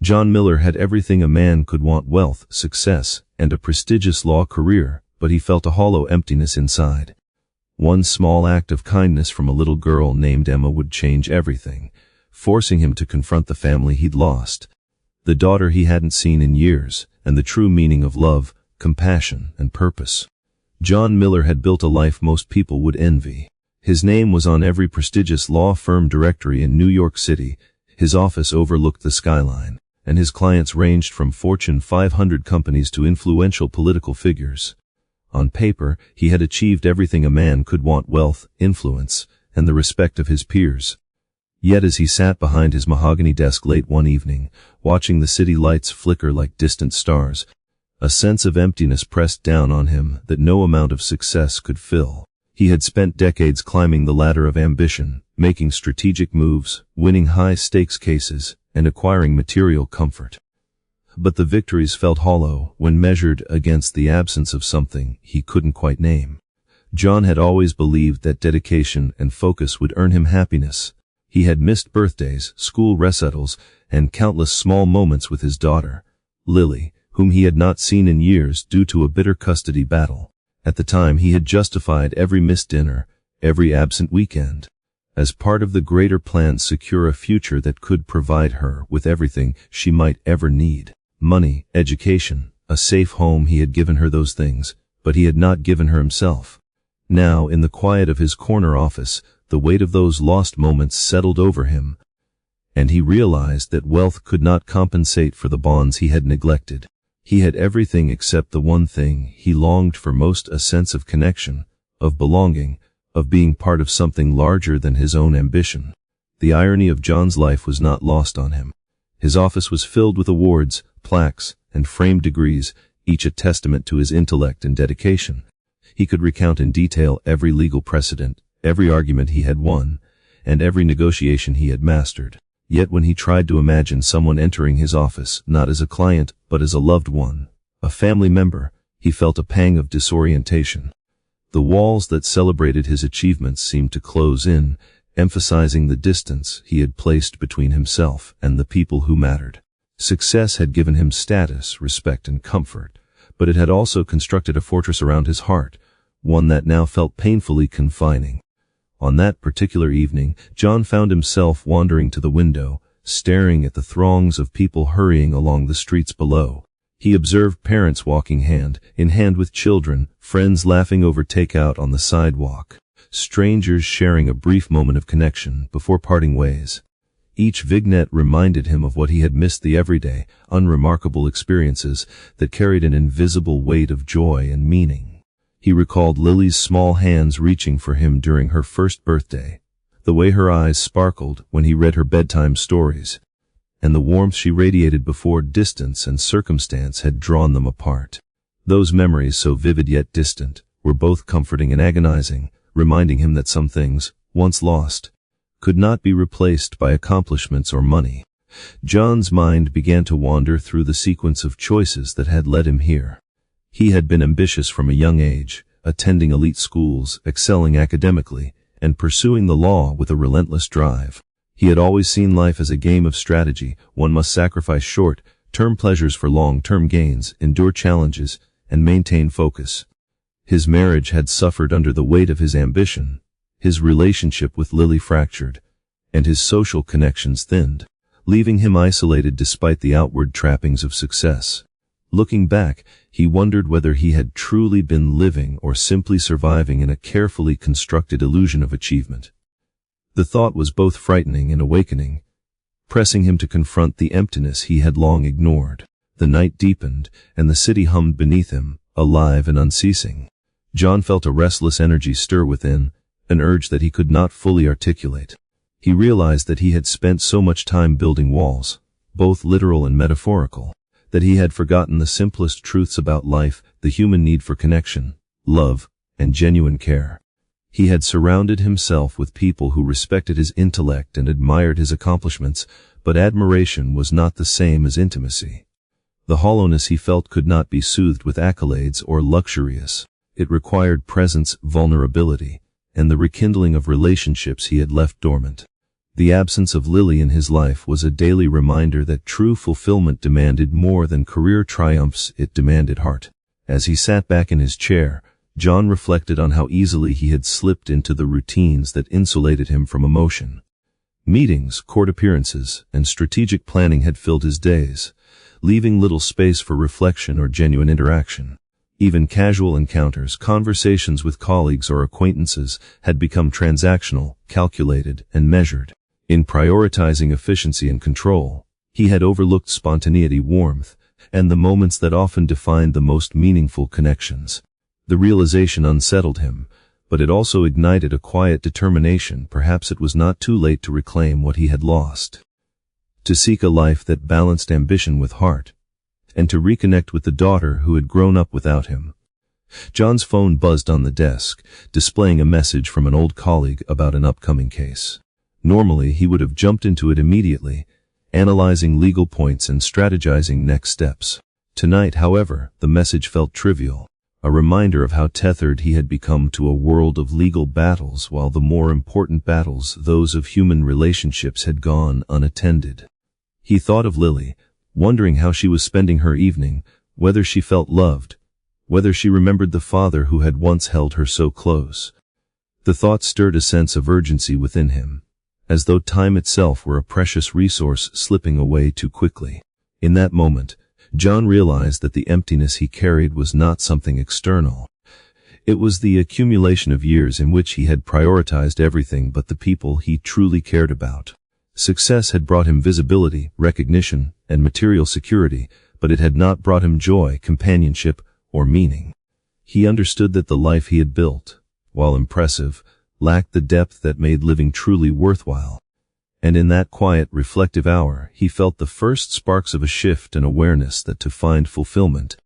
John Miller had everything a man could want: wealth, success, and a prestigious law career, but he felt a hollow emptiness inside. One small act of kindness from a little girl named Emma would change everything, forcing him to confront the family he'd lost, the daughter he hadn't seen in years, and the true meaning of love, compassion, and purpose. John Miller had built a life most people would envy. His name was on every prestigious law firm directory in New York City. His office overlooked the skyline, and his clients ranged from Fortune 500 companies to influential political figures. On paper, he had achieved everything a man could want: wealth, influence, and the respect of his peers. Yet as he sat behind his mahogany desk late one evening, watching the city lights flicker like distant stars, a sense of emptiness pressed down on him that no amount of success could fill. He had spent decades climbing the ladder of ambition, making strategic moves, winning high-stakes cases, and acquiring material comfort. But the victories felt hollow when measured against the absence of something he couldn't quite name. John had always believed that dedication and focus would earn him happiness. He had missed birthdays, school recitals, and countless small moments with his daughter, Lily, whom he had not seen in years due to a bitter custody battle. At the time, he had justified every missed dinner, every absent weekend, as part of the greater plan to secure a future that could provide her with everything she might ever need. Money, education, a safe home. He had given her those things, but he had not given her himself. Now, in the quiet of his corner office, the weight of those lost moments settled over him, and he realized that wealth could not compensate for the bonds he had neglected. He had everything except the one thing he longed for most: a sense of connection, of belonging, of being part of something larger than his own ambition. The irony of John's life was not lost on him. His office was filled with awards, plaques, and framed degrees, each a testament to his intellect and dedication. He could recount in detail every legal precedent, every argument he had won, and every negotiation he had mastered. Yet when he tried to imagine someone entering his office, not as a client, but as a loved one, a family member, he felt a pang of disorientation. The walls that celebrated his achievements seemed to close in, emphasizing the distance he had placed between himself and the people who mattered. Success had given him status, respect, and comfort, but it had also constructed a fortress around his heart, one that now felt painfully confining. On that particular evening, John found himself wandering to the window, staring at the throngs of people hurrying along the streets below. He observed parents walking hand in hand with children, friends laughing over takeout on the sidewalk, strangers sharing a brief moment of connection before parting ways. Each vignette reminded him of what he had missed: the everyday, unremarkable experiences that carried an invisible weight of joy and meaning. He recalled Lily's small hands reaching for him during her first birthday, the way her eyes sparkled when he read her bedtime stories, and the warmth she radiated before distance and circumstance had drawn them apart. Those memories, so vivid yet distant, were both comforting and agonizing, reminding him that some things, once lost, could not be replaced by accomplishments or money. John's mind began to wander through the sequence of choices that had led him here. He had been ambitious from a young age, attending elite schools, excelling academically, and pursuing the law with a relentless drive. He had always seen life as a game of strategy. One must sacrifice short-term pleasures for long-term gains, endure challenges, and maintain focus. His marriage had suffered under the weight of his ambition, his relationship with Lily fractured, and his social connections thinned, leaving him isolated despite the outward trappings of success. Looking back, he wondered whether he had truly been living or simply surviving in a carefully constructed illusion of achievement. The thought was both frightening and awakening, pressing him to confront the emptiness he had long ignored. The night deepened, and the city hummed beneath him, alive and unceasing. John felt a restless energy stir within, an urge that he could not fully articulate. He realized that he had spent so much time building walls, both literal and metaphorical, that he had forgotten the simplest truths about life: the human need for connection, love, and genuine care. He had surrounded himself with people who respected his intellect and admired his accomplishments, but admiration was not the same as intimacy. The hollowness he felt could not be soothed with accolades or luxurious. It required presence, vulnerability, and the rekindling of relationships he had left dormant. The absence of Lily in his life was a daily reminder that true fulfillment demanded more than career triumphs, it demanded heart. As he sat back in his chair, John reflected on how easily he had slipped into the routines that insulated him from emotion. Meetings, court appearances, and strategic planning had filled his days, leaving little space for reflection or genuine interaction. Even casual encounters, conversations with colleagues or acquaintances, had become transactional, calculated, and measured. In prioritizing efficiency and control, he had overlooked spontaneity, warmth, and the moments that often defined the most meaningful connections. The realization unsettled him, but it also ignited a quiet determination. Perhaps it was not too late to reclaim what he had lost. To seek a life that balanced ambition with heart, and to reconnect with the daughter who had grown up without him. John's phone buzzed on the desk, displaying a message from an old colleague about an upcoming case. Normally, he would have jumped into it immediately, analyzing legal points and strategizing next steps. Tonight, however, the message felt trivial. A reminder of how tethered he had become to a world of legal battles, while the more important battles, those of human relationships, had gone unattended. He thought of Lily, wondering how she was spending her evening, whether she felt loved, whether she remembered the father who had once held her so close. The thought stirred a sense of urgency within him, as though time itself were a precious resource slipping away too quickly. In that moment, John realized that the emptiness he carried was not something external. It was the accumulation of years in which he had prioritized everything but the people he truly cared about. Success had brought him visibility, recognition, and material security, but it had not brought him joy, companionship, or meaning. He understood that the life he had built, while impressive, lacked the depth that made living truly worthwhile. And in that quiet, reflective hour, he felt the first sparks of a shift and awareness that to find fulfillment,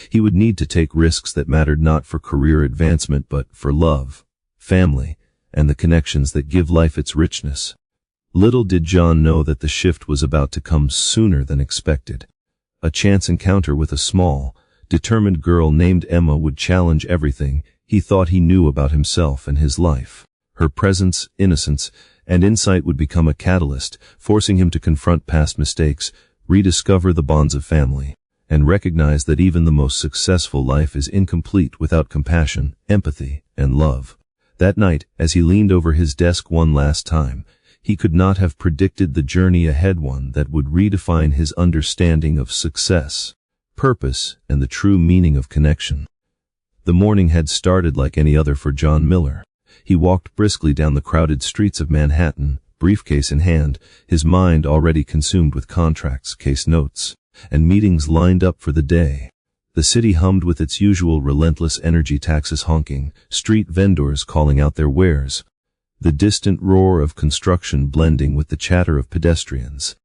he would need to take risks that mattered not for career advancement but for love, family, and the connections that give life its richness. Little did John know that the shift was about to come sooner than expected. A chance encounter with a small, determined girl named Emma would challenge everything he thought he knew about himself and his life. Her presence, innocence, and insight would become a catalyst, forcing him to confront past mistakes, rediscover the bonds of family, and recognize that even the most successful life is incomplete without compassion, empathy, and love. That night, as he leaned over his desk one last time, he could not have predicted the journey ahead, one that would redefine his understanding of success, purpose, and the true meaning of connection. The morning had started like any other for John Miller. He walked briskly down the crowded streets of Manhattan, briefcase in hand, his mind already consumed with contracts, case notes, and meetings lined up for the day. The city hummed with its usual relentless energy, taxis honking, street vendors calling out their wares, the distant roar of construction blending with the chatter of pedestrians.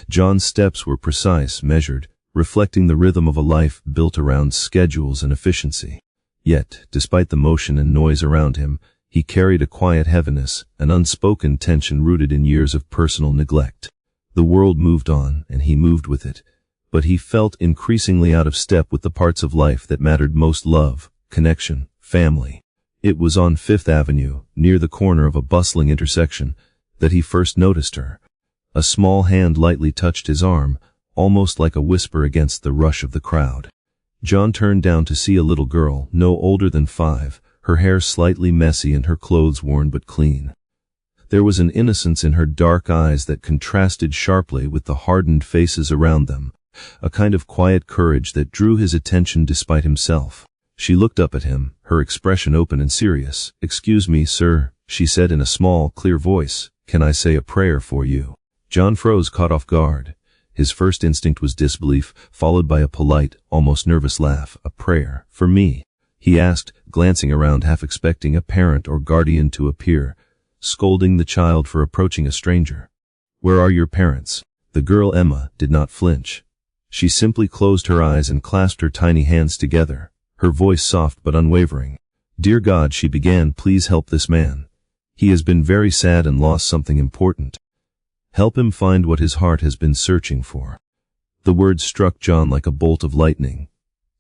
John's steps were precise, measured, reflecting the rhythm of a life built around schedules and efficiency. Yet, despite the motion and noise around him, he carried a quiet heaviness, an unspoken tension rooted in years of personal neglect. The world moved on, and he moved with it, but he felt increasingly out of step with the parts of life that mattered most: love, connection, family. It was on Fifth Avenue, near the corner of a bustling intersection, that he first noticed her. A small hand lightly touched his arm, almost like a whisper against the rush of the crowd. John turned down to see a little girl, no older than 5, her hair slightly messy and her clothes worn but clean. There was an innocence in her dark eyes that contrasted sharply with the hardened faces around them, a kind of quiet courage that drew his attention despite himself. She looked up at him, her expression open and serious. "Excuse me, sir," she said in a small, clear voice. "Can I say a prayer for you?" John froze, caught off guard. His first instinct was disbelief, followed by a polite, almost nervous laugh. "A prayer? For me?" he asked, glancing around, half expecting a parent or guardian to appear, scolding the child for approaching a stranger. "Where are your parents?" The girl, Emma, did not flinch. She simply closed her eyes and clasped her tiny hands together, her voice soft but unwavering. "Dear God," she began, "please help this man. He has been very sad and lost something important. Help him find what his heart has been searching for." The words struck John like a bolt of lightning.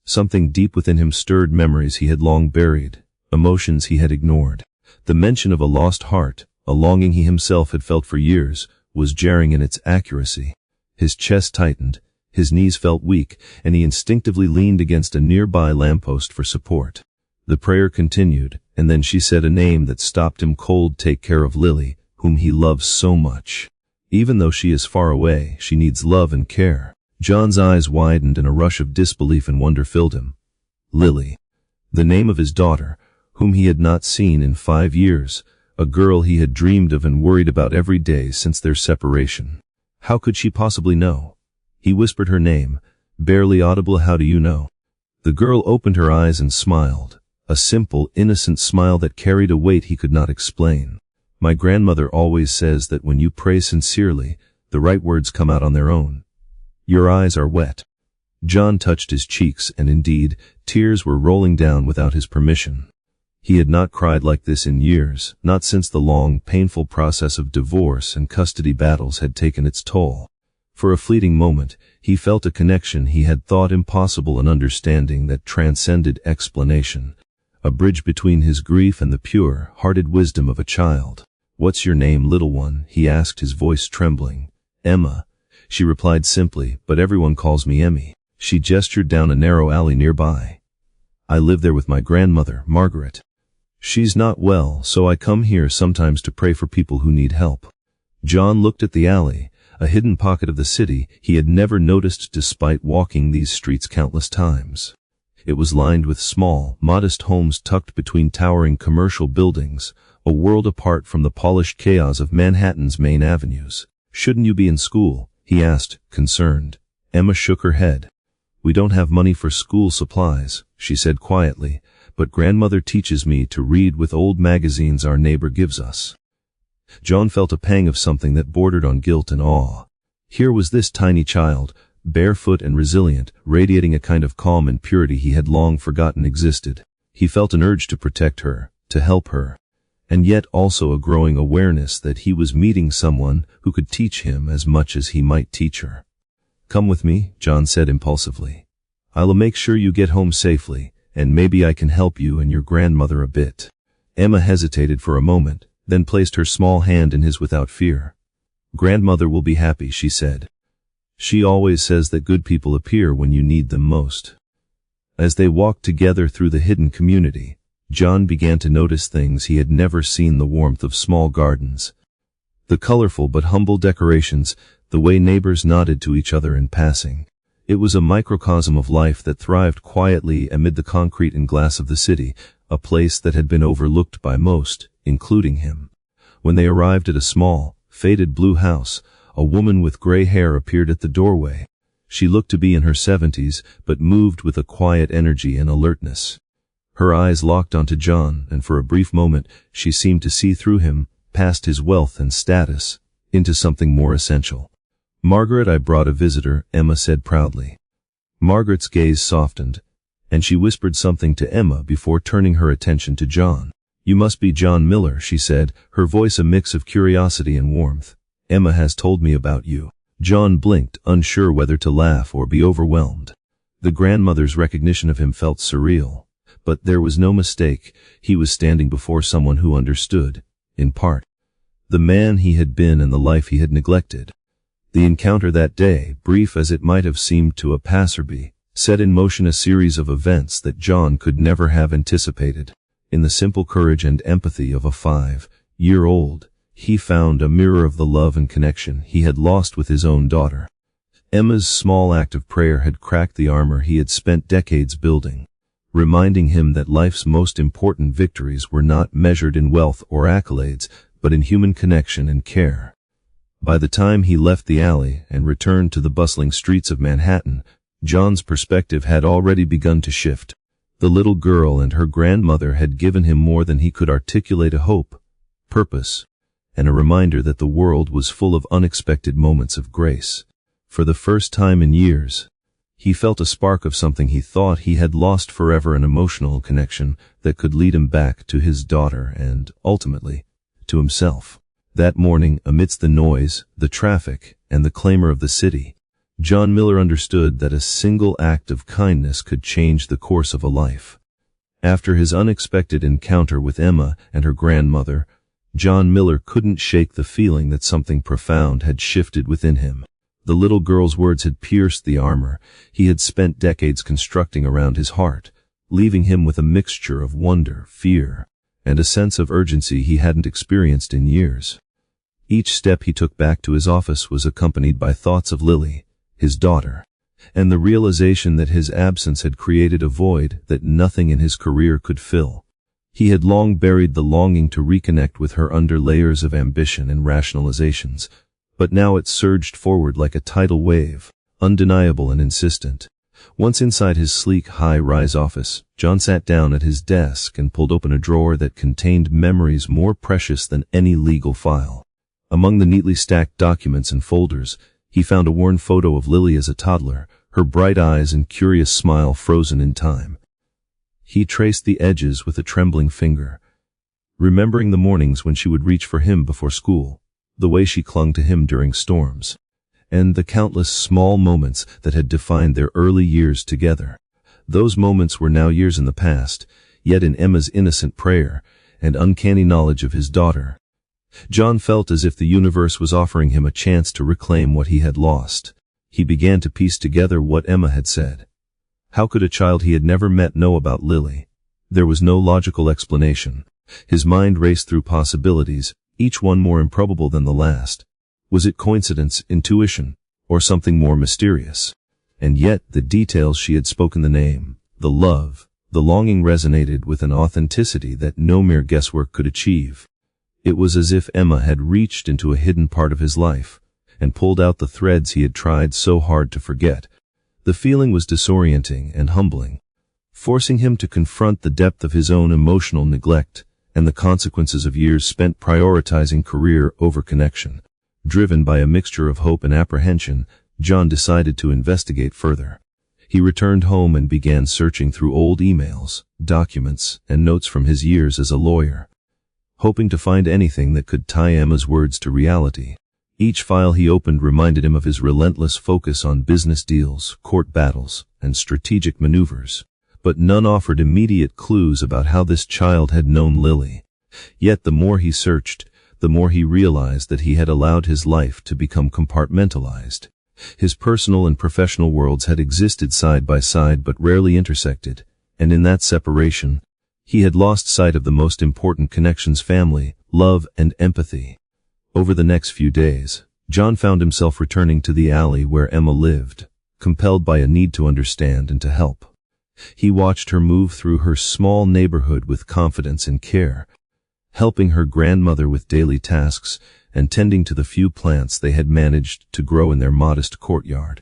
Something deep within him stirred memories he had long buried, emotions he had ignored. The mention of a lost heart, A longing he himself had felt for years was jarring in its accuracy. His chest tightened, his knees felt weak, and he instinctively leaned against a nearby lamppost for support. The prayer continued, and then she said a name that stopped him cold. Take care of Lily, whom he loves so much. Even though she is far away, she needs love and care. John's eyes widened and a rush of disbelief and wonder filled him. Lily. The name of his daughter, whom he had not seen in 5 years, a girl he had dreamed of and worried about every day since their separation. How could she possibly know? He whispered her name, barely audible. How do you know? The girl opened her eyes and smiled, a simple, innocent smile that carried a weight he could not explain. My grandmother always says that when you pray sincerely, the right words come out on their own. Your eyes are wet. John touched his cheeks, and indeed, tears were rolling down without his permission. He had not cried like this in years, not since the long, painful process of divorce and custody battles had taken its toll. For a fleeting moment, he felt a connection he had thought impossible, an understanding that transcended explanation, a bridge between his grief and the pure-hearted wisdom of a child. What's your name, little one? He asked, his voice trembling. Emma, she replied simply, but everyone calls me Emmy. She gestured down a narrow alley nearby. I live there with my grandmother, Margaret. She's not well, so I come here sometimes to pray for people who need help. John looked at the alley, a hidden pocket of the city he had never noticed despite walking these streets countless times. It was lined with small, modest homes tucked between towering commercial buildings, a world apart from the polished chaos of Manhattan's main avenues. Shouldn't you be in school? He asked, concerned. Emma shook her head. We don't have money for school supplies, she said quietly, but grandmother teaches me to read with old magazines our neighbor gives us. John felt a pang of something that bordered on guilt and awe. Here was this tiny child, barefoot and resilient, radiating a kind of calm and purity he had long forgotten existed. He felt an urge to protect her, to help her, and yet also a growing awareness that he was meeting someone who could teach him as much as he might teach her. Come with me, John said impulsively. I'll make sure you get home safely, and maybe I can help you and your grandmother a bit. Emma hesitated for a moment, then placed her small hand in his without fear. Grandmother will be happy, she said. She always says that good people appear when you need them most. As they walked together through the hidden community, John began to notice things he had never seen: the warmth of small gardens, the colorful but humble decorations, the way neighbors nodded to each other in passing. It was a microcosm of life that thrived quietly amid the concrete and glass of the city, a place that had been overlooked by most, including him. When they arrived at a small, faded blue house, a woman with gray hair appeared at the doorway. She looked to be in her 70s, but moved with a quiet energy and alertness. Her eyes locked onto John, and for a brief moment she seemed to see through him, past his wealth and status, into something more essential. Margaret, I brought a visitor, Emma said proudly. Margaret's gaze softened, and she whispered something to Emma before turning her attention to John. You must be John Miller, she said, her voice a mix of curiosity and warmth. Emma has told me about you. John blinked, unsure whether to laugh or be overwhelmed. The grandmother's recognition of him felt surreal. But there was no mistake, he was standing before someone who understood, in part, the man he had been and the life he had neglected. The encounter that day, brief as it might have seemed to a passerby, set in motion a series of events that John could never have anticipated. In the simple courage and empathy of a 5-year-old, he found a mirror of the love and connection he had lost with his own daughter. Emma's small act of prayer had cracked the armor he had spent decades building, reminding him that life's most important victories were not measured in wealth or accolades, but in human connection and care. By the time he left the alley and returned to the bustling streets of Manhattan, John's perspective had already begun to shift. The little girl and her grandmother had given him more than he could articulate: a hope, purpose, and a reminder that the world was full of unexpected moments of grace. For the first time in years, he felt a spark of something he thought he had lost forever, an emotional connection that could lead him back to his daughter and, ultimately, to himself. That morning, amidst the noise, the traffic, and the clamor of the city, John Miller understood that a single act of kindness could change the course of a life. After his unexpected encounter with Emma and her grandmother, John Miller couldn't shake the feeling that something profound had shifted within him. The little girl's words had pierced the armor he had spent decades constructing around his heart, leaving him with a mixture of wonder, fear, and a sense of urgency he hadn't experienced in years. Each step he took back to his office was accompanied by thoughts of Lily, his daughter, and the realization that his absence had created a void that nothing in his career could fill. He had long buried the longing to reconnect with her under layers of ambition and rationalizations, but now it surged forward like a tidal wave, undeniable and insistent. Once inside his sleek, high-rise office, John sat down at his desk and pulled open a drawer that contained memories more precious than any legal file. Among the neatly stacked documents and folders, he found a worn photo of Lily as a toddler, her bright eyes and curious smile frozen in time. He traced the edges with a trembling finger, remembering the mornings when she would reach for him before school, the way she clung to him during storms, and the countless small moments that had defined their early years together. Those moments were now years in the past, yet in Emma's innocent prayer and uncanny knowledge of his daughter, John felt as if the universe was offering him a chance to reclaim what he had lost. He began to piece together what Emma had said. How could a child he had never met know about Lily? There was no logical explanation. His mind raced through possibilities, each one more improbable than the last. Was it coincidence, intuition, or something more mysterious? And yet the details she had spoken, the name, the love, the longing resonated with an authenticity that no mere guesswork could achieve. It was as if Emma had reached into a hidden part of his life and pulled out the threads he had tried so hard to forget. The feeling was disorienting and humbling, forcing him to confront the depth of his own emotional neglect and the consequences of years spent prioritizing career over connection. Driven by a mixture of hope and apprehension, John decided to investigate further. He returned home and began searching through old emails, documents, and notes from his years as a lawyer, hoping to find anything that could tie Emma's words to reality. Each file he opened reminded him of his relentless focus on business deals, court battles, and strategic maneuvers, but none offered immediate clues about how this child had known Lily. Yet the more he searched, the more he realized that he had allowed his life to become compartmentalized. His personal and professional worlds had existed side by side but rarely intersected, and in that separation, he had lost sight of the most important connections: family, love, and empathy. Over the next few days, John found himself returning to the alley where Emma lived, compelled by a need to understand and to help. He watched her move through her small neighborhood with confidence and care, helping her grandmother with daily tasks and tending to the few plants they had managed to grow in their modest courtyard.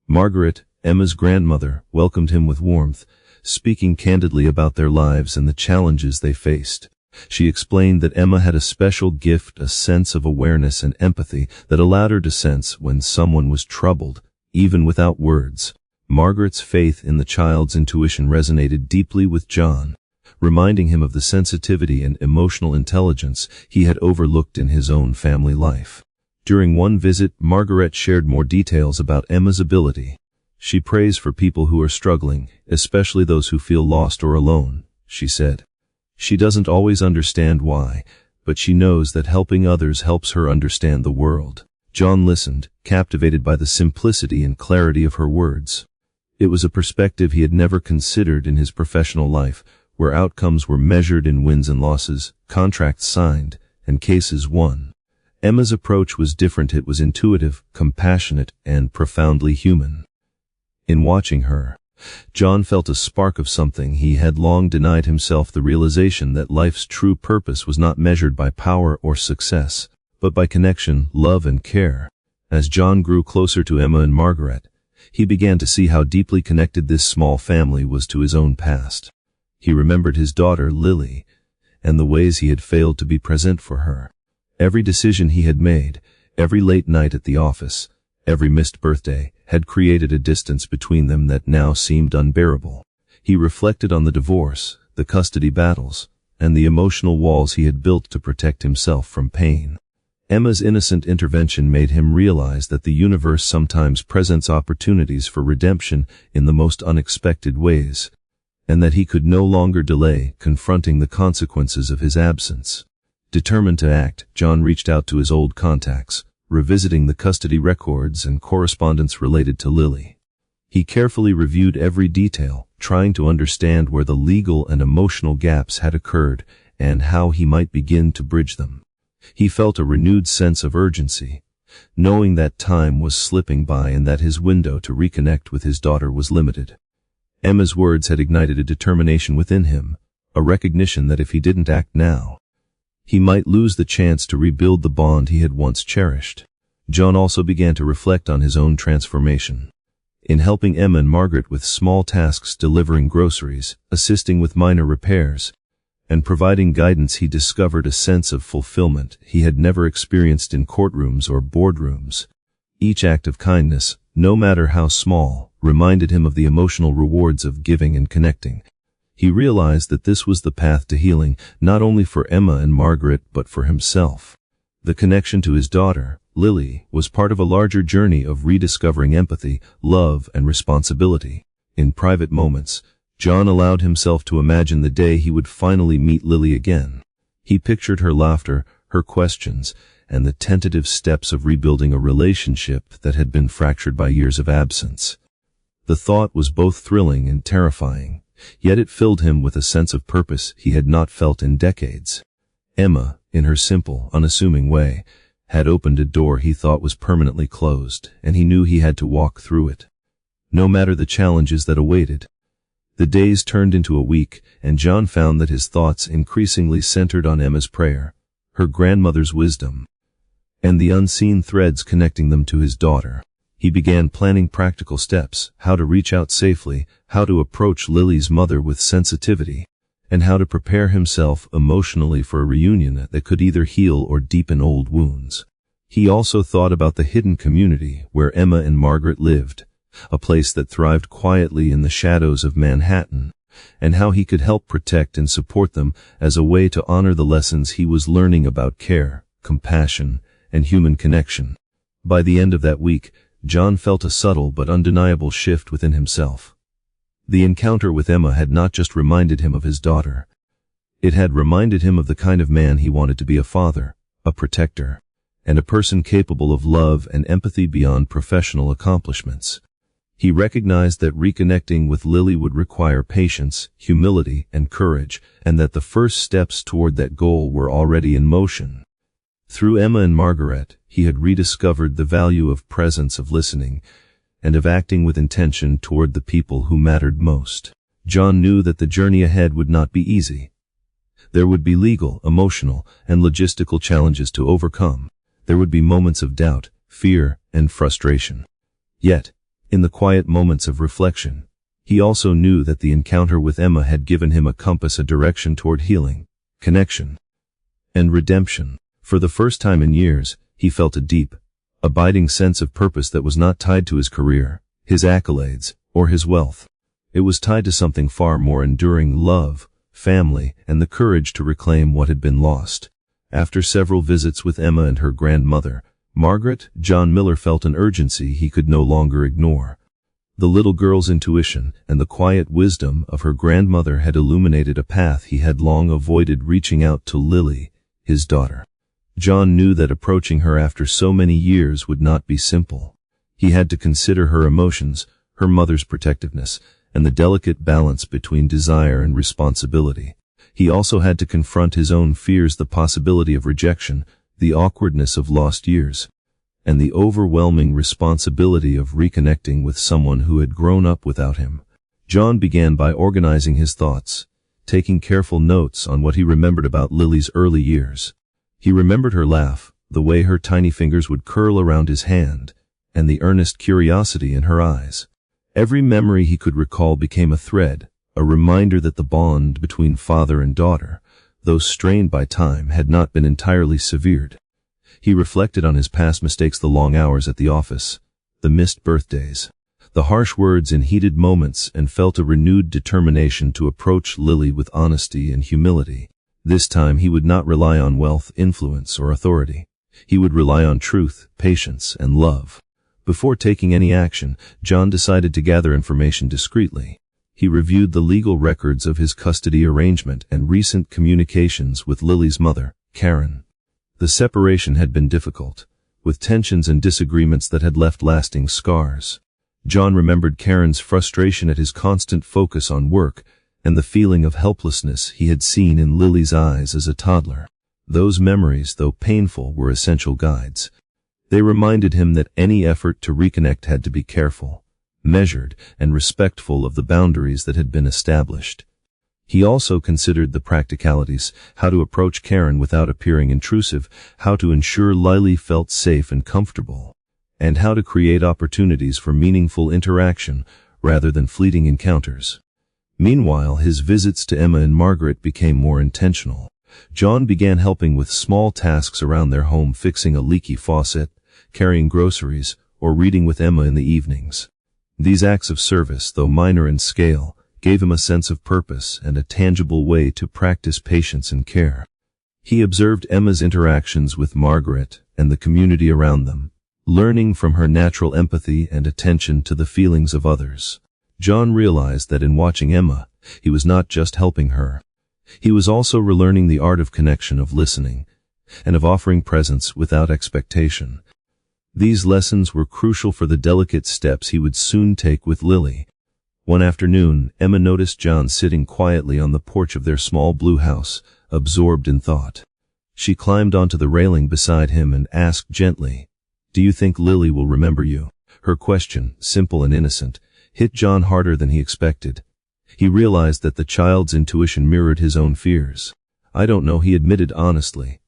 Margaret, Emma's grandmother, welcomed him with warmth, speaking candidly about their lives and the challenges they faced. She explained that Emma had a special gift, a sense of awareness and empathy that allowed her to sense when someone was troubled, even without words. Margaret's faith in the child's intuition resonated deeply with John, reminding him of the sensitivity and emotional intelligence he had overlooked in his own family life. During one visit, Margaret shared more details about Emma's ability. She prays for people who are struggling, especially those who feel lost or alone, she said. She doesn't always understand why, but she knows that helping others helps her understand the world. John listened, captivated by the simplicity and clarity of her words. It was a perspective he had never considered in his professional life, where outcomes were measured in wins and losses, contracts signed, and cases won. Emma's approach was different. It was intuitive, compassionate, and profoundly human. In watching her, John felt a spark of something he had long denied himself: the realization that life's true purpose was not measured by power or success, but by connection, love, and care. As John grew closer to Emma and Margaret, he began to see how deeply connected this small family was to his own past. He remembered his daughter, Lily, and the ways he had failed to be present for her. Every decision he had made, every late night at the office, every missed birthday, had created a distance between them that now seemed unbearable. He reflected on the divorce, the custody battles, and the emotional walls he had built to protect himself from pain. Emma's innocent intervention made him realize that the universe sometimes presents opportunities for redemption in the most unexpected ways, and that he could no longer delay confronting the consequences of his absence. Determined to act, John reached out to his old contacts, revisiting the custody records and correspondence related to Lily. He carefully reviewed every detail, trying to understand where the legal and emotional gaps had occurred and how he might begin to bridge them. He felt a renewed sense of urgency, knowing that time was slipping by and that his window to reconnect with his daughter was limited. Emma's words had ignited a determination within him, a recognition that if he didn't act now, he might lose the chance to rebuild the bond he had once cherished. John also began to reflect on his own transformation. In helping Emma and Margaret with small tasks, delivering groceries, assisting with minor repairs, and providing guidance, he discovered a sense of fulfillment he had never experienced in courtrooms or boardrooms. Each act of kindness, no matter how small, reminded him of the emotional rewards of giving and connecting. He realized that this was the path to healing, not only for Emma and Margaret but for himself. The connection to his daughter, Lily, was part of a larger journey of rediscovering empathy, love, and responsibility. In private moments, John allowed himself to imagine the day he would finally meet Lily again. He pictured her laughter, her questions, and the tentative steps of rebuilding a relationship that had been fractured by years of absence. The thought was both thrilling and terrifying, yet it filled him with a sense of purpose he had not felt in decades. Emma, in her simple, unassuming way, had opened a door he thought was permanently closed, and he knew he had to walk through it, no matter the challenges that awaited. The days turned into a week, and John found that his thoughts increasingly centered on Emma's prayer, her grandmother's wisdom, and the unseen threads connecting them to his daughter. He began planning practical steps, how to reach out safely, how to approach Lily's mother with sensitivity, and how to prepare himself emotionally for a reunion that could either heal or deepen old wounds. He also thought about the hidden community where Emma and Margaret lived, a place that thrived quietly in the shadows of Manhattan, and how he could help protect and support them as a way to honor the lessons he was learning about care, compassion, and human connection. By the end of that week, John felt a subtle but undeniable shift within himself. The encounter with Emma had not just reminded him of his daughter. It had reminded him of the kind of man he wanted to be: a father, a protector, and a person capable of love and empathy beyond professional accomplishments. He recognized that reconnecting with Lily would require patience, humility, and courage, and that the first steps toward that goal were already in motion. Through Emma and Margaret, he had rediscovered the value of presence, of listening, and of acting with intention toward the people who mattered most. John knew that the journey ahead would not be easy. There would be legal, emotional, and logistical challenges to overcome. There would be moments of doubt, fear, and frustration. Yet, in the quiet moments of reflection, he also knew that the encounter with Emma had given him a compass, a direction toward healing, connection, and redemption. For the first time in years, he felt a deep, abiding sense of purpose that was not tied to his career, his accolades, or his wealth. It was tied to something far more enduring: love, family, and the courage to reclaim what had been lost. After several visits with Emma and her grandmother, Margaret, John Miller felt an urgency he could no longer ignore. The little girl's intuition and the quiet wisdom of her grandmother had illuminated a path he had long avoided: reaching out to Lily, his daughter. John knew that approaching her after so many years would not be simple. He had to consider her emotions, her mother's protectiveness, and the delicate balance between desire and responsibility. He also had to confront his own fears: the possibility of rejection, the awkwardness of lost years, and the overwhelming responsibility of reconnecting with someone who had grown up without him. John began by organizing his thoughts, taking careful notes on what he remembered about Lily's early years. He remembered her laugh, the way her tiny fingers would curl around his hand, and the earnest curiosity in her eyes. Every memory he could recall became a thread, a reminder that the bond between father and daughter, though strained by time, had not been entirely severed. He reflected on his past mistakes: the long hours at the office, the missed birthdays, the harsh words in heated moments, and felt a renewed determination to approach Lily with honesty and humility. This time he would not rely on wealth, influence, or authority. He would rely on truth, patience, and love. Before taking any action, John decided to gather information discreetly. He reviewed the legal records of his custody arrangement and recent communications with Lily's mother, Karen. The separation had been difficult, with tensions and disagreements that had left lasting scars. John remembered Karen's frustration at his constant focus on work and the feeling of helplessness he had seen in Lily's eyes as a toddler. Those memories, though painful, were essential guides. They reminded him that any effort to reconnect had to be careful, measured, and respectful of the boundaries that had been established. He also considered the practicalities, how to approach Karen without appearing intrusive, how to ensure Lily felt safe and comfortable, and how to create opportunities for meaningful interaction rather than fleeting encounters. Meanwhile, his visits to Emma and Margaret became more intentional. John began helping with small tasks around their home, fixing a leaky faucet, carrying groceries, or reading with Emma in the evenings. These acts of service, though minor in scale, gave him a sense of purpose and a tangible way to practice patience and care. He observed Emma's interactions with Margaret and the community around them, learning from her natural empathy and attention to the feelings of others. John realized that in watching Emma, he was not just helping her. He was also relearning the art of connection, of listening, and of offering presence without expectation. These lessons were crucial for the delicate steps he would soon take with Lily. One afternoon, Emma noticed John sitting quietly on the porch of their small blue house, absorbed in thought. She climbed onto the railing beside him and asked gently, "Do you think Lily will remember you?" Her question, simple and innocent, hit John harder than he expected. He realized that the child's intuition mirrored his own fears. "I don't know," he admitted honestly.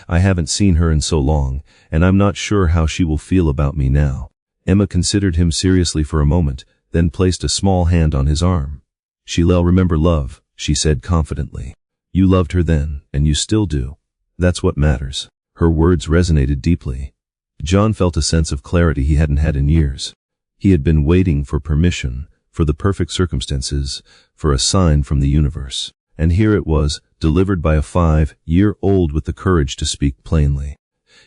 "I haven't seen her in so long, and I'm not sure how she will feel about me now." Emma considered him seriously for a moment, then placed a small hand on his arm. "She'll remember love," she said confidently. "You loved her then, and you still do. That's what matters." Her words resonated deeply. John felt a sense of clarity he hadn't had in years. He had been waiting for permission, for the perfect circumstances, for a sign from the universe. And here it was, delivered by a 5-year-old with the courage to speak plainly.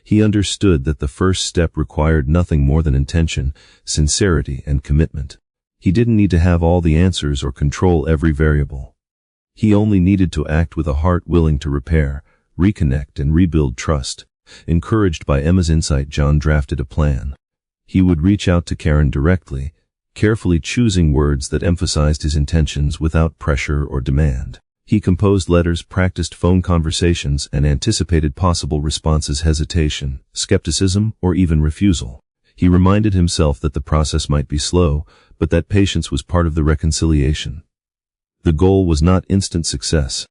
He understood that the first step required nothing more than intention, sincerity, and commitment. He didn't need to have all the answers or control every variable. He only needed to act with a heart willing to repair, reconnect, and rebuild trust. Encouraged by Emma's insight, John drafted a plan. He would reach out to Karen directly, carefully choosing words that emphasized his intentions without pressure or demand. He composed letters, practiced phone conversations, and anticipated possible responses: hesitation, skepticism, or even refusal. He reminded himself that the process might be slow, but that patience was part of the reconciliation. The goal was not instant success.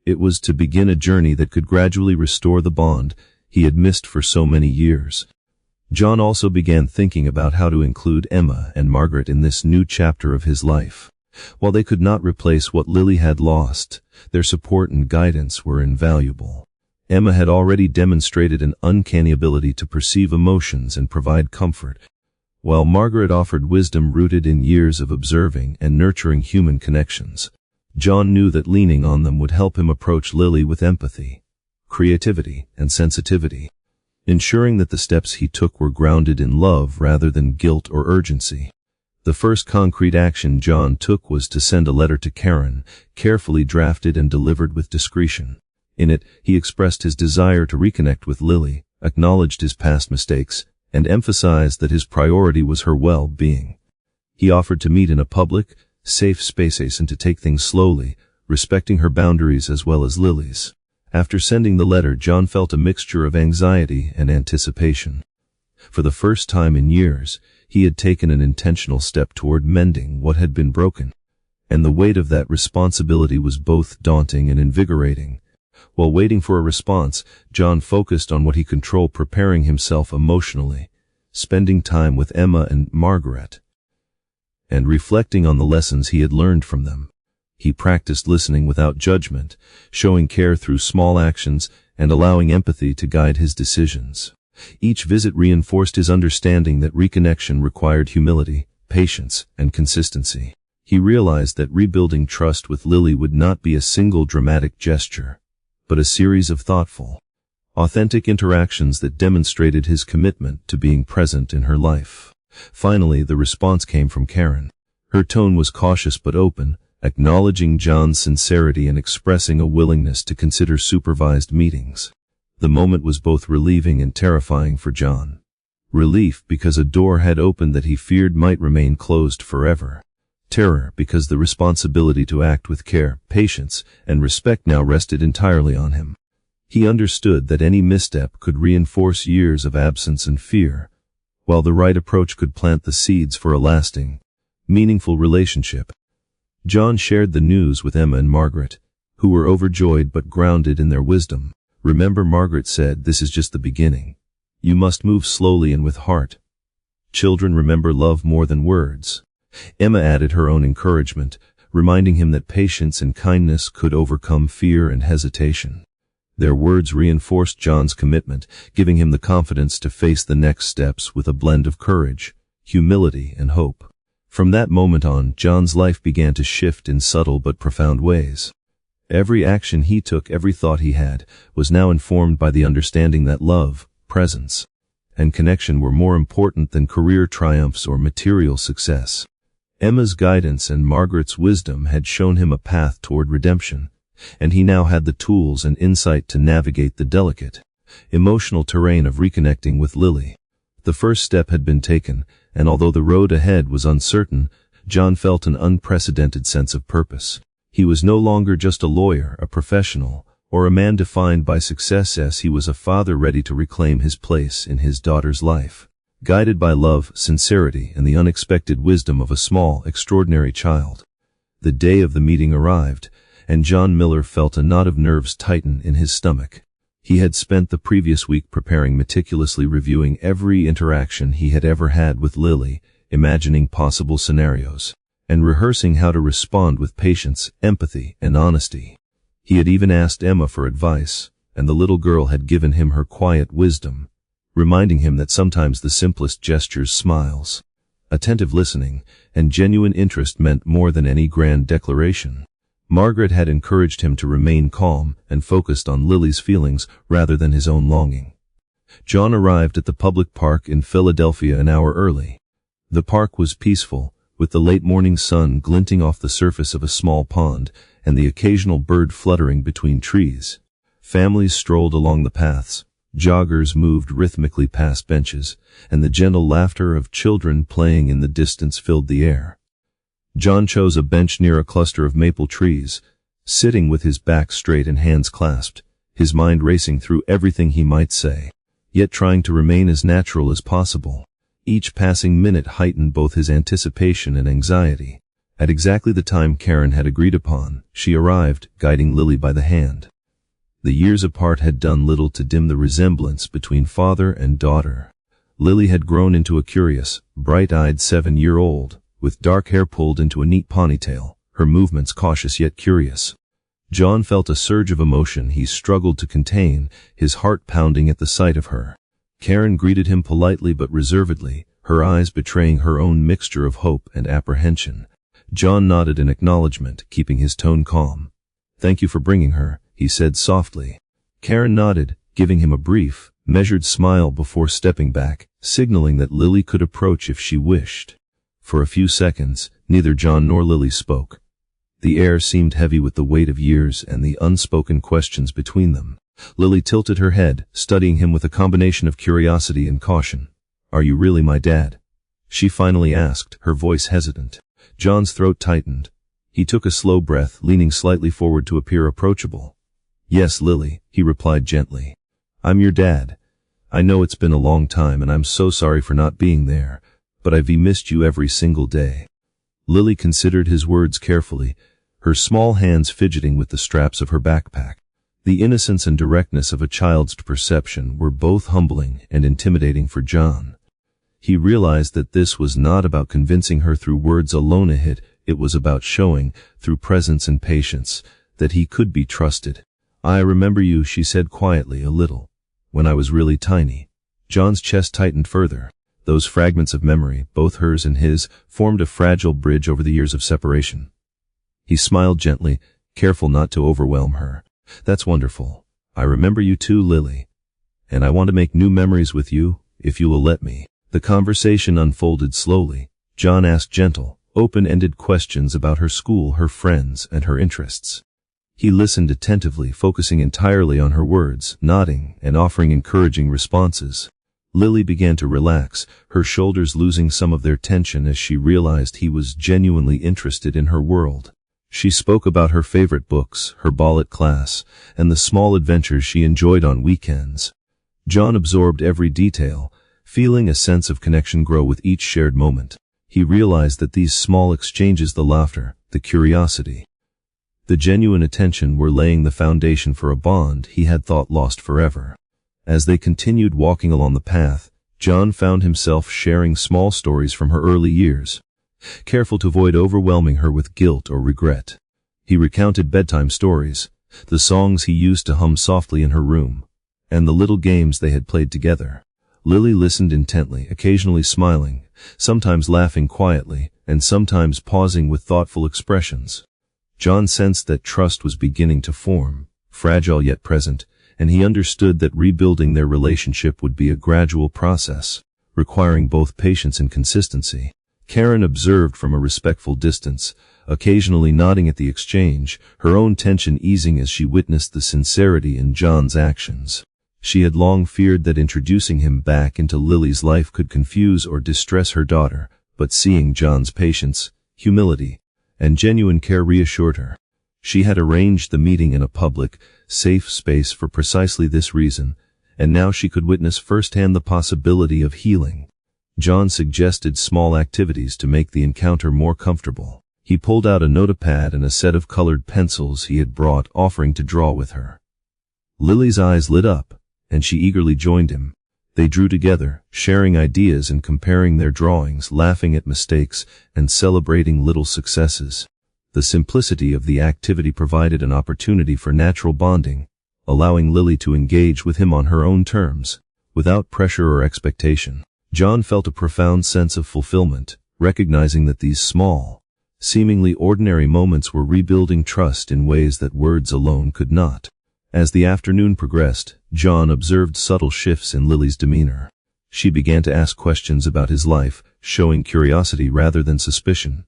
It was to begin a journey that could gradually restore the bond he had missed for so many years. John also began thinking about how to include Emma and Margaret in this new chapter of his life. While they could not replace what Lily had lost, their support and guidance were invaluable. Emma had already demonstrated an uncanny ability to perceive emotions and provide comfort, while Margaret offered wisdom rooted in years of observing and nurturing human connections. John knew that leaning on them would help him approach Lily with empathy, creativity, and sensitivity, ensuring that the steps he took were grounded in love rather than guilt or urgency. The first concrete action John took was to send a letter to Karen, carefully drafted and delivered with discretion. In it, he expressed his desire to reconnect with Lily, acknowledged his past mistakes, and emphasized that his priority was her well-being. He offered to meet in a public, safe space and to take things slowly, respecting her boundaries as well as Lily's. After sending the letter, John felt a mixture of anxiety and anticipation. For the first time in years, he had taken an intentional step toward mending what had been broken, and the weight of that responsibility was both daunting and invigorating. While waiting for a response, John focused on what he controlled, preparing himself emotionally, spending time with Emma and Margaret, and reflecting on the lessons he had learned from them. He practiced listening without judgment, showing care through small actions, and allowing empathy to guide his decisions. Each visit reinforced his understanding that reconnection required humility, patience, and consistency. He realized that rebuilding trust with Lily would not be a single dramatic gesture, but a series of thoughtful, authentic interactions that demonstrated his commitment to being present in her life. Finally, the response came from Karen. Her tone was cautious but open, acknowledging John's sincerity and expressing a willingness to consider supervised meetings. The moment was both relieving and terrifying for John. Relief because a door had opened that he feared might remain closed forever. Terror because the responsibility to act with care, patience, and respect now rested entirely on him. He understood that any misstep could reinforce years of absence and fear, while the right approach could plant the seeds for a lasting, meaningful relationship. John shared the news with Emma and Margaret, who were overjoyed but grounded in their wisdom. Remember, Margaret said, this is just the beginning. You must move slowly and with heart. Children remember love more than words. Emma added her own encouragement, reminding him that patience and kindness could overcome fear and hesitation. Their words reinforced John's commitment, giving him the confidence to face the next steps with a blend of courage, humility, and hope. From that moment on, John's life began to shift in subtle but profound ways. Every action he took, every thought he had, was now informed by the understanding that love, presence, and connection were more important than career triumphs or material success. Emma's guidance and Margaret's wisdom had shown him a path toward redemption, and he now had the tools and insight to navigate the delicate, emotional terrain of reconnecting with Lily. The first step had been taken, and although the road ahead was uncertain, John felt an unprecedented sense of purpose. He was no longer just a lawyer, a professional, or a man defined by success, as he was a father ready to reclaim his place in his daughter's life. Guided by love, sincerity, and the unexpected wisdom of a small, extraordinary child. The day of the meeting arrived, and John Miller felt a knot of nerves tighten in his stomach. He had spent the previous week preparing, meticulously reviewing every interaction he had ever had with Lily, imagining possible scenarios, and rehearsing how to respond with patience, empathy, and honesty. He had even asked Emma for advice, and the little girl had given him her quiet wisdom, reminding him that sometimes the simplest gestures, smiles, attentive listening, and genuine interest meant more than any grand declaration. Margaret had encouraged him to remain calm and focused on Lily's feelings rather than his own longing. John arrived at the public park in Philadelphia an hour early. The park was peaceful, with the late morning sun glinting off the surface of a small pond and the occasional bird fluttering between trees. Families strolled along the paths, joggers moved rhythmically past benches, and the gentle laughter of children playing in the distance filled the air. John chose a bench near a cluster of maple trees, sitting with his back straight and hands clasped, his mind racing through everything he might say, yet trying to remain as natural as possible. Each passing minute heightened both his anticipation and anxiety. At exactly the time Karen had agreed upon, she arrived, guiding Lily by the hand. The years apart had done little to dim the resemblance between father and daughter. Lily had grown into a curious, bright-eyed 7-year-old, with dark hair pulled into a neat ponytail, her movements cautious yet curious. John felt a surge of emotion he struggled to contain, his heart pounding at the sight of her. Karen greeted him politely but reservedly, her eyes betraying her own mixture of hope and apprehension. John nodded in acknowledgement, keeping his tone calm. "Thank you for bringing her," he said softly. Karen nodded, giving him a brief, measured smile before stepping back, signaling that Lily could approach if she wished. For a few seconds, neither John nor Lily spoke. The air seemed heavy with the weight of years and the unspoken questions between them. Lily tilted her head, studying him with a combination of curiosity and caution. "Are you really my dad?" she finally asked, her voice hesitant. John's throat tightened. He took a slow breath, leaning slightly forward to appear approachable. "Yes, Lily," he replied gently. "I'm your dad. I know it's been a long time and I'm so sorry for not being there, but I've missed you every single day." Lily considered his words carefully, her small hands fidgeting with the straps of her backpack. The innocence and directness of a child's perception were both humbling and intimidating for John. He realized that this was not about convincing her through words alone. It was about showing, through presence and patience, that he could be trusted. "I remember you," she said quietly, "a little. When I was really tiny." John's chest tightened further. Those fragments of memory, both hers and his, formed a fragile bridge over the years of separation. He smiled gently, careful not to overwhelm her. "That's wonderful. I remember you too, Lily. And I want to make new memories with you, if you will let me." The conversation unfolded slowly. John asked gentle, open-ended questions about her school, her friends, and her interests. He listened attentively, focusing entirely on her words, nodding and offering encouraging responses. Lily began to relax, her shoulders losing some of their tension as she realized he was genuinely interested in her world. She spoke about her favorite books, her ballet class, and the small adventures she enjoyed on weekends. John absorbed every detail, feeling a sense of connection grow with each shared moment. He realized that these small exchanges, the laughter, the curiosity, the genuine attention, were laying the foundation for a bond he had thought lost forever. As they continued walking along the path, John found himself sharing small stories from her early years, careful to avoid overwhelming her with guilt or regret. He recounted bedtime stories, the songs he used to hum softly in her room, and the little games they had played together. Lily listened intently, occasionally smiling, sometimes laughing quietly, and sometimes pausing with thoughtful expressions. John sensed that trust was beginning to form, fragile yet present, and he understood that rebuilding their relationship would be a gradual process, requiring both patience and consistency. Karen observed from a respectful distance, occasionally nodding at the exchange, her own tension easing as she witnessed the sincerity in John's actions. She had long feared that introducing him back into Lily's life could confuse or distress her daughter, but seeing John's patience, humility, and genuine care reassured her. She had arranged the meeting in a public, safe space for precisely this reason, and now she could witness firsthand the possibility of healing. John suggested small activities to make the encounter more comfortable. He pulled out a notepad and a set of colored pencils he had brought, offering to draw with her. Lily's eyes lit up, and she eagerly joined him. They drew together, sharing ideas and comparing their drawings, laughing at mistakes and celebrating little successes. The simplicity of the activity provided an opportunity for natural bonding, allowing Lily to engage with him on her own terms, without pressure or expectation. John felt a profound sense of fulfillment, recognizing that these small, seemingly ordinary moments were rebuilding trust in ways that words alone could not. As the afternoon progressed, John observed subtle shifts in Lily's demeanor. She began to ask questions about his life, showing curiosity rather than suspicion.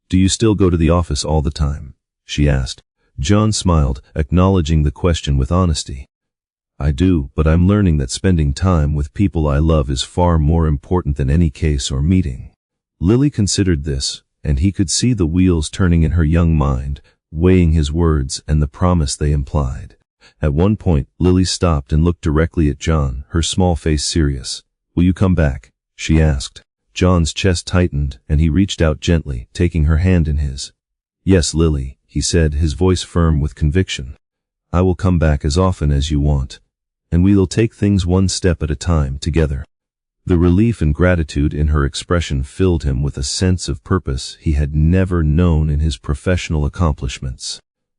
"Do you still go to the office all the time?" she asked. John smiled, acknowledging the question with honesty. "I do, but I'm learning that spending time with people I love is far more important than any case or meeting." Lily considered this, and he could see the wheels turning in her young mind, weighing his words and the promise they implied. At one point, Lily stopped and looked directly at John, her small face serious. "Will you come back?" she asked. John's chest tightened, and he reached out gently, taking her hand in his. "Yes, Lily," he said, his voice firm with conviction. "I will come back as often as you want, and we will take things one step at a time together." The relief and gratitude in her expression filled him with a sense of purpose he had never known in his professional accomplishments.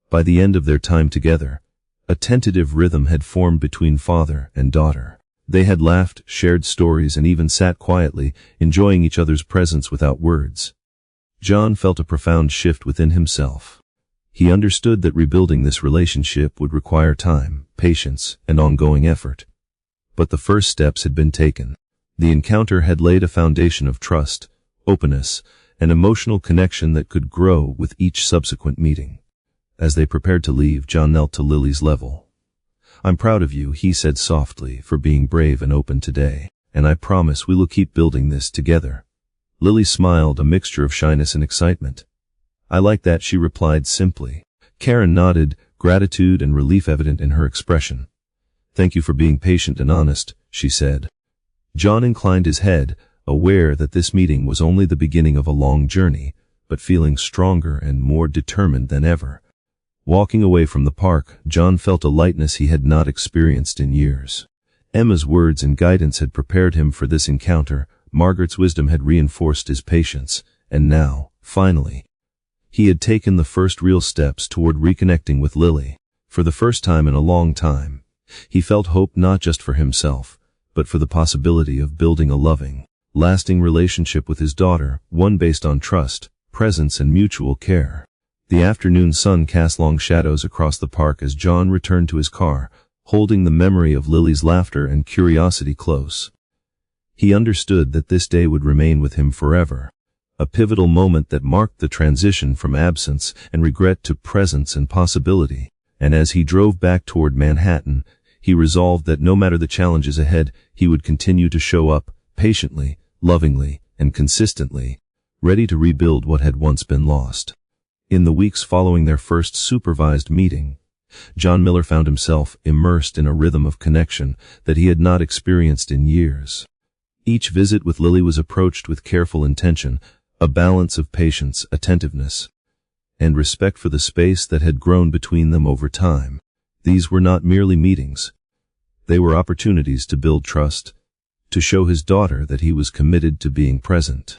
By the end of their time together, a tentative rhythm had formed between father and daughter. They had laughed, shared stories, and even sat quietly, enjoying each other's presence without words. John felt a profound shift within himself. He understood that rebuilding this relationship would require time, patience, and ongoing effort. But the first steps had been taken. The encounter had laid a foundation of trust, openness, and emotional connection that could grow with each subsequent meeting. As they prepared to leave, John knelt to Lily's level. "I'm proud of you," he said softly, "for being brave and open today, and I promise we will keep building this together." Lily smiled, a mixture of shyness and excitement. "I like that," she replied simply. Karen nodded, gratitude and relief evident in her expression. "Thank you for being patient and honest," she said. John inclined his head, aware that this meeting was only the beginning of a long journey, but feeling stronger and more determined than ever. Walking away from the park, John felt a lightness he had not experienced in years. Emma's words and guidance had prepared him for this encounter, Margaret's wisdom had reinforced his patience, and now, finally, he had taken the first real steps toward reconnecting with Lily. For the first time in a long time, he felt hope not just for himself, but for the possibility of building a loving, lasting relationship with his daughter, one based on trust, presence, and mutual care. The afternoon sun cast long shadows across the park as John returned to his car, holding the memory of Lily's laughter and curiosity close. He understood that this day would remain with him forever, a pivotal moment that marked the transition from absence and regret to presence and possibility. And as he drove back toward Manhattan, he resolved that no matter the challenges ahead, he would continue to show up, patiently, lovingly, and consistently, ready to rebuild what had once been lost. In the weeks following their first supervised meeting, John Miller found himself immersed in a rhythm of connection that he had not experienced in years. Each visit with Lily was approached with careful intention, a balance of patience, attentiveness, and respect for the space that had grown between them over time. These were not merely meetings. They were opportunities to build trust, to show his daughter that he was committed to being present,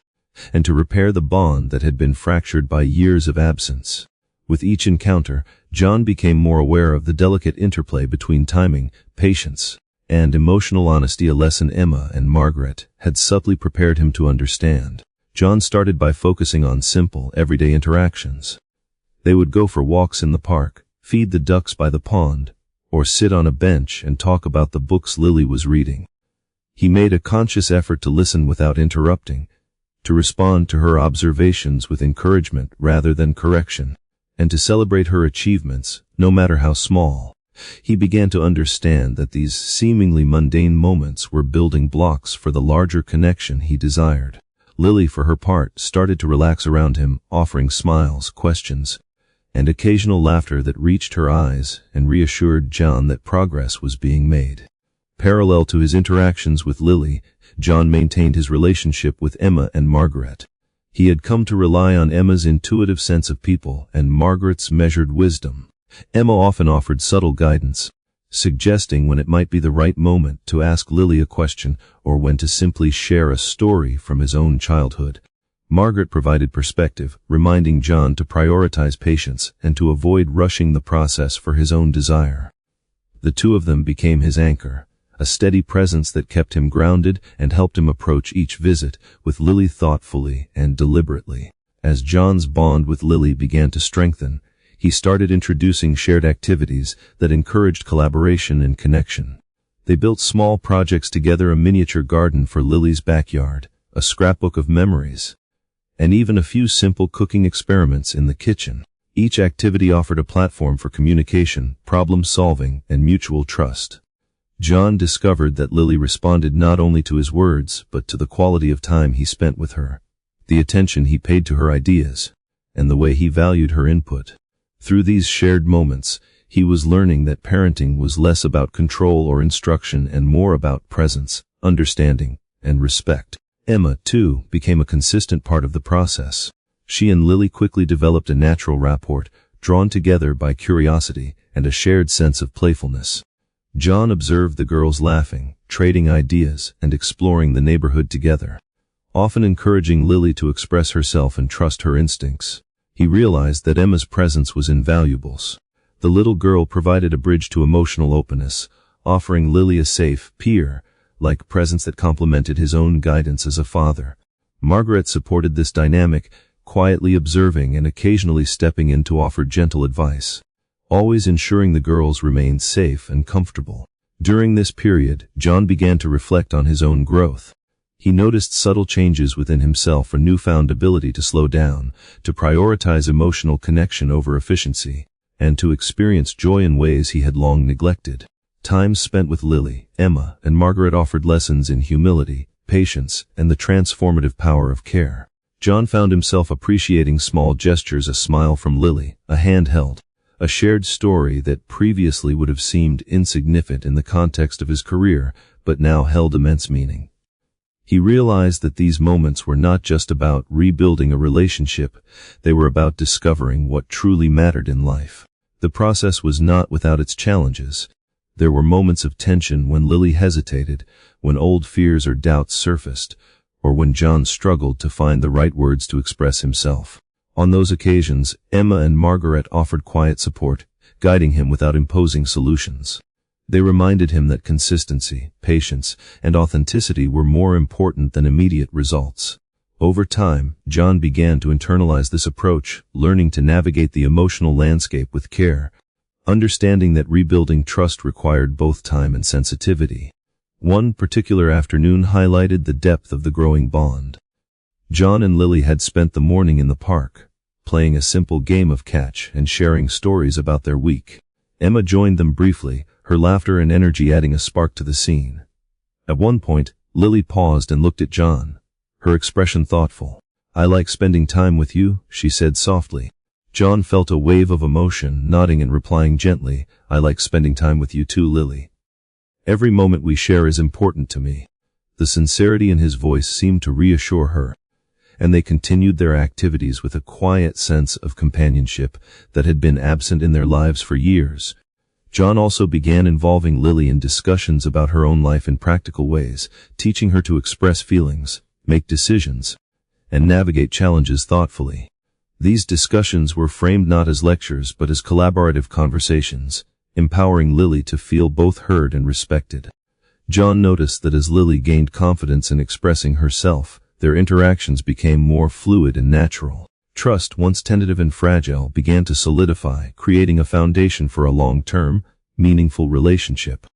and to repair the bond that had been fractured by years of absence. With each encounter, John became more aware of the delicate interplay between timing, patience, and emotional honesty, a lesson Emma and Margaret had subtly prepared him to understand. John started by focusing on simple, everyday interactions. They would go for walks in the park, feed the ducks by the pond, or sit on a bench and talk about the books Lily was reading. He made a conscious effort to listen without interrupting, to respond to her observations with encouragement rather than correction, and to celebrate her achievements, no matter how small. He began to understand that these seemingly mundane moments were building blocks for the larger connection he desired. Lily, for her part, started to relax around him, offering smiles, questions, and occasional laughter that reached her eyes and reassured John that progress was being made. Parallel to his interactions with Lily, John maintained his relationship with Emma and Margaret. He had come to rely on Emma's intuitive sense of people and Margaret's measured wisdom. Emma often offered subtle guidance, suggesting when it might be the right moment to ask Lily a question or when to simply share a story from his own childhood. Margaret provided perspective, reminding John to prioritize patience and to avoid rushing the process for his own desire. The two of them became his anchor, a steady presence that kept him grounded and helped him approach each visit with Lily thoughtfully and deliberately. As John's bond with Lily began to strengthen, he started introducing shared activities that encouraged collaboration and connection. They built small projects together, a miniature garden for Lily's backyard, a scrapbook of memories, and even a few simple cooking experiments in the kitchen. Each activity offered a platform for communication, problem-solving, and mutual trust. John discovered that Lily responded not only to his words, but to the quality of time he spent with her, the attention he paid to her ideas, and the way he valued her input. Through these shared moments, he was learning that parenting was less about control or instruction and more about presence, understanding, and respect. Emma, too, became a consistent part of the process. She and Lily quickly developed a natural rapport, drawn together by curiosity and a shared sense of playfulness. John observed the girls laughing, trading ideas, and exploring the neighborhood together, often encouraging Lily to express herself and trust her instincts. He realized that Emma's presence was invaluable. The little girl provided a bridge to emotional openness, offering Lily a safe, peer-like presence that complemented his own guidance as a father. Margaret supported this dynamic, quietly observing and occasionally stepping in to offer gentle advice, always ensuring the girls remained safe and comfortable. During this period, John began to reflect on his own growth. He noticed subtle changes within himself, a newfound ability to slow down, to prioritize emotional connection over efficiency, and to experience joy in ways he had long neglected. Time spent with Lily, Emma, and Margaret offered lessons in humility, patience, and the transformative power of care. John found himself appreciating small gestures, a smile from Lily, a hand held, a shared story that previously would have seemed insignificant in the context of his career, but now held immense meaning. He realized that these moments were not just about rebuilding a relationship, they were about discovering what truly mattered in life. The process was not without its challenges. There were moments of tension when Lily hesitated, when old fears or doubts surfaced, or when John struggled to find the right words to express himself. On those occasions, Emma and Margaret offered quiet support, guiding him without imposing solutions. They reminded him that consistency, patience, and authenticity were more important than immediate results. Over time, John began to internalize this approach, learning to navigate the emotional landscape with care, understanding that rebuilding trust required both time and sensitivity. One particular afternoon highlighted the depth of the growing bond. John and Lily had spent the morning in the park, playing a simple game of catch and sharing stories about their week. Emma joined them briefly, her laughter and energy adding a spark to the scene. At one point, Lily paused and looked at John, her expression thoughtful. "I like spending time with you," she said softly. John felt a wave of emotion, nodding and replying gently, "I like spending time with you too, Lily. Every moment we share is important to me." The sincerity in his voice seemed to reassure her, and they continued their activities with a quiet sense of companionship that had been absent in their lives for years. John also began involving Lily in discussions about her own life in practical ways, teaching her to express feelings, make decisions, and navigate challenges thoughtfully. These discussions were framed not as lectures but as collaborative conversations, empowering Lily to feel both heard and respected. John noticed that as Lily gained confidence in expressing herself, their interactions became more fluid and natural. Trust, once tentative and fragile, began to solidify, creating a foundation for a long-term, meaningful relationship.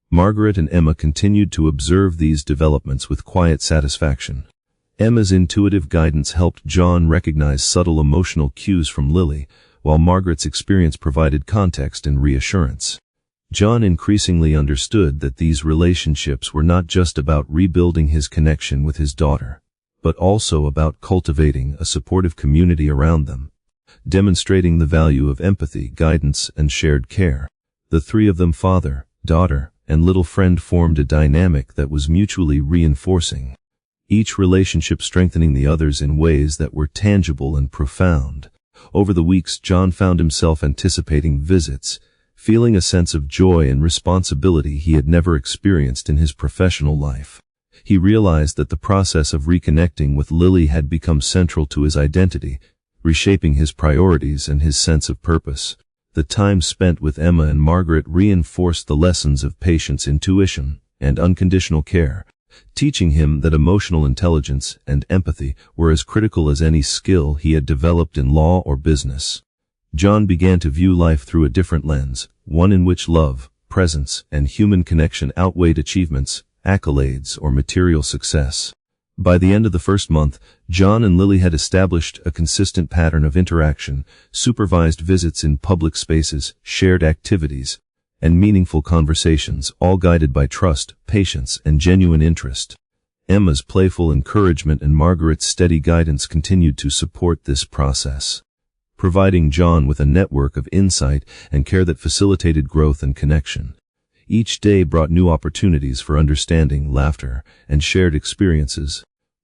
Margaret and Emma continued to observe these developments with quiet satisfaction. Emma's intuitive guidance helped John recognize subtle emotional cues from Lily, while Margaret's experience provided context and reassurance. John increasingly understood that these relationships were not just about rebuilding his connection with his daughter, but also about cultivating a supportive community around them, demonstrating the value of empathy, guidance, and shared care. The three of them, father, daughter, and little friend, formed a dynamic that was mutually reinforcing, each relationship strengthening the others in ways that were tangible and profound. Over the weeks, John found himself anticipating visits, feeling a sense of joy and responsibility he had never experienced in his professional life. He realized that the process of reconnecting with Lily had become central to his identity, reshaping his priorities and his sense of purpose. The time spent with Emma and Margaret reinforced the lessons of patience, intuition, and unconditional care, teaching him that emotional intelligence and empathy were as critical as any skill he had developed in law or business. John began to view life through a different lens, one in which love, presence, and human connection outweighed achievements, accolades, or material success. By the end of the first month, John and Lily had established a consistent pattern of interaction, supervised visits in public spaces, shared activities, and meaningful conversations, all guided by trust, patience, and genuine interest. Emma's playful encouragement and Margaret's steady guidance continued to support this process, providing John with a network of insight and care that facilitated growth and connection. Each day brought new opportunities for understanding, laughter, and shared experiences,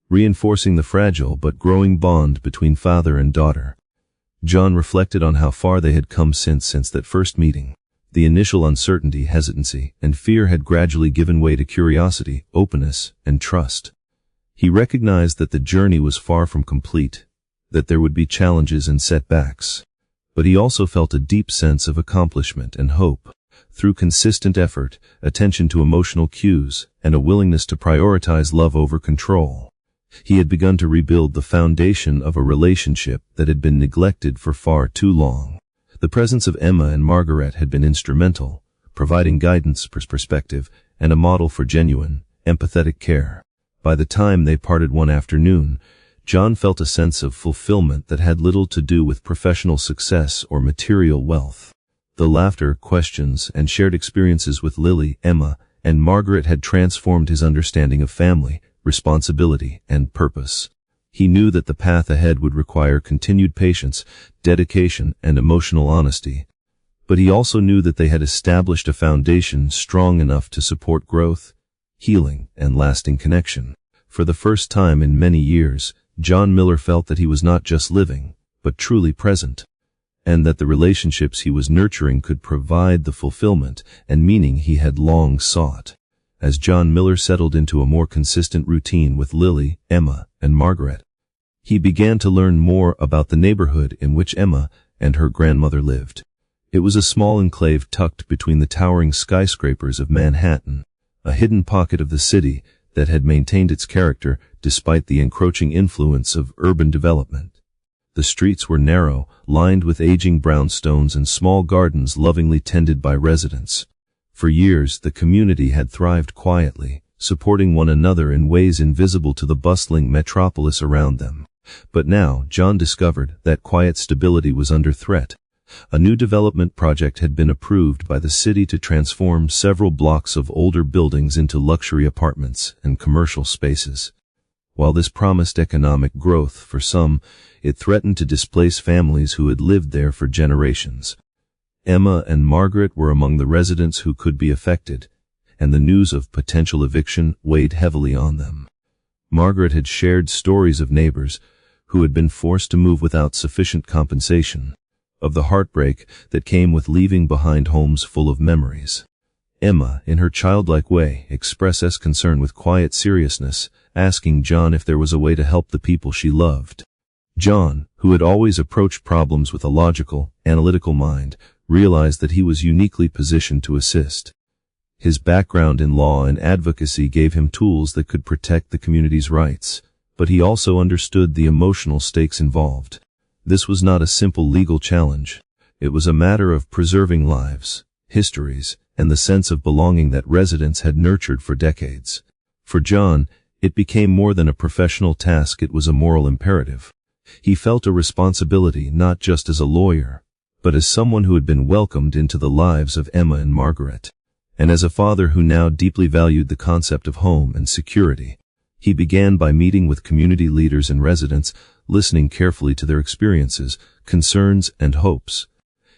reinforcing the fragile but growing bond between father and daughter. John reflected on how far they had come since that first meeting. The initial uncertainty, hesitancy, and fear had gradually given way to curiosity, openness, and trust. He recognized that the journey was far from complete, that there would be challenges and setbacks, but he also felt a deep sense of accomplishment and hope. Through consistent effort, attention to emotional cues, and a willingness to prioritize love over control, he had begun to rebuild the foundation of a relationship that had been neglected for far too long. The presence of Emma and Margaret had been instrumental, providing guidance, perspective, and a model for genuine, empathetic care. By the time they parted one afternoon, John felt a sense of fulfillment that had little to do with professional success or material wealth. The laughter, questions, and shared experiences with Lily, Emma, and Margaret had transformed his understanding of family, responsibility, and purpose. He knew that the path ahead would require continued patience, dedication, and emotional honesty. But he also knew that they had established a foundation strong enough to support growth, healing, and lasting connection. For the first time in many years, John Miller felt that he was not just living, but truly present, and that the relationships he was nurturing could provide the fulfillment and meaning he had long sought. As John Miller settled into a more consistent routine with Lily, Emma, and Margaret, he began to learn more about the neighborhood in which Emma and her grandmother lived. It was a small enclave tucked between the towering skyscrapers of Manhattan, a hidden pocket of the city that had maintained its character despite the encroaching influence of urban development. The streets were narrow, lined with aging brownstones and small gardens lovingly tended by residents. For years, the community had thrived quietly, supporting one another in ways invisible to the bustling metropolis around them. But now, John discovered that quiet stability was under threat. A new development project had been approved by the city to transform several blocks of older buildings into luxury apartments and commercial spaces. While this promised economic growth for some, it threatened to displace families who had lived there for generations. Emma and Margaret were among the residents who could be affected, and the news of potential eviction weighed heavily on them. Margaret had shared stories of neighbors who had been forced to move without sufficient compensation, of the heartbreak that came with leaving behind homes full of memories. Emma, in her childlike way, expressed concern with quiet seriousness, asking John if there was a way to help the people she loved. John, who had always approached problems with a logical, analytical mind, realized that he was uniquely positioned to assist. His background in law and advocacy gave him tools that could protect the community's rights, but he also understood the emotional stakes involved. This was not a simple legal challenge. It was a matter of preserving lives, histories, and the sense of belonging that residents had nurtured for decades. For John, it became more than a professional task, it was a moral imperative. He felt a responsibility not just as a lawyer, but as someone who had been welcomed into the lives of Emma and Margaret, and as a father who now deeply valued the concept of home and security. He began by meeting with community leaders and residents, listening carefully to their experiences, concerns, and hopes.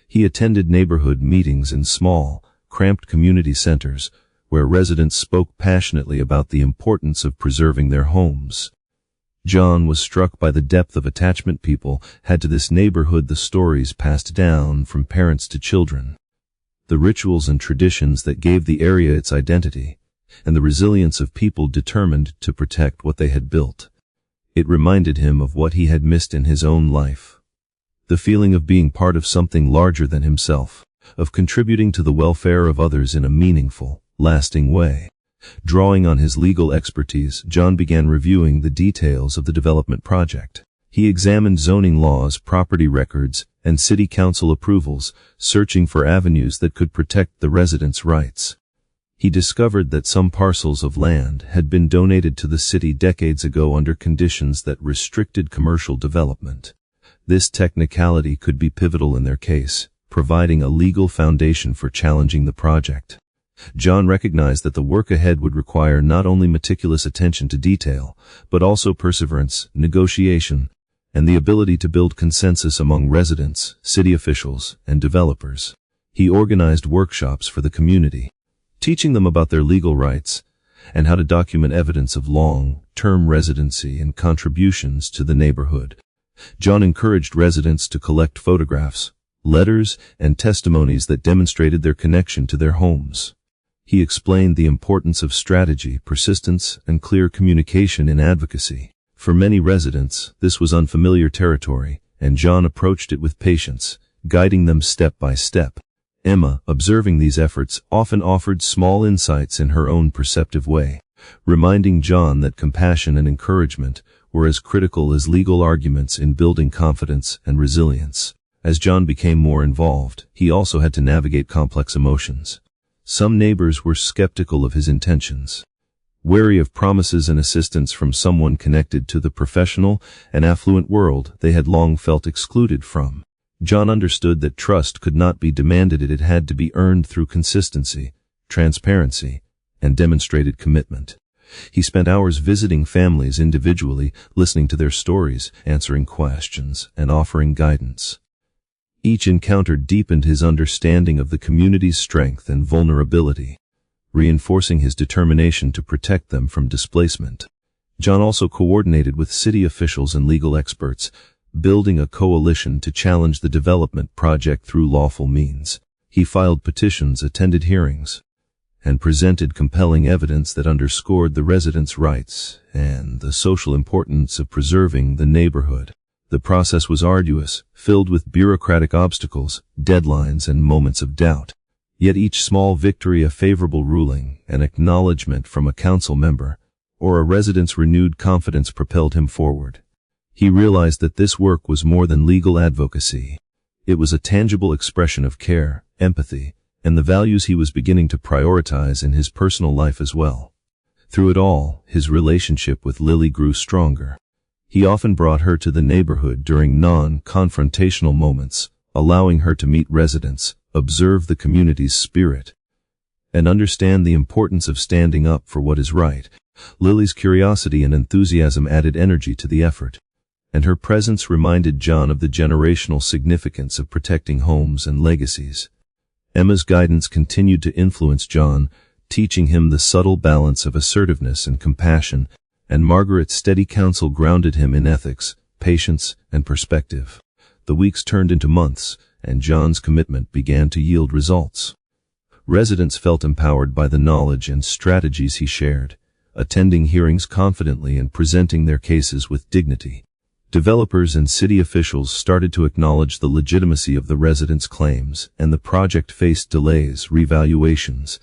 He attended neighborhood meetings in small, cramped community centers, where residents spoke passionately about the importance of preserving their homes. John was struck by the depth of attachment people had to this neighborhood, the stories passed down from parents to children, the rituals and traditions that gave the area its identity, and the resilience of people determined to protect what they had built. It reminded him of what he had missed in his own life. The feeling of being part of something larger than himself, of contributing to the welfare of others in a meaningful, lasting way. Drawing on his legal expertise, John began reviewing the details of the development project. He examined zoning laws, property records, and city council approvals, searching for avenues that could protect the residents' rights. He discovered that some parcels of land had been donated to the city decades ago under conditions that restricted commercial development. This technicality could be pivotal in their case, providing a legal foundation for challenging the project. John recognized that the work ahead would require not only meticulous attention to detail, but also perseverance, negotiation, and the ability to build consensus among residents, city officials, and developers. He organized workshops for the community, teaching them about their legal rights and how to document evidence of long-term residency and contributions to the neighborhood. John encouraged residents to collect photographs, letters, and testimonies that demonstrated their connection to their homes. He explained the importance of strategy, persistence, and clear communication in advocacy. For many residents, this was unfamiliar territory, and John approached it with patience, guiding them step by step. Emma, observing these efforts, often offered small insights in her own perceptive way, reminding John that compassion and encouragement were as critical as legal arguments in building confidence and resilience. As John became more involved, he also had to navigate complex emotions. Some neighbors were skeptical of his intentions, wary of promises and assistance from someone connected to the professional and affluent world they had long felt excluded from. John understood that trust could not be demanded, it had to be earned through consistency, transparency, and demonstrated commitment. He spent hours visiting families individually, listening to their stories, answering questions, and offering guidance. Each encounter deepened his understanding of the community's strength and vulnerability, reinforcing his determination to protect them from displacement. John also coordinated with city officials and legal experts, building a coalition to challenge the development project through lawful means. He filed petitions, attended hearings, and presented compelling evidence that underscored the residents' rights and the social importance of preserving the neighborhood. The process was arduous, filled with bureaucratic obstacles, deadlines, and moments of doubt. Yet each small victory, a favorable ruling, an acknowledgement from a council member, or a resident's renewed confidence propelled him forward. He realized that this work was more than legal advocacy. It was a tangible expression of care, empathy, and the values he was beginning to prioritize in his personal life as well. Through it all, his relationship with Lily grew stronger. He often brought her to the neighborhood during non-confrontational moments, allowing her to meet residents, observe the community's spirit, and understand the importance of standing up for what is right. Lily's curiosity and enthusiasm added energy to the effort, and her presence reminded John of the generational significance of protecting homes and legacies. Emma's guidance continued to influence John, teaching him the subtle balance of assertiveness and compassion, and Margaret's steady counsel grounded him in ethics, patience, and perspective. The weeks turned into months, and John's commitment began to yield results. Residents felt empowered by the knowledge and strategies he shared, attending hearings confidently and presenting their cases with dignity. Developers and city officials started to acknowledge the legitimacy of the residents' claims, and the project faced delays, revaluations,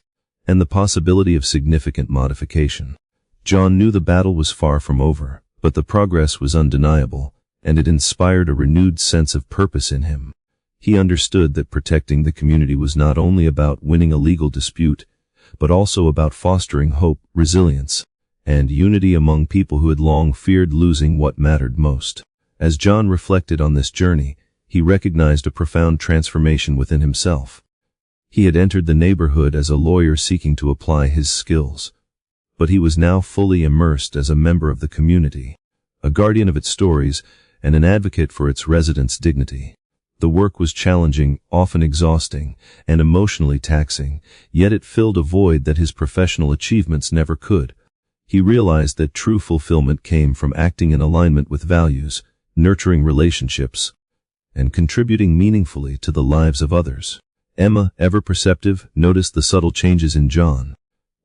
and the possibility of significant modification. John knew the battle was far from over, but the progress was undeniable, and it inspired a renewed sense of purpose in him. He understood that protecting the community was not only about winning a legal dispute, but also about fostering hope, resilience, and unity among people who had long feared losing what mattered most. As John reflected on this journey, he recognized a profound transformation within himself. He had entered the neighborhood as a lawyer seeking to apply his skills, but he was now fully immersed as a member of the community, a guardian of its stories, and an advocate for its residents' dignity. The work was challenging, often exhausting, and emotionally taxing, yet it filled a void that his professional achievements never could. He realized that true fulfillment came from acting in alignment with values, nurturing relationships, and contributing meaningfully to the lives of others. Emma, ever perceptive, noticed the subtle changes in John.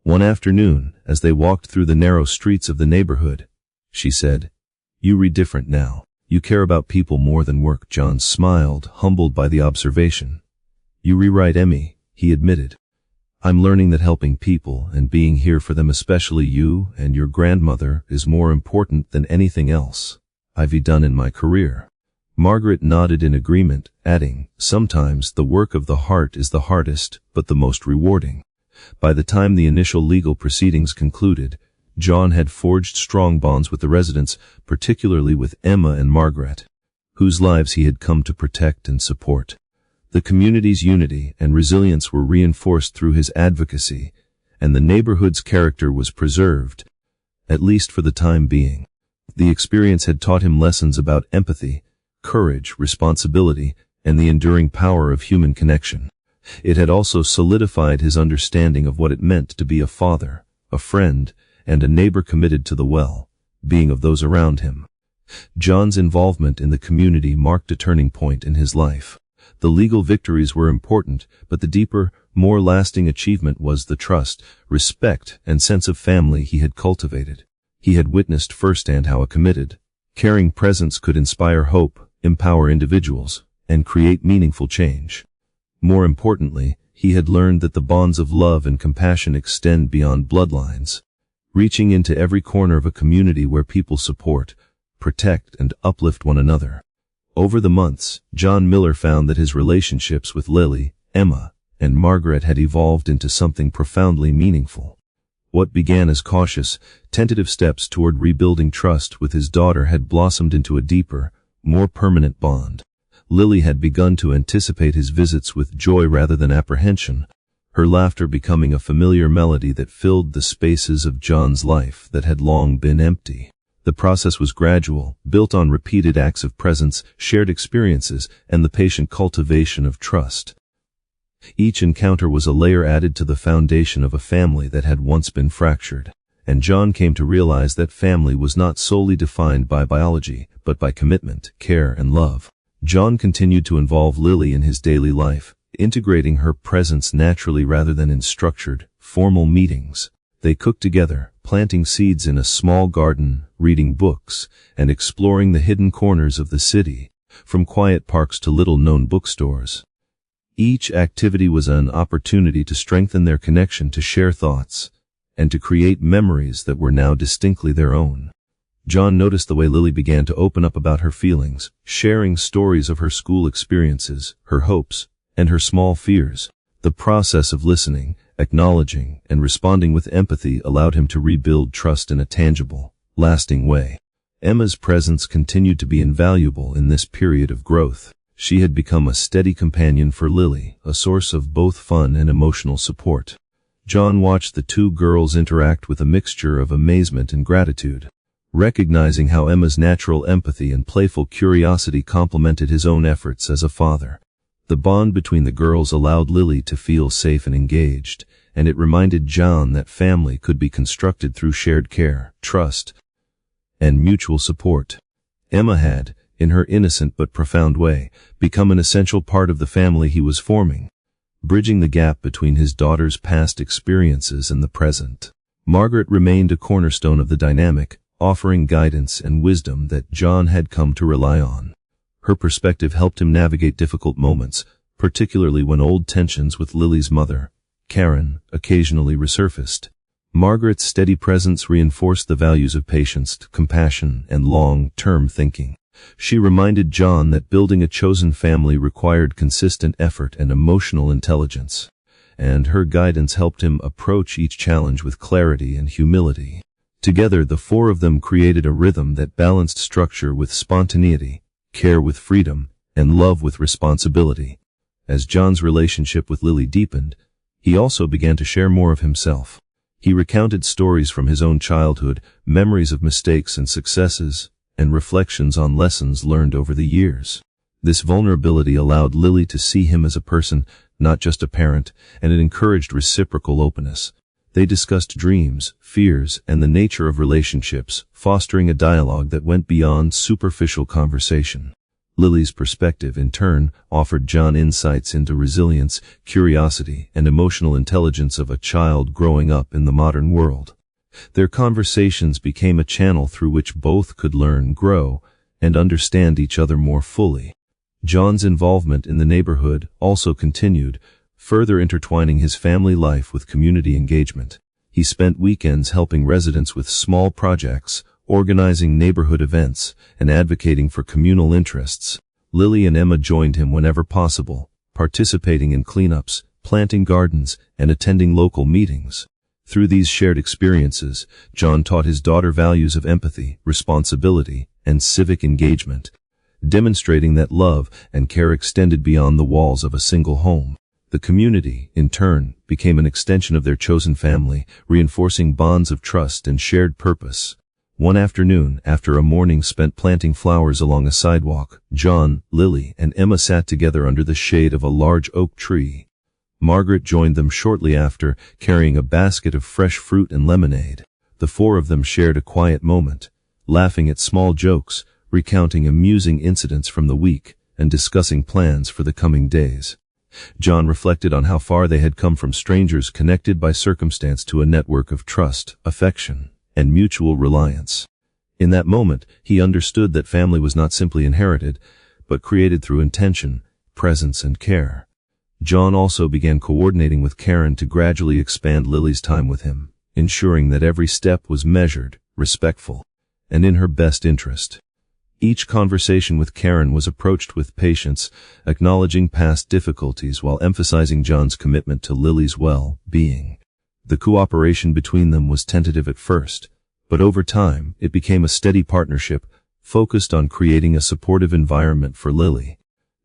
One afternoon, as they walked through the narrow streets of the neighborhood, she said, "You read different now. You care about people more than work." John smiled, humbled by the observation. "You rewrite Emmy," he admitted. "I'm learning that helping people and being here for them, especially you and your grandmother, is more important than anything else I've done in my career." Margaret nodded in agreement, adding, "Sometimes the work of the heart is the hardest, but the most rewarding." By the time the initial legal proceedings concluded, John had forged strong bonds with the residents, particularly with Emma and Margaret, whose lives he had come to protect and support. The community's unity and resilience were reinforced through his advocacy, and the neighborhood's character was preserved, at least for the time being. The experience had taught him lessons about empathy, courage, responsibility, and the enduring power of human connection. It had also solidified his understanding of what it meant to be a father, a friend, and a neighbor committed to the well-being of those around him. John's involvement in the community marked a turning point in his life. The legal victories were important, but the deeper, more lasting achievement was the trust, respect, and sense of family he had cultivated. He had witnessed firsthand how a committed, caring presence could inspire hope, empower individuals, and create meaningful change. More importantly, he had learned that the bonds of love and compassion extend beyond bloodlines, reaching into every corner of a community where people support, protect, and uplift one another. Over the months, John Miller found that his relationships with Lily, Emma, and Margaret had evolved into something profoundly meaningful. What began as cautious, tentative steps toward rebuilding trust with his daughter had blossomed into a deeper, more permanent bond. Lily had begun to anticipate his visits with joy rather than apprehension, her laughter becoming a familiar melody that filled the spaces of John's life that had long been empty. The process was gradual, built on repeated acts of presence, shared experiences, and the patient cultivation of trust. Each encounter was a layer added to the foundation of a family that had once been fractured, and John came to realize that family was not solely defined by biology, but by commitment, care, and love. John continued to involve Lily in his daily life, integrating her presence naturally rather than in structured, formal meetings. They cooked together, planting seeds in a small garden, reading books, and exploring the hidden corners of the city, from quiet parks to little-known bookstores. Each activity was an opportunity to strengthen their connection, to share thoughts, and to create memories that were now distinctly their own. John noticed the way Lily began to open up about her feelings, sharing stories of her school experiences, her hopes, and her small fears. The process of listening, acknowledging, and responding with empathy allowed him to rebuild trust in a tangible, lasting way. Emma's presence continued to be invaluable in this period of growth. She had become a steady companion for Lily, a source of both fun and emotional support. John watched the two girls interact with a mixture of amazement and gratitude, recognizing how Emma's natural empathy and playful curiosity complemented his own efforts as a father. The bond between the girls allowed Lily to feel safe and engaged, and it reminded John that family could be constructed through shared care, trust, and mutual support. Emma had, in her innocent but profound way, become an essential part of the family he was forming, bridging the gap between his daughter's past experiences and the present. Margaret remained a cornerstone of the dynamic, offering guidance and wisdom that John had come to rely on. Her perspective helped him navigate difficult moments, particularly when old tensions with Lily's mother, Karen, occasionally resurfaced. Margaret's steady presence reinforced the values of patience, compassion, and long-term thinking. She reminded John that building a chosen family required consistent effort and emotional intelligence, and her guidance helped him approach each challenge with clarity and humility. Together, the four of them created a rhythm that balanced structure with spontaneity, care with freedom, and love with responsibility. As John's relationship with Lily deepened, he also began to share more of himself. He recounted stories from his own childhood, memories of mistakes and successes, and reflections on lessons learned over the years. This vulnerability allowed Lily to see him as a person, not just a parent, and it encouraged reciprocal openness. They discussed dreams, fears, and the nature of relationships, fostering a dialogue that went beyond superficial conversation. Lily's perspective, in turn, offered John insights into resilience, curiosity, and emotional intelligence of a child growing up in the modern world. Their conversations became a channel through which both could learn, grow, and understand each other more fully. John's involvement in the neighborhood also continued, further intertwining his family life with community engagement. He spent weekends helping residents with small projects, organizing neighborhood events, and advocating for communal interests. Lily and Emma joined him whenever possible, participating in cleanups, planting gardens, and attending local meetings. Through these shared experiences, John taught his daughter values of empathy, responsibility, and civic engagement, demonstrating that love and care extended beyond the walls of a single home. The community, in turn, became an extension of their chosen family, reinforcing bonds of trust and shared purpose. One afternoon, after a morning spent planting flowers along a sidewalk, John, Lily, and Emma sat together under the shade of a large oak tree. Margaret joined them shortly after, carrying a basket of fresh fruit and lemonade. The four of them shared a quiet moment, laughing at small jokes, recounting amusing incidents from the week, and discussing plans for the coming days. John reflected on how far they had come from strangers connected by circumstance to a network of trust, affection, and mutual reliance. In that moment, he understood that family was not simply inherited, but created through intention, presence, and care. John also began coordinating with Karen to gradually expand Lily's time with him, ensuring that every step was measured, respectful, and in her best interest. Each conversation with Karen was approached with patience, acknowledging past difficulties while emphasizing John's commitment to Lily's well-being. The cooperation between them was tentative at first, but over time it became a steady partnership focused on creating a supportive environment for Lily.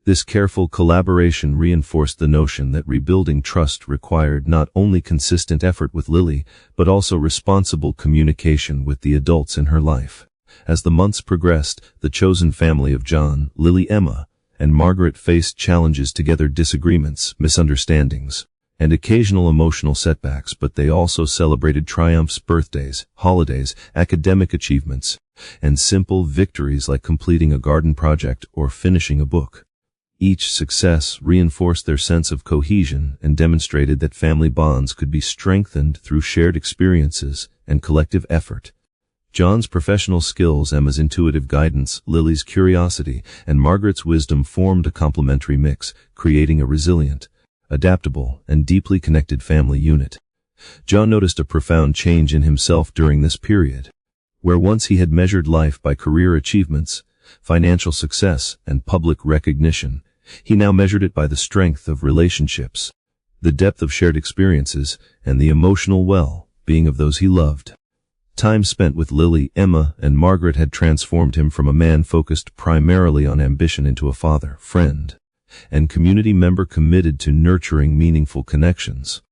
This careful collaboration reinforced the notion that rebuilding trust required not only consistent effort with Lily, but also responsible communication with the adults in her life. As the months progressed, the chosen family of John, Lily, Emma, and Margaret faced challenges together: disagreements, misunderstandings, and occasional emotional setbacks, but they also celebrated triumphs, birthdays, holidays, academic achievements, and simple victories like completing a garden project or finishing a book. Each success reinforced their sense of cohesion and demonstrated that family bonds could be strengthened through shared experiences and collective effort. John's professional skills, Emma's intuitive guidance, Lily's curiosity, and Margaret's wisdom formed a complementary mix, creating a resilient, adaptable, and deeply connected family unit. John noticed a profound change in himself during this period. Where once he had measured life by career achievements, financial success, and public recognition, he now measured it by the strength of relationships, the depth of shared experiences, and the emotional well-being of those he loved. Time spent with Lily, Emma, and Margaret had transformed him from a man focused primarily on ambition into a father, friend, and community member committed to nurturing meaningful connections.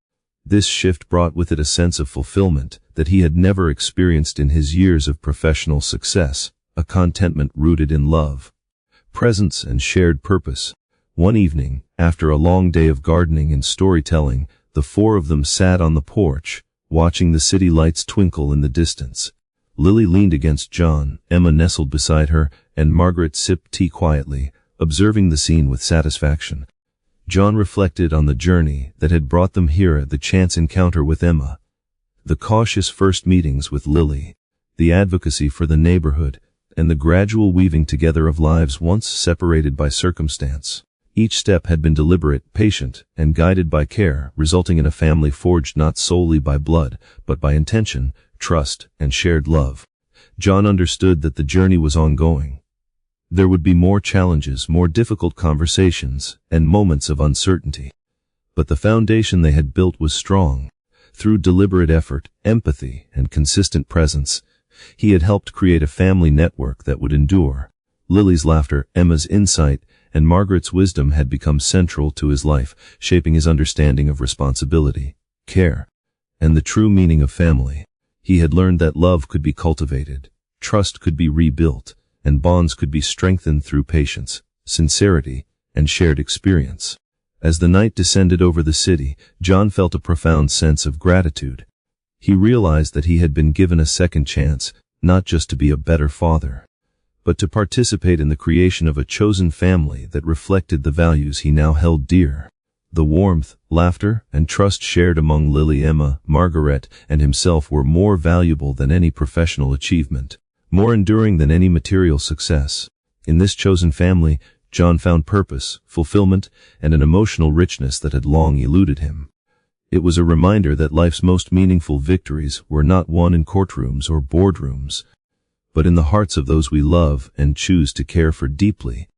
This shift brought with it a sense of fulfillment that he had never experienced in his years of professional success, a contentment rooted in love, presence, and shared purpose. One evening, after a long day of gardening and storytelling, the four of them sat on the porch, watching the city lights twinkle in the distance. Lily leaned against John, Emma nestled beside her, and Margaret sipped tea quietly, observing the scene with satisfaction. John reflected on the journey that had brought them here, the chance encounter with Emma, the cautious first meetings with Lily, the advocacy for the neighborhood, and the gradual weaving together of lives once separated by circumstance. Each step had been deliberate, patient, and guided by care, resulting in a family forged not solely by blood, but by intention, trust, and shared love. John understood that the journey was ongoing. There would be more challenges, more difficult conversations, and moments of uncertainty. But the foundation they had built was strong. Through deliberate effort, empathy, and consistent presence, he had helped create a family network that would endure. Lily's laughter, Emma's insight, and Margaret's wisdom had become central to his life, shaping his understanding of responsibility, care, and the true meaning of family. He had learned that love could be cultivated, trust could be rebuilt, and bonds could be strengthened through patience, sincerity, and shared experience. As the night descended over the city, John felt a profound sense of gratitude. He realized that he had been given a second chance, not just to be a better father, but to participate in the creation of a chosen family that reflected the values he now held dear. The warmth, laughter, and trust shared among Lily, Emma, Margaret, and himself were more valuable than any professional achievement, more enduring than any material success. In this chosen family, John found purpose, fulfillment, and an emotional richness that had long eluded him. It was a reminder that life's most meaningful victories were not won in courtrooms or boardrooms, but in the hearts of those we love and choose to care for deeply.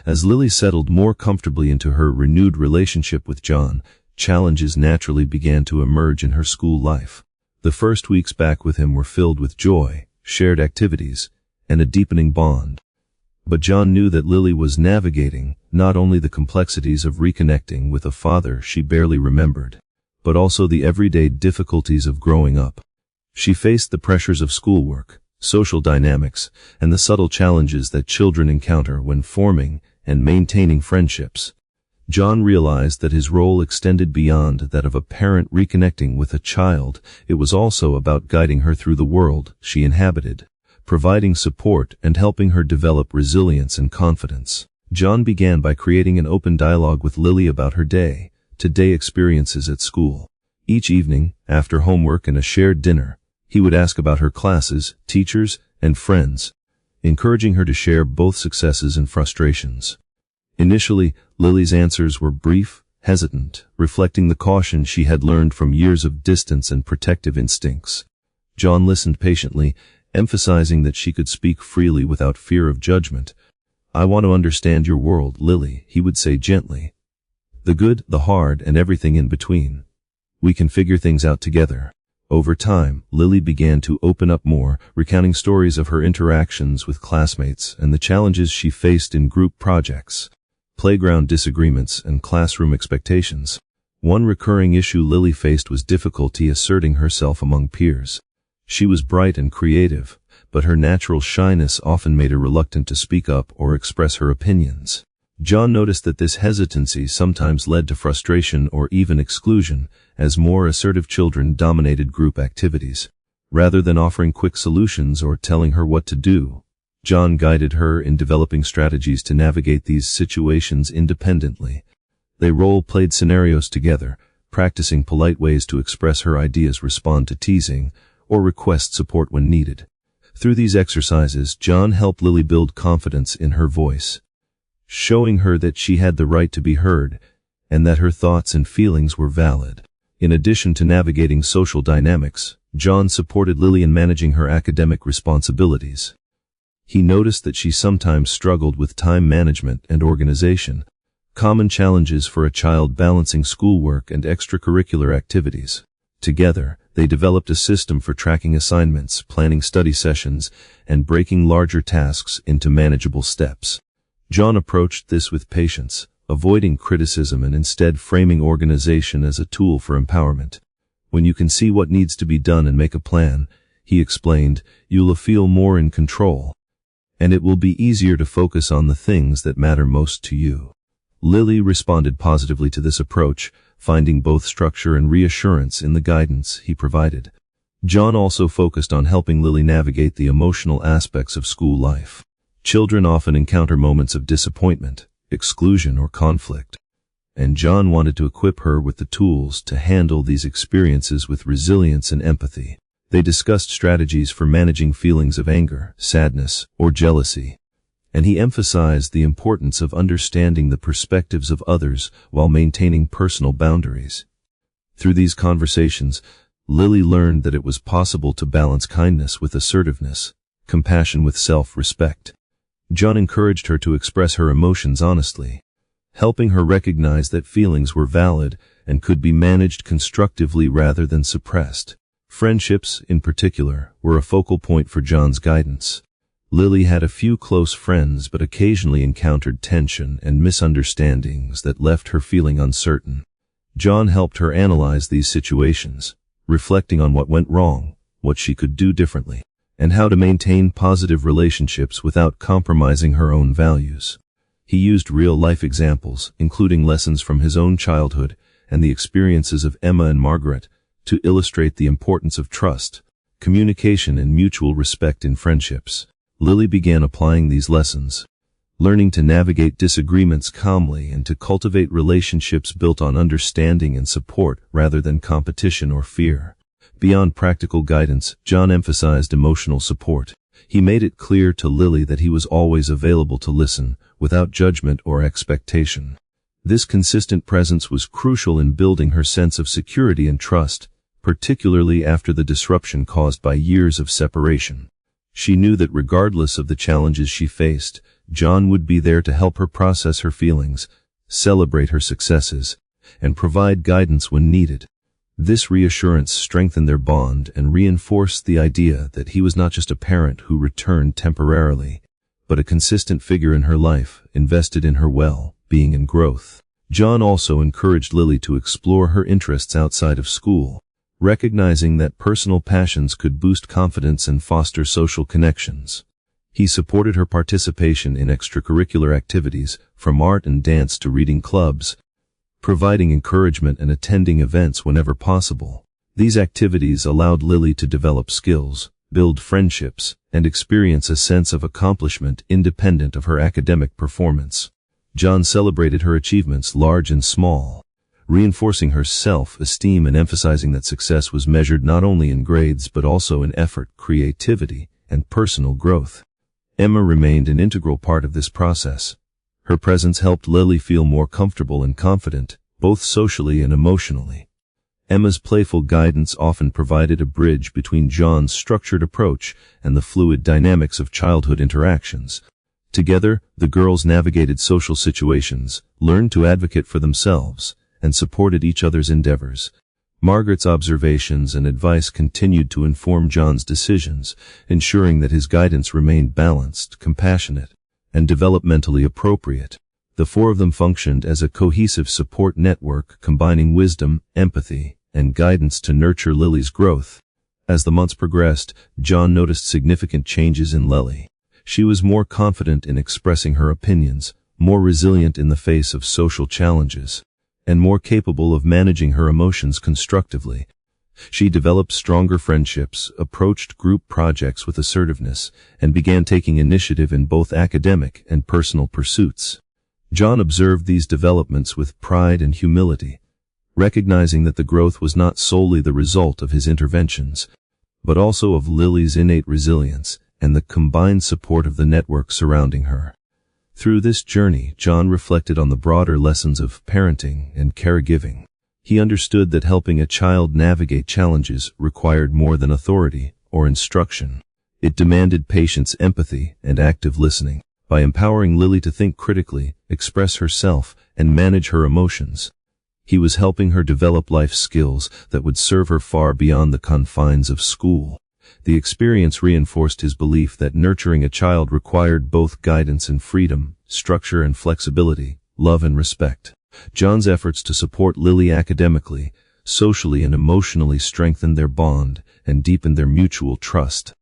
As Lily settled more comfortably into her renewed relationship with John, challenges naturally began to emerge in her school life. The first weeks back with him were filled with joy, shared activities, and a deepening bond. But John knew that Lily was navigating not only the complexities of reconnecting with a father she barely remembered, but also the everyday difficulties of growing up. She faced the pressures of schoolwork, social dynamics, and the subtle challenges that children encounter when forming and maintaining friendships. John realized that his role extended beyond that of a parent reconnecting with a child. It was also about guiding her through the world she inhabited, providing support and helping her develop resilience and confidence. John began by creating an open dialogue with Lily about her day-to-day experiences at school. Each evening, after homework and a shared dinner, he would ask about her classes, teachers, and friends, encouraging her to share both successes and frustrations. Initially, Lily's answers were brief, hesitant, reflecting the caution she had learned from years of distance and protective instincts. John listened patiently, emphasizing that she could speak freely without fear of judgment. "I want to understand your world, Lily," he would say gently. "The good, the hard, and everything in between. We can figure things out together." Over time, Lily began to open up more, recounting stories of her interactions with classmates and the challenges she faced in group projects, playground disagreements, and classroom expectations. One recurring issue Lily faced was difficulty asserting herself among peers. She was bright and creative, but her natural shyness often made her reluctant to speak up or express her opinions. John noticed that this hesitancy sometimes led to frustration or even exclusion, as more assertive children dominated group activities. Rather than offering quick solutions or telling her what to do, John guided her in developing strategies to navigate these situations independently. They role-played scenarios together, practicing polite ways to express her ideas, respond to teasing, or request support when needed. Through these exercises, John helped Lily build confidence in her voice, showing her that she had the right to be heard and that her thoughts and feelings were valid. In addition to navigating social dynamics, John supported Lily in managing her academic responsibilities. He noticed that she sometimes struggled with time management and organization, common challenges for a child balancing schoolwork and extracurricular activities. Together, They developed a system for tracking assignments, planning study sessions, and breaking larger tasks into manageable steps. John approached this with patience, avoiding criticism and instead framing organization as a tool for empowerment. When you can see what needs to be done and make a plan, he explained, you'll feel more in control, and it will be easier to focus on the things that matter most to you. Lily responded positively to this approach, finding both structure and reassurance in the guidance he provided. John also focused on helping Lily navigate the emotional aspects of school life. Children often encounter moments of disappointment, exclusion, or conflict, and John wanted to equip her with the tools to handle these experiences with resilience and empathy. They discussed strategies for managing feelings of anger, sadness, or jealousy, and he emphasized the importance of understanding the perspectives of others while maintaining personal boundaries. Through these conversations, Lily learned that it was possible to balance kindness with assertiveness, compassion with self-respect. John encouraged her to express her emotions honestly, helping her recognize that feelings were valid and could be managed constructively rather than suppressed. Friendships, in particular, were a focal point for John's guidance. Lily had a few close friends but occasionally encountered tension and misunderstandings that left her feeling uncertain. John helped her analyze these situations, reflecting on what went wrong, what she could do differently, and how to maintain positive relationships without compromising her own values. He used real-life examples, including lessons from his own childhood and the experiences of Emma and Margaret, to illustrate the importance of trust, communication, and mutual respect in friendships. Lily began applying these lessons, learning to navigate disagreements calmly and to cultivate relationships built on understanding and support rather than competition or fear. Beyond practical guidance, John emphasized emotional support. He made it clear to Lily that he was always available to listen, without judgment or expectation. This consistent presence was crucial in building her sense of security and trust, particularly after the disruption caused by years of separation. She knew that regardless of the challenges she faced, John would be there to help her process her feelings, celebrate her successes, and provide guidance when needed. This reassurance strengthened their bond and reinforced the idea that he was not just a parent who returned temporarily, but a consistent figure in her life, invested in her well-being and growth. John also encouraged Lily to explore her interests outside of school, recognizing that personal passions could boost confidence and foster social connections. He supported her participation in extracurricular activities, from art and dance to reading clubs, providing encouragement and attending events whenever possible. These activities allowed Lily to develop skills, build friendships, and experience a sense of accomplishment independent of her academic performance. John celebrated her achievements, large and small, reinforcing her self-esteem and emphasizing that success was measured not only in grades but also in effort, creativity, and personal growth. Emma remained an integral part of this process. Her presence helped Lily feel more comfortable and confident, both socially and emotionally. Emma's playful guidance often provided a bridge between John's structured approach and the fluid dynamics of childhood interactions. Together, the girls navigated social situations, learned to advocate for themselves, and supported each other's endeavors. Margaret's observations and advice continued to inform John's decisions, ensuring that his guidance remained balanced, compassionate, and developmentally appropriate. The four of them functioned as a cohesive support network, combining wisdom, empathy, and guidance to nurture Lily's growth. As the months progressed, John noticed significant changes in Lily. She was more confident in expressing her opinions, more resilient in the face of social challenges, and more capable of managing her emotions constructively. She developed stronger friendships, approached group projects with assertiveness, and began taking initiative in both academic and personal pursuits. John observed these developments with pride and humility, recognizing that the growth was not solely the result of his interventions, but also of Lily's innate resilience and the combined support of the network surrounding her. Through this journey, John reflected on the broader lessons of parenting and caregiving. He understood that helping a child navigate challenges required more than authority or instruction. It demanded patience, empathy, and active listening. By empowering Lily to think critically, express herself, and manage her emotions, He was helping her develop life skills that would serve her far beyond the confines of school. The experience reinforced his belief that nurturing a child required both guidance and freedom, structure and flexibility, love and respect. John's efforts to support Lily academically, socially and emotionally strengthened their bond and deepened their mutual trust.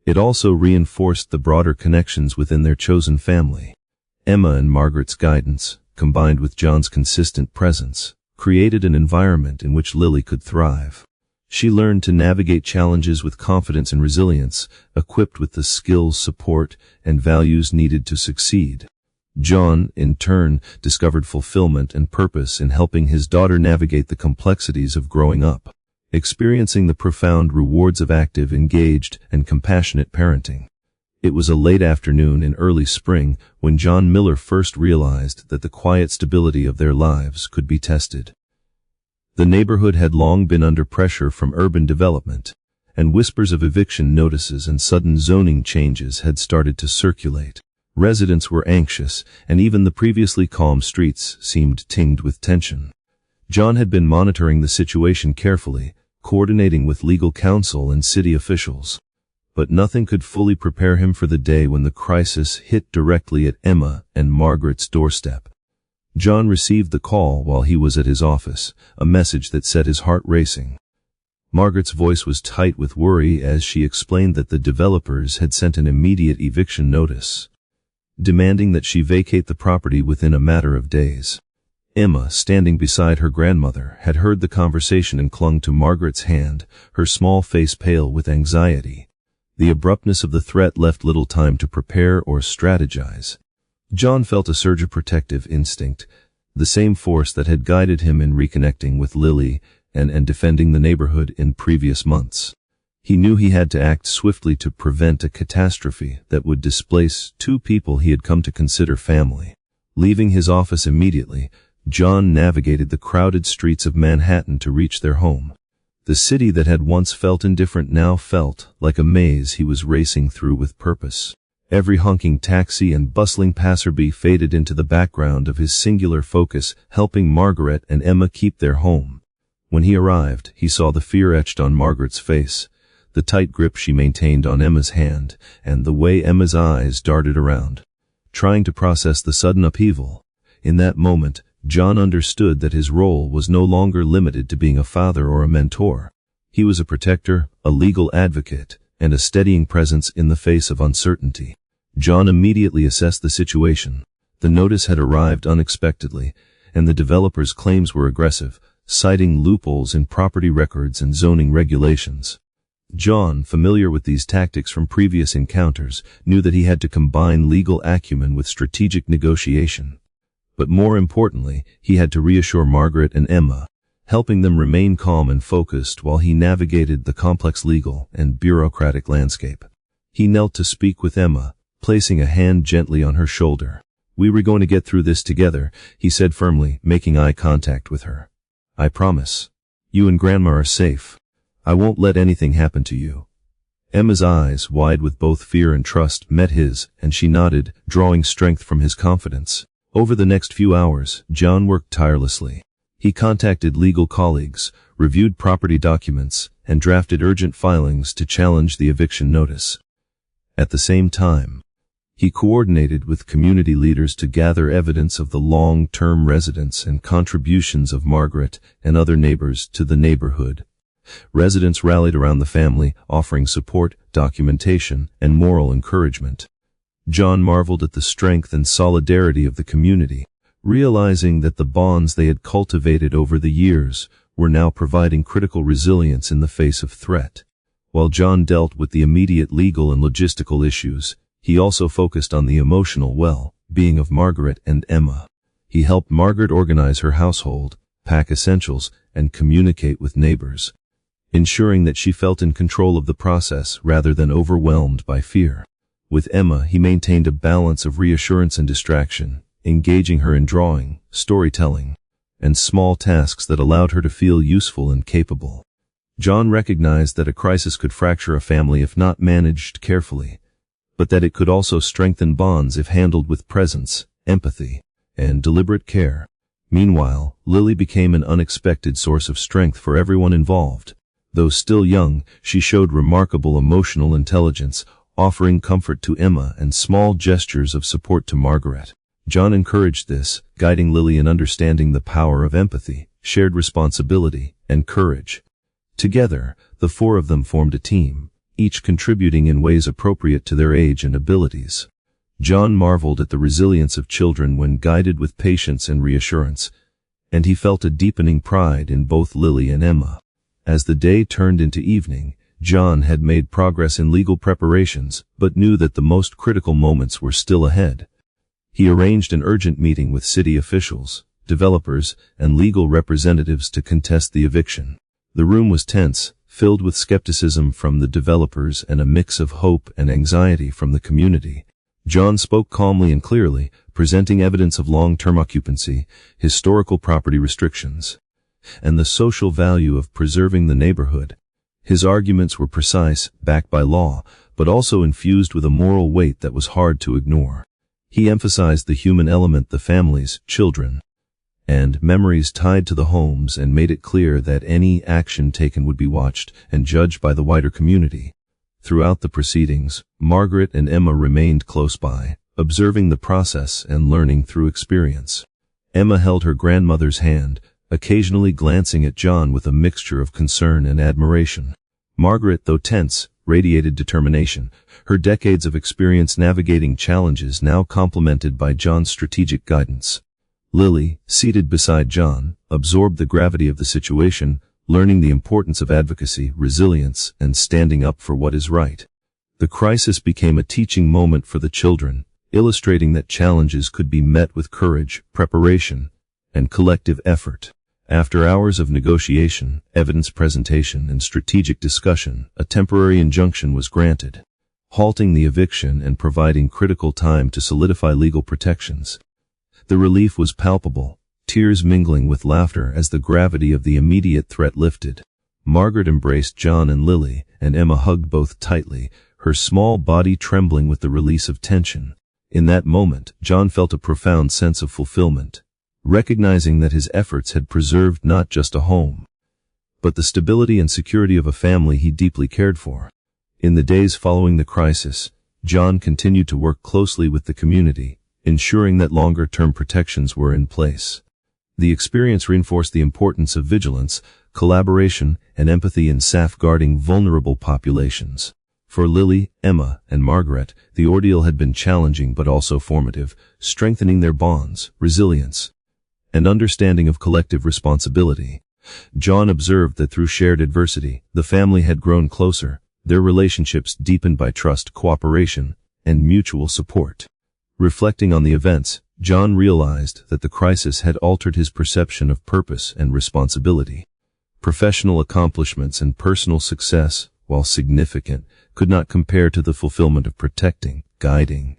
It also reinforced the broader connections within their chosen family. Emma and Margaret's guidance, combined with John's consistent presence, created an environment in which Lily could thrive. She learned to navigate challenges with confidence and resilience, equipped with the skills, support, and values needed to succeed. John, in turn, discovered fulfillment and purpose in helping his daughter navigate the complexities of growing up, experiencing the profound rewards of active, engaged, and compassionate parenting. It was a late afternoon in early spring when John Miller first realized that the quiet stability of their lives could be tested. The neighborhood had long been under pressure from urban development, and whispers of eviction notices and sudden zoning changes had started to circulate. Residents were anxious, and even the previously calm streets seemed tinged with tension. John had been monitoring the situation carefully, coordinating with legal counsel and city officials. But nothing could fully prepare him for the day when the crisis hit directly at Emma and Margaret's doorstep. John received the call while he was at his office, a message that set his heart racing. Margaret's voice was tight with worry as she explained that the developers had sent an immediate eviction notice, demanding that she vacate the property within a matter of days. Emma, standing beside her grandmother, had heard the conversation and clung to Margaret's hand, her small face pale with anxiety. The abruptness of the threat left little time to prepare or strategize. John felt a surge of protective instinct, the same force that had guided him in reconnecting with Lily and defending the neighborhood in previous months. He knew he had to act swiftly to prevent a catastrophe that would displace two people he had come to consider family. Leaving his office immediately, John navigated the crowded streets of Manhattan to reach their home. The city that had once felt indifferent now felt like a maze he was racing through with purpose. Every honking taxi and bustling passerby faded into the background of his singular focus, helping Margaret and Emma keep their home. When he arrived, he saw the fear etched on Margaret's face, the tight grip she maintained on Emma's hand, and the way Emma's eyes darted around, trying to process the sudden upheaval. In that moment, John understood that his role was no longer limited to being a father or a mentor. He was a protector, a legal advocate, and a steadying presence in the face of uncertainty. John immediately assessed the situation. The notice had arrived unexpectedly, and the developers' claims were aggressive, citing loopholes in property records and zoning regulations. John, familiar with these tactics from previous encounters, knew that he had to combine legal acumen with strategic negotiation. But more importantly, he had to reassure Margaret and Emma, helping them remain calm and focused while he navigated the complex legal and bureaucratic landscape. He knelt to speak with Emma, placing a hand gently on her shoulder. "We were going to get through this together," he said firmly, making eye contact with her. "I promise. You and Grandma are safe. I won't let anything happen to you." Emma's eyes, wide with both fear and trust, met his, and she nodded, drawing strength from his confidence. Over the next few hours, John worked tirelessly. He contacted legal colleagues, reviewed property documents, and drafted urgent filings to challenge the eviction notice. At the same time, he coordinated with community leaders to gather evidence of the long-term residence and contributions of Margaret and other neighbors to the neighborhood. Residents rallied around the family, offering support, documentation, and moral encouragement. John marveled at the strength and solidarity of the community, realizing that the bonds they had cultivated over the years were now providing critical resilience in the face of threat. While John dealt with the immediate legal and logistical issues, he also focused on the emotional well-being of Margaret and Emma. He helped Margaret organize her household, pack essentials, and communicate with neighbors, ensuring that she felt in control of the process rather than overwhelmed by fear. With Emma, he maintained a balance of reassurance and distraction, engaging her in drawing, storytelling, and small tasks that allowed her to feel useful and capable. John recognized that a crisis could fracture a family if not managed carefully, but that it could also strengthen bonds if handled with presence, empathy, and deliberate care. Meanwhile, Lily became an unexpected source of strength for everyone involved. Though still young, she showed remarkable emotional intelligence, offering comfort to Emma and small gestures of support to Margaret. John encouraged this, guiding Lily in understanding the power of empathy, shared responsibility, and courage. Together, the four of them formed a team, each contributing in ways appropriate to their age and abilities. John marveled at the resilience of children when guided with patience and reassurance, and he felt a deepening pride in both Lily and Emma. As the day turned into evening, John had made progress in legal preparations, but knew that the most critical moments were still ahead. He arranged an urgent meeting with city officials, developers, and legal representatives to contest the eviction. The room was tense, filled with skepticism from the developers and a mix of hope and anxiety from the community. John spoke calmly and clearly, presenting evidence of long-term occupancy, historical property restrictions, and the social value of preserving the neighborhood. His arguments were precise, backed by law, but also infused with a moral weight that was hard to ignore. He emphasized the human element, the families, children, and memories tied to the homes, and made it clear that any action taken would be watched and judged by the wider community. Throughout the proceedings, Margaret and Emma remained close by, observing the process and learning through experience. Emma held her grandmother's hand, occasionally glancing at John with a mixture of concern and admiration. Margaret, though tense, radiated determination, her decades of experience navigating challenges now complemented by John's strategic guidance. Lily, seated beside John, absorbed the gravity of the situation, learning the importance of advocacy, resilience, and standing up for what is right. The crisis became a teaching moment for the children, illustrating that challenges could be met with courage, preparation, and collective effort. After hours of negotiation, evidence presentation, and strategic discussion, a temporary injunction was granted, halting the eviction and providing critical time to solidify legal protections. The relief was palpable, tears mingling with laughter as the gravity of the immediate threat lifted. Margaret embraced John and Lily, and Emma hugged both tightly, her small body trembling with the release of tension. In that moment, John felt a profound sense of fulfillment, recognizing that his efforts had preserved not just a home, but the stability and security of a family he deeply cared for. In the days following the crisis, John continued to work closely with the community, ensuring that longer-term protections were in place. The experience reinforced the importance of vigilance, collaboration, and empathy in safeguarding vulnerable populations. For Lily, Emma, and Margaret, the ordeal had been challenging but also formative, strengthening their bonds, resilience, and understanding of collective responsibility. John observed that through shared adversity, the family had grown closer, their relationships deepened by trust, cooperation, and mutual support. Reflecting on the events, John realized that the crisis had altered his perception of purpose and responsibility. Professional accomplishments and personal success, while significant, could not compare to the fulfillment of protecting, guiding,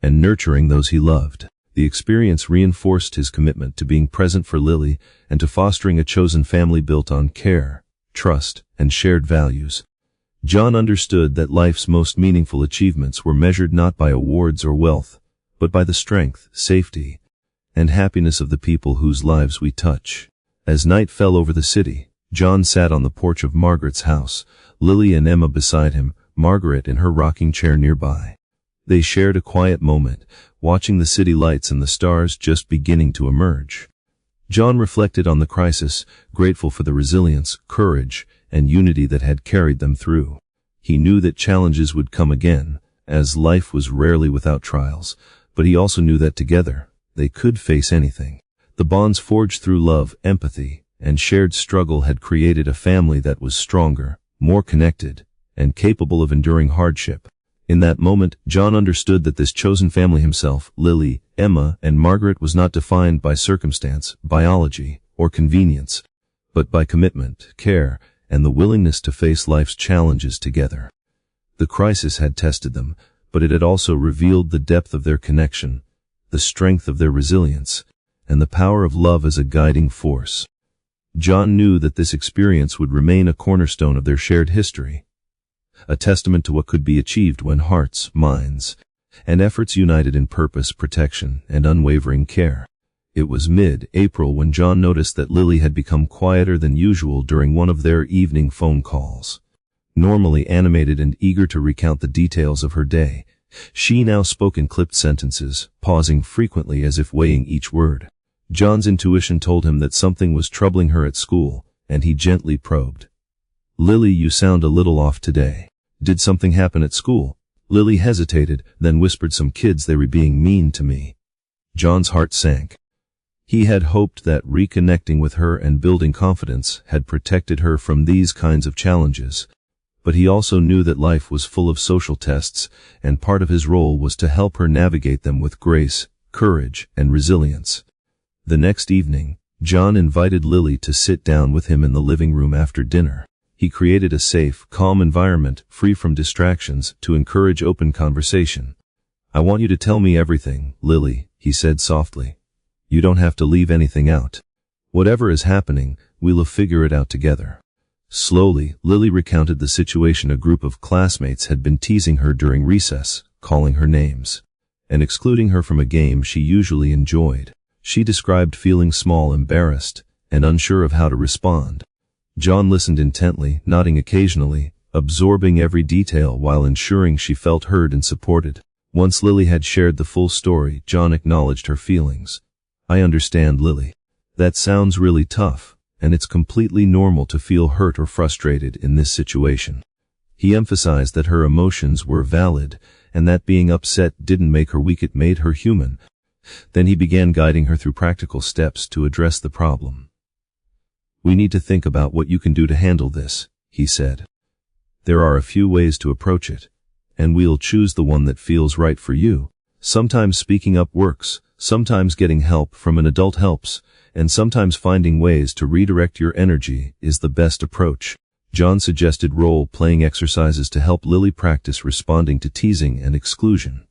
and nurturing those he loved. The experience reinforced his commitment to being present for Lily and to fostering a chosen family built on care, trust, and shared values. John understood that life's most meaningful achievements were measured not by awards or wealth, but by the strength, safety, and happiness of the people whose lives we touch. As night fell over the city, John sat on the porch of Margaret's house, Lily and Emma beside him, Margaret in her rocking chair nearby. They shared a quiet moment, watching the city lights and the stars just beginning to emerge. John reflected on the crisis, grateful for the resilience, courage, and unity that had carried them through. He knew that challenges would come again, as life was rarely without trials, but he also knew that together, they could face anything. The bonds forged through love, empathy, and shared struggle had created a family that was stronger, more connected, and capable of enduring hardship. In that moment, John understood that this chosen family himself, Lily, Emma, and Margaret, was not defined by circumstance, biology, or convenience, but by commitment, care, and the willingness to face life's challenges together. The crisis had tested them, but it had also revealed the depth of their connection, the strength of their resilience, and the power of love as a guiding force. John knew that this experience would remain a cornerstone of their shared history, a testament to what could be achieved when hearts, minds, and efforts united in purpose, protection, and unwavering care. It was mid-April when John noticed that Lily had become quieter than usual during one of their evening phone calls. Normally animated and eager to recount the details of her day, she now spoke in clipped sentences, pausing frequently as if weighing each word. John's intuition told him that something was troubling her at school, and he gently probed. "Lily, you sound a little off today. Did something happen at school?" Lily hesitated, then whispered, "Some kids, they were being mean to me." John's heart sank. He had hoped that reconnecting with her and building confidence had protected her from these kinds of challenges. But he also knew that life was full of social tests, and part of his role was to help her navigate them with grace, courage, and resilience. The next evening, John invited Lily to sit down with him in the living room after dinner. He created a safe, calm environment, free from distractions, to encourage open conversation. "I want you to tell me everything, Lily," he said softly. "You don't have to leave anything out. Whatever is happening, we'll figure it out together." Slowly, Lily recounted the situation. A group of classmates had been teasing her during recess, calling her names, and excluding her from a game she usually enjoyed. She described feeling small, embarrassed, and unsure of how to respond. John listened intently, nodding occasionally, absorbing every detail while ensuring she felt heard and supported. Once Lily had shared the full story, John acknowledged her feelings. "I understand, Lily. That sounds really tough, and it's completely normal to feel hurt or frustrated in this situation." He emphasized that her emotions were valid, and that being upset didn't make her weak, it made her human. Then he began guiding her through practical steps to address the problem. "We need to think about what you can do to handle this," he said. "There are a few ways to approach it, and we'll choose the one that feels right for you. Sometimes speaking up works, sometimes getting help from an adult helps, and sometimes finding ways to redirect your energy is the best approach." John suggested role-playing exercises to help Lily practice responding to teasing and exclusion.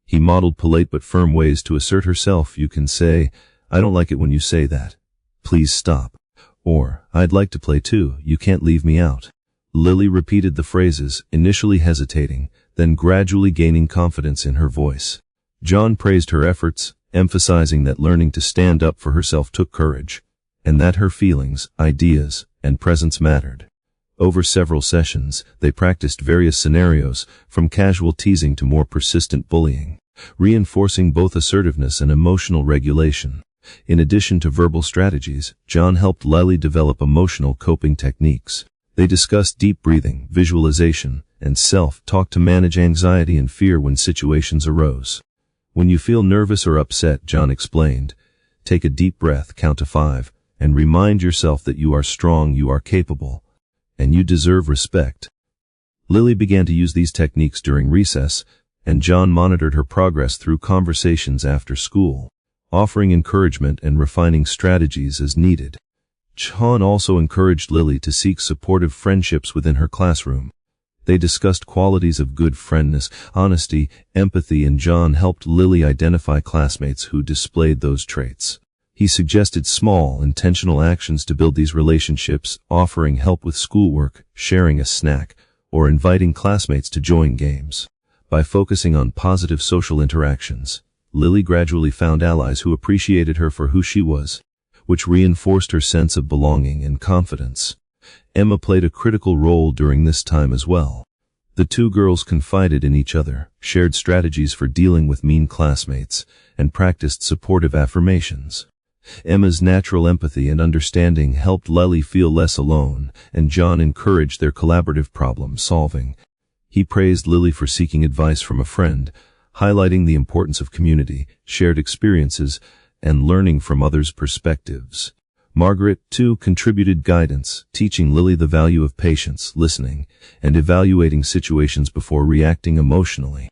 He modeled polite but firm ways to assert herself. "You can say, 'I don't like it when you say that. Please stop.' Or, 'I'd like to play too. You can't leave me out.'" Lily repeated the phrases, initially hesitating, then gradually gaining confidence in her voice. John praised her efforts, emphasizing that learning to stand up for herself took courage, and that her feelings, ideas, and presence mattered. Over several sessions, they practiced various scenarios, from casual teasing to more persistent bullying, reinforcing both assertiveness and emotional regulation. In addition to verbal strategies, John helped Lily develop emotional coping techniques. They discussed deep breathing, visualization, and self-talk to manage anxiety and fear when situations arose. "When you feel nervous or upset," John explained, "take a deep breath, count to 5, and remind yourself that you are strong, you are capable, and you deserve respect." Lily began to use these techniques during recess, and John monitored her progress through conversations after school, offering encouragement and refining strategies as needed. John also encouraged Lily to seek supportive friendships within her classroom. They discussed qualities of good friendness, honesty, empathy, and John helped Lily identify classmates who displayed those traits. He suggested small, intentional actions to build these relationships, offering help with schoolwork, sharing a snack, or inviting classmates to join games. By focusing on positive social interactions, Lily gradually found allies who appreciated her for who she was, which reinforced her sense of belonging and confidence. Emma played a critical role during this time as well. The two girls confided in each other, shared strategies for dealing with mean classmates, and practiced supportive affirmations. Emma's natural empathy and understanding helped Lily feel less alone, and John encouraged their collaborative problem-solving. He praised Lily for seeking advice from a friend, highlighting the importance of community, shared experiences, and learning from others' perspectives. Margaret, too, contributed guidance, teaching Lily the value of patience, listening, and evaluating situations before reacting emotionally.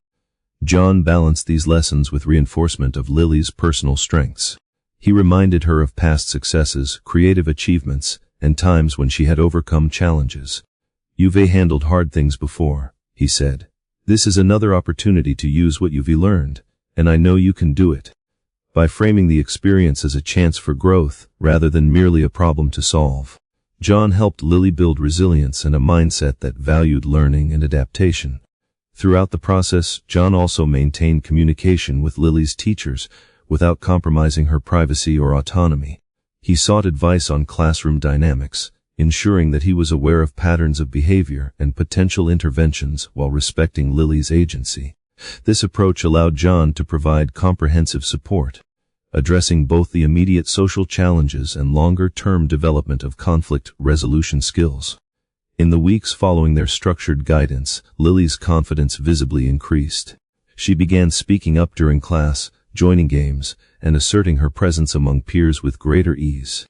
John balanced these lessons with reinforcement of Lily's personal strengths. He reminded her of past successes, creative achievements, and times when she had overcome challenges. "You've handled hard things before," he said. "This is another opportunity to use what you've learned, and I know you can do it." By framing the experience as a chance for growth, rather than merely a problem to solve, John helped Lily build resilience and a mindset that valued learning and adaptation. Throughout the process, John also maintained communication with Lily's teachers, without compromising her privacy or autonomy. He sought advice on classroom dynamics, ensuring that he was aware of patterns of behavior and potential interventions while respecting Lily's agency. This approach allowed John to provide comprehensive support, addressing both the immediate social challenges and longer-term development of conflict resolution skills. In the weeks following their structured guidance, Lily's confidence visibly increased. She began speaking up during class, joining games, and asserting her presence among peers with greater ease.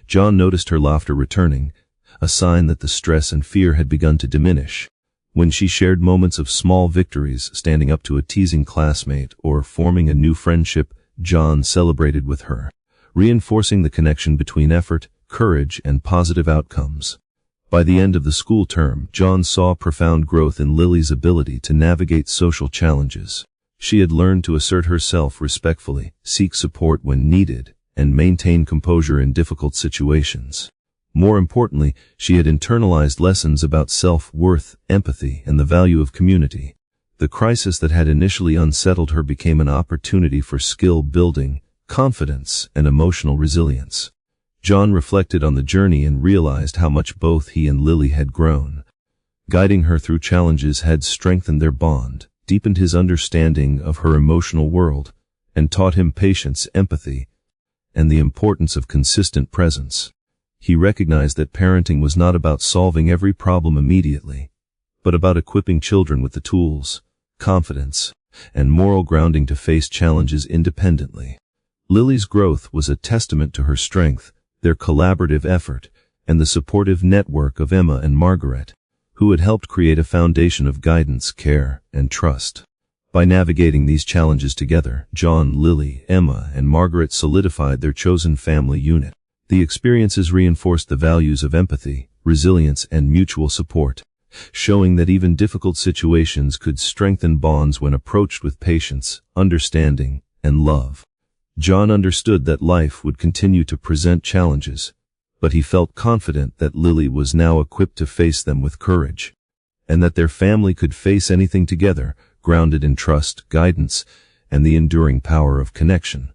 John noticed her laughter returning, a sign that the stress and fear had begun to diminish. When she shared moments of small victories, standing up to a teasing classmate or forming a new friendship, John celebrated with her, reinforcing the connection between effort, courage, and positive outcomes. By the end of the school term, John saw profound growth in Lily's ability to navigate social challenges. She had learned to assert herself respectfully, seek support when needed, and maintain composure in difficult situations. More importantly, she had internalized lessons about self-worth, empathy, and the value of community. The crisis that had initially unsettled her became an opportunity for skill building, confidence, and emotional resilience. John reflected on the journey and realized how much both he and Lily had grown. Guiding her through challenges had strengthened their bond, deepened his understanding of her emotional world, and taught him patience, empathy, and the importance of consistent presence. He recognized that parenting was not about solving every problem immediately, but about equipping children with the tools, confidence, and moral grounding to face challenges independently. Lily's growth was a testament to her strength, their collaborative effort, and the supportive network of Emma and Margaret, who had helped create a foundation of guidance, care, and trust. By navigating these challenges together, John, Lily, Emma, and Margaret solidified their chosen family unit. The experiences reinforced the values of empathy, resilience, and mutual support, showing that even difficult situations could strengthen bonds when approached with patience, understanding, and love. John understood that life would continue to present challenges, but he felt confident that Lily was now equipped to face them with courage, and that their family could face anything together, grounded in trust, guidance, and the enduring power of connection.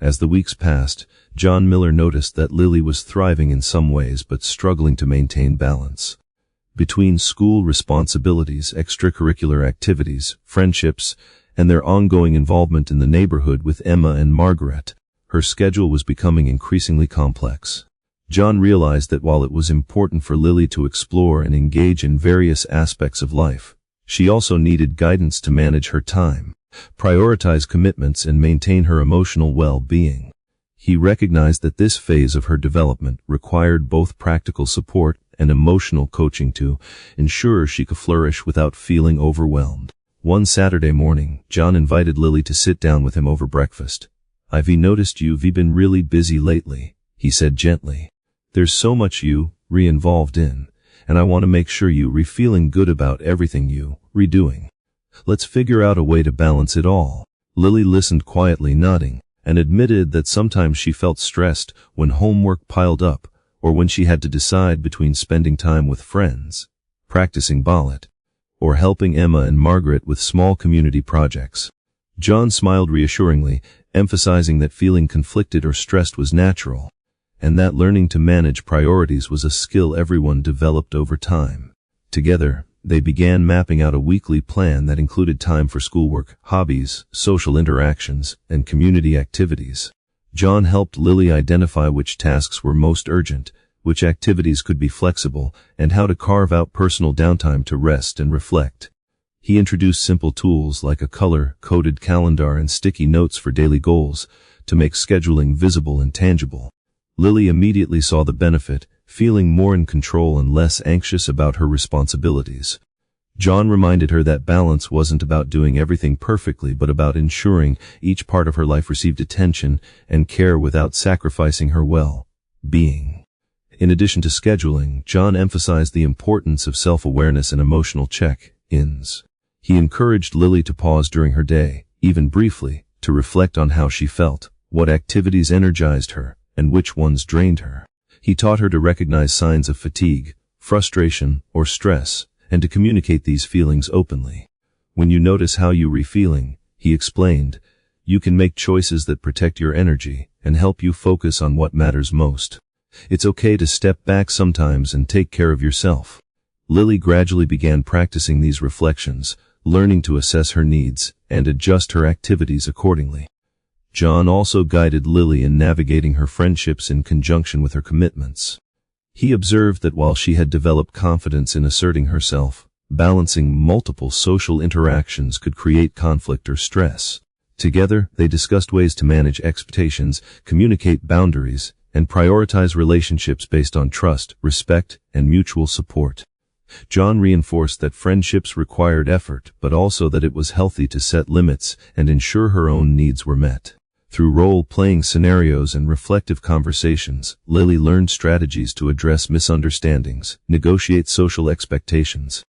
As the weeks passed, John Miller noticed that Lily was thriving in some ways but struggling to maintain balance. Between school responsibilities, extracurricular activities, friendships, and their ongoing involvement in the neighborhood with Emma and Margaret, her schedule was becoming increasingly complex. John realized that while it was important for Lily to explore and engage in various aspects of life, she also needed guidance to manage her time, prioritize commitments, and maintain her emotional well-being. He recognized that this phase of her development required both practical support and emotional coaching to ensure she could flourish without feeling overwhelmed. One Saturday morning, John invited Lily to sit down with him over breakfast. "I've noticed you've been really busy lately," he said gently. "There's so much you re-involved in, and I want to make sure you feeling good about everything you redoing. Let's figure out a way to balance it all." Lily listened quietly, nodding, and admitted that sometimes she felt stressed when homework piled up or when she had to decide between spending time with friends, practicing ballet, or helping Emma and Margaret with small community projects. John smiled reassuringly, emphasizing that feeling conflicted or stressed was natural, and that learning to manage priorities was a skill everyone developed over time. Together, they began mapping out a weekly plan that included time for schoolwork, hobbies, social interactions, and community activities. John helped Lily identify which tasks were most urgent, which activities could be flexible, and how to carve out personal downtime to rest and reflect. He introduced simple tools like a color-coded calendar and sticky notes for daily goals to make scheduling visible and tangible. Lily immediately saw the benefit, feeling more in control and less anxious about her responsibilities. John reminded her that balance wasn't about doing everything perfectly, but about ensuring each part of her life received attention and care without sacrificing her well-being. In addition to scheduling, John emphasized the importance of self-awareness and emotional check-ins. He encouraged Lily to pause during her day, even briefly, to reflect on how she felt, what activities energized her, and which ones drained her. He taught her to recognize signs of fatigue, frustration, or stress, and to communicate these feelings openly. "When you notice how you're feeling," he explained, You can make choices that protect your energy and help you focus on what matters most. It's okay to step back sometimes and take care of yourself. Lily gradually began practicing these reflections, learning to assess her needs and adjust her activities accordingly. John also guided Lily in navigating her friendships in conjunction with her commitments. He observed that while she had developed confidence in asserting herself, balancing multiple social interactions could create conflict or stress. Together, they discussed ways to manage expectations, communicate boundaries, and prioritize relationships based on trust, respect, and mutual support. John reinforced that friendships required effort, but also that it was healthy to set limits and ensure her own needs were met. Through role-playing scenarios and reflective conversations, Lily learned strategies to address misunderstandings, negotiate social expectations,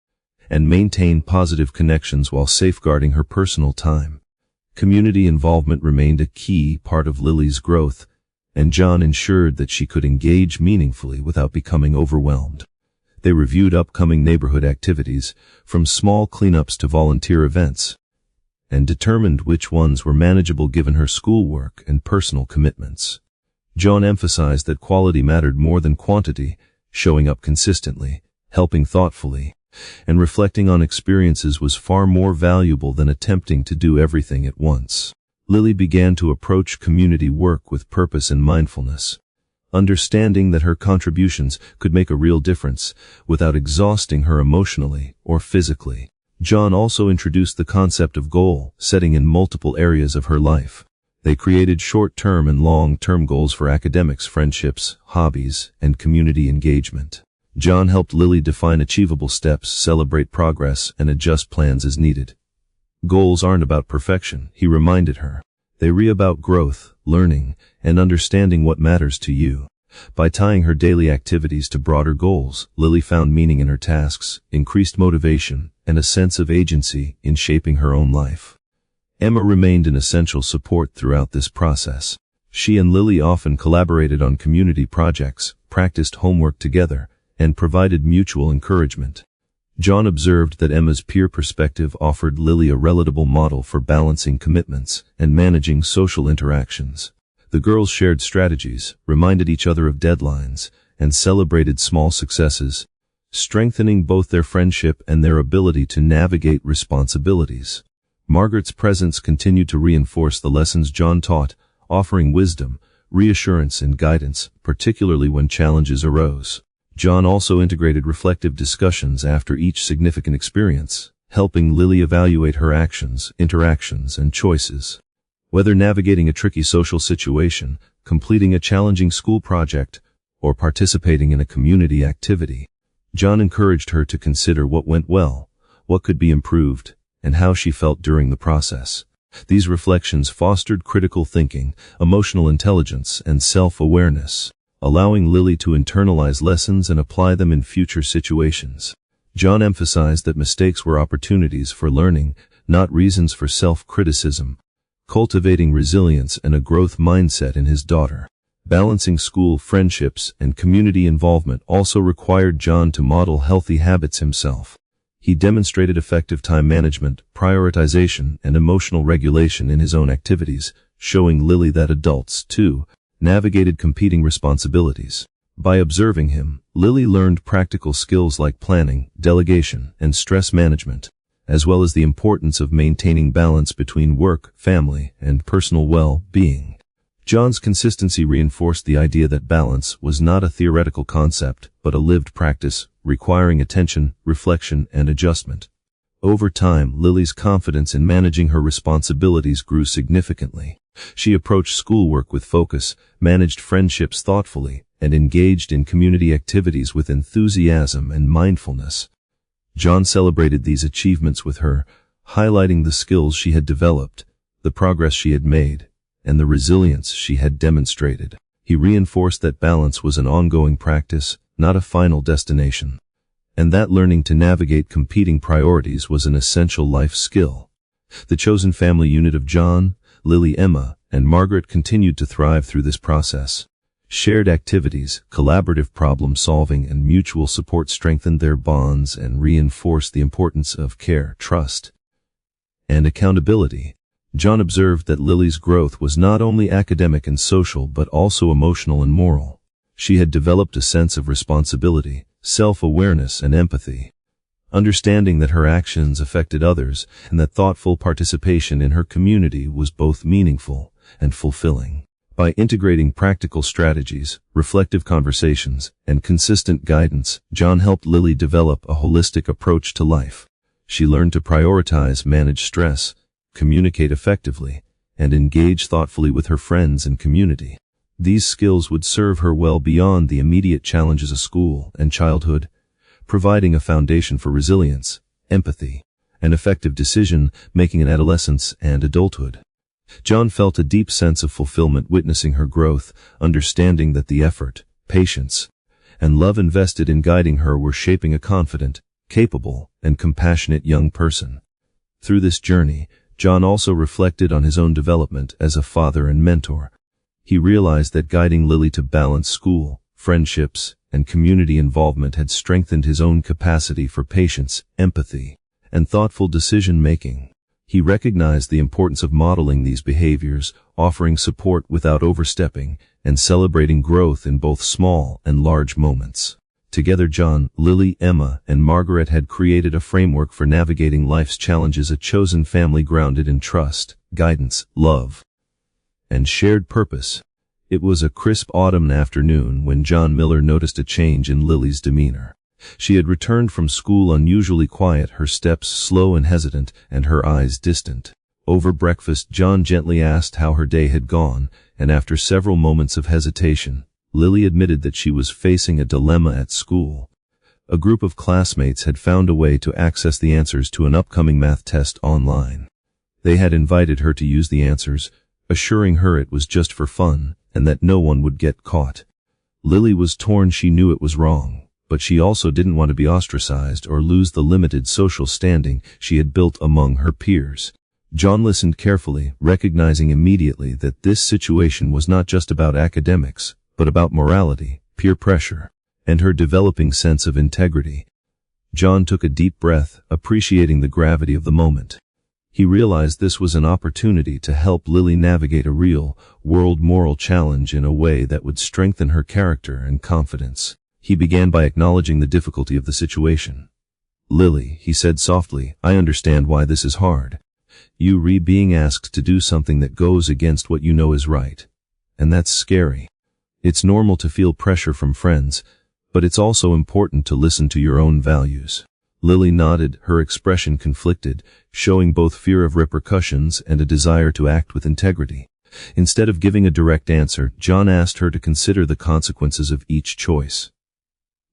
and maintain positive connections while safeguarding her personal time. Community involvement remained a key part of Lily's growth, and John ensured that she could engage meaningfully without becoming overwhelmed. They reviewed upcoming neighborhood activities, from small cleanups to volunteer events, and determined which ones were manageable given her schoolwork and personal commitments. John emphasized that quality mattered more than quantity, showing up consistently, helping thoughtfully, and reflecting on experiences was far more valuable than attempting to do everything at once. Lily began to approach community work with purpose and mindfulness, understanding that her contributions could make a real difference without exhausting her emotionally or physically. John also introduced the concept of goal setting in multiple areas of her life. They created short-term and long-term goals for academics, friendships, hobbies, and community engagement. John helped Lily define achievable steps, celebrate progress, and adjust plans as needed. Goals aren't about perfection, he reminded her. They're about growth, learning, and understanding what matters to you. By tying her daily activities to broader goals, Lily found meaning in her tasks, increased motivation, and a sense of agency in shaping her own life. Emma remained an essential support throughout this process. She and Lily often collaborated on community projects, practiced homework together, and provided mutual encouragement. John observed that Emma's peer perspective offered Lily a relatable model for balancing commitments and managing social interactions. The girls shared strategies, reminded each other of deadlines, and celebrated small successes, strengthening both their friendship and their ability to navigate responsibilities. Margaret's presence continued to reinforce the lessons John taught, offering wisdom, reassurance, and guidance, particularly when challenges arose. John also integrated reflective discussions after each significant experience, helping Lily evaluate her actions, interactions, and choices. Whether navigating a tricky social situation, completing a challenging school project, or participating in a community activity, John encouraged her to consider what went well, what could be improved, and how she felt during the process. These reflections fostered critical thinking, emotional intelligence, and self-awareness, allowing Lily to internalize lessons and apply them in future situations. John emphasized that mistakes were opportunities for learning, not reasons for self-criticism, cultivating resilience and a growth mindset in his daughter. Balancing school, friendships, and community involvement also required John to model healthy habits himself. He demonstrated effective time management, prioritization, and emotional regulation in his own activities, showing Lily that adults, too, navigated competing responsibilities. By observing him, Lily learned practical skills like planning, delegation, and stress management, as well as the importance of maintaining balance between work, family, and personal well-being. John's consistency reinforced the idea that balance was not a theoretical concept, but a lived practice, requiring attention, reflection, and adjustment. Over time, Lily's confidence in managing her responsibilities grew significantly. She approached schoolwork with focus, managed friendships thoughtfully, and engaged in community activities with enthusiasm and mindfulness. John celebrated these achievements with her, highlighting the skills she had developed, the progress she had made, and the resilience she had demonstrated. He reinforced that balance was an ongoing practice, not a final destination, and that learning to navigate competing priorities was an essential life skill. The chosen family unit of John, Lily, Emma, and Margaret continued to thrive through this process. Shared activities, collaborative problem-solving, and mutual support strengthened their bonds and reinforced the importance of care, trust, and accountability. John observed that Lily's growth was not only academic and social but also emotional and moral. She had developed a sense of responsibility, self-awareness, and empathy. Understanding that her actions affected others and that thoughtful participation in her community was both meaningful and fulfilling. By integrating practical strategies, reflective conversations, and consistent guidance, John helped Lily develop a holistic approach to life. She learned to prioritize, manage stress, communicate effectively, and engage thoughtfully with her friends and community. These skills would serve her well beyond the immediate challenges of school and childhood, providing a foundation for resilience, empathy, and effective decision-making in adolescence and adulthood. John felt a deep sense of fulfillment witnessing her growth, understanding that the effort, patience, and love invested in guiding her were shaping a confident, capable, and compassionate young person. Through this journey, John also reflected on his own development as a father and mentor. He realized that guiding Lily to balance school, friendships, and community involvement had strengthened his own capacity for patience, empathy, and thoughtful decision-making. He recognized the importance of modeling these behaviors, offering support without overstepping, and celebrating growth in both small and large moments. Together John, Lily, Emma, and Margaret had created a framework for navigating life's challenges, a chosen family grounded in trust, guidance, love, and shared purpose. It was a crisp autumn afternoon when John Miller noticed a change in Lily's demeanor. She had returned from school unusually quiet, her steps slow and hesitant, and her eyes distant. Over breakfast, John gently asked how her day had gone, and after several moments of hesitation, Lily admitted that she was facing a dilemma at school. A group of classmates had found a way to access the answers to an upcoming math test online. They had invited her to use the answers, assuring her it was just for fun, and that no one would get caught. Lily was torn. She knew it was wrong, but she also didn't want to be ostracized or lose the limited social standing she had built among her peers. John listened carefully, recognizing immediately that this situation was not just about academics, but about morality, peer pressure, and her developing sense of integrity. John took a deep breath, appreciating the gravity of the moment. He realized this was an opportunity to help Lily navigate a real-world moral challenge in a way that would strengthen her character and confidence. He began by acknowledging the difficulty of the situation. "Lily," he said softly, "I understand why this is hard. You're being asked to do something that goes against what you know is right. And that's scary. It's normal to feel pressure from friends, but it's also important to listen to your own values." Lily nodded, her expression conflicted, showing both fear of repercussions and a desire to act with integrity. Instead of giving a direct answer, John asked her to consider the consequences of each choice.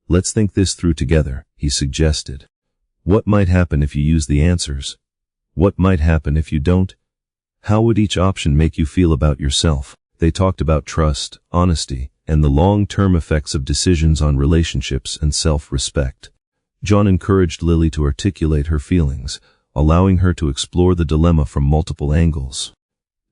"Let's think this through together," he suggested. "What might happen if you use the answers? What might happen if you don't? How would each option make you feel about yourself?" They talked about trust, honesty, and the long-term effects of decisions on relationships and self-respect. John encouraged Lily to articulate her feelings, allowing her to explore the dilemma from multiple angles.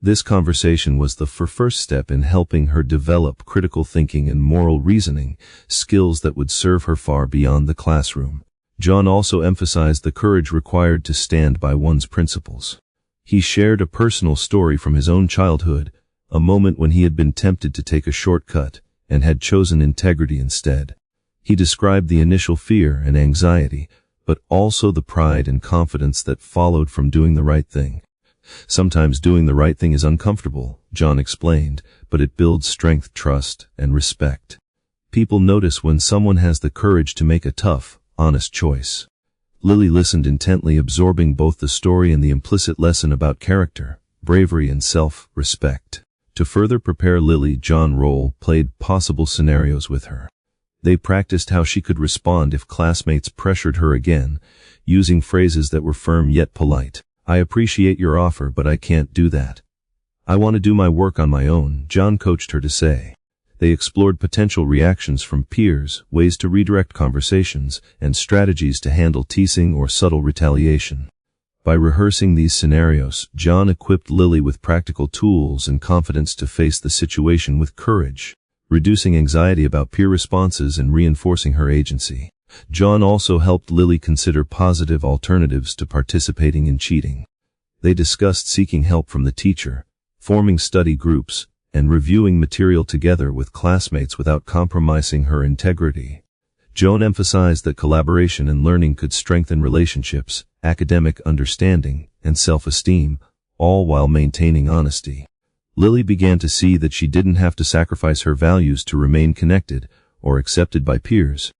This conversation was the first step in helping her develop critical thinking and moral reasoning, skills that would serve her far beyond the classroom. John also emphasized the courage required to stand by one's principles. He shared a personal story from his own childhood, a moment when he had been tempted to take a shortcut and had chosen integrity instead. He described the initial fear and anxiety, but also the pride and confidence that followed from doing the right thing. "Sometimes doing the right thing is uncomfortable," John explained, "but it builds strength, trust, and respect. People notice when someone has the courage to make a tough, honest choice." Lily listened intently, absorbing both the story and the implicit lesson about character, bravery, and self-respect. To further prepare Lily, John role-played possible scenarios with her. They practiced how she could respond if classmates pressured her again, using phrases that were firm yet polite. "I appreciate your offer, but I can't do that. I want to do my work on my own," John coached her to say. They explored potential reactions from peers, ways to redirect conversations, and strategies to handle teasing or subtle retaliation. By rehearsing these scenarios, John equipped Lily with practical tools and confidence to face the situation with courage, reducing anxiety about peer responses and reinforcing her agency. John also helped Lily consider positive alternatives to participating in cheating. They discussed seeking help from the teacher, forming study groups, and reviewing material together with classmates without compromising her integrity. Joan emphasized that collaboration and learning could strengthen relationships, academic understanding, and self-esteem, all while maintaining honesty. Lily began to see that she didn't have to sacrifice her values to remain connected or accepted by peers,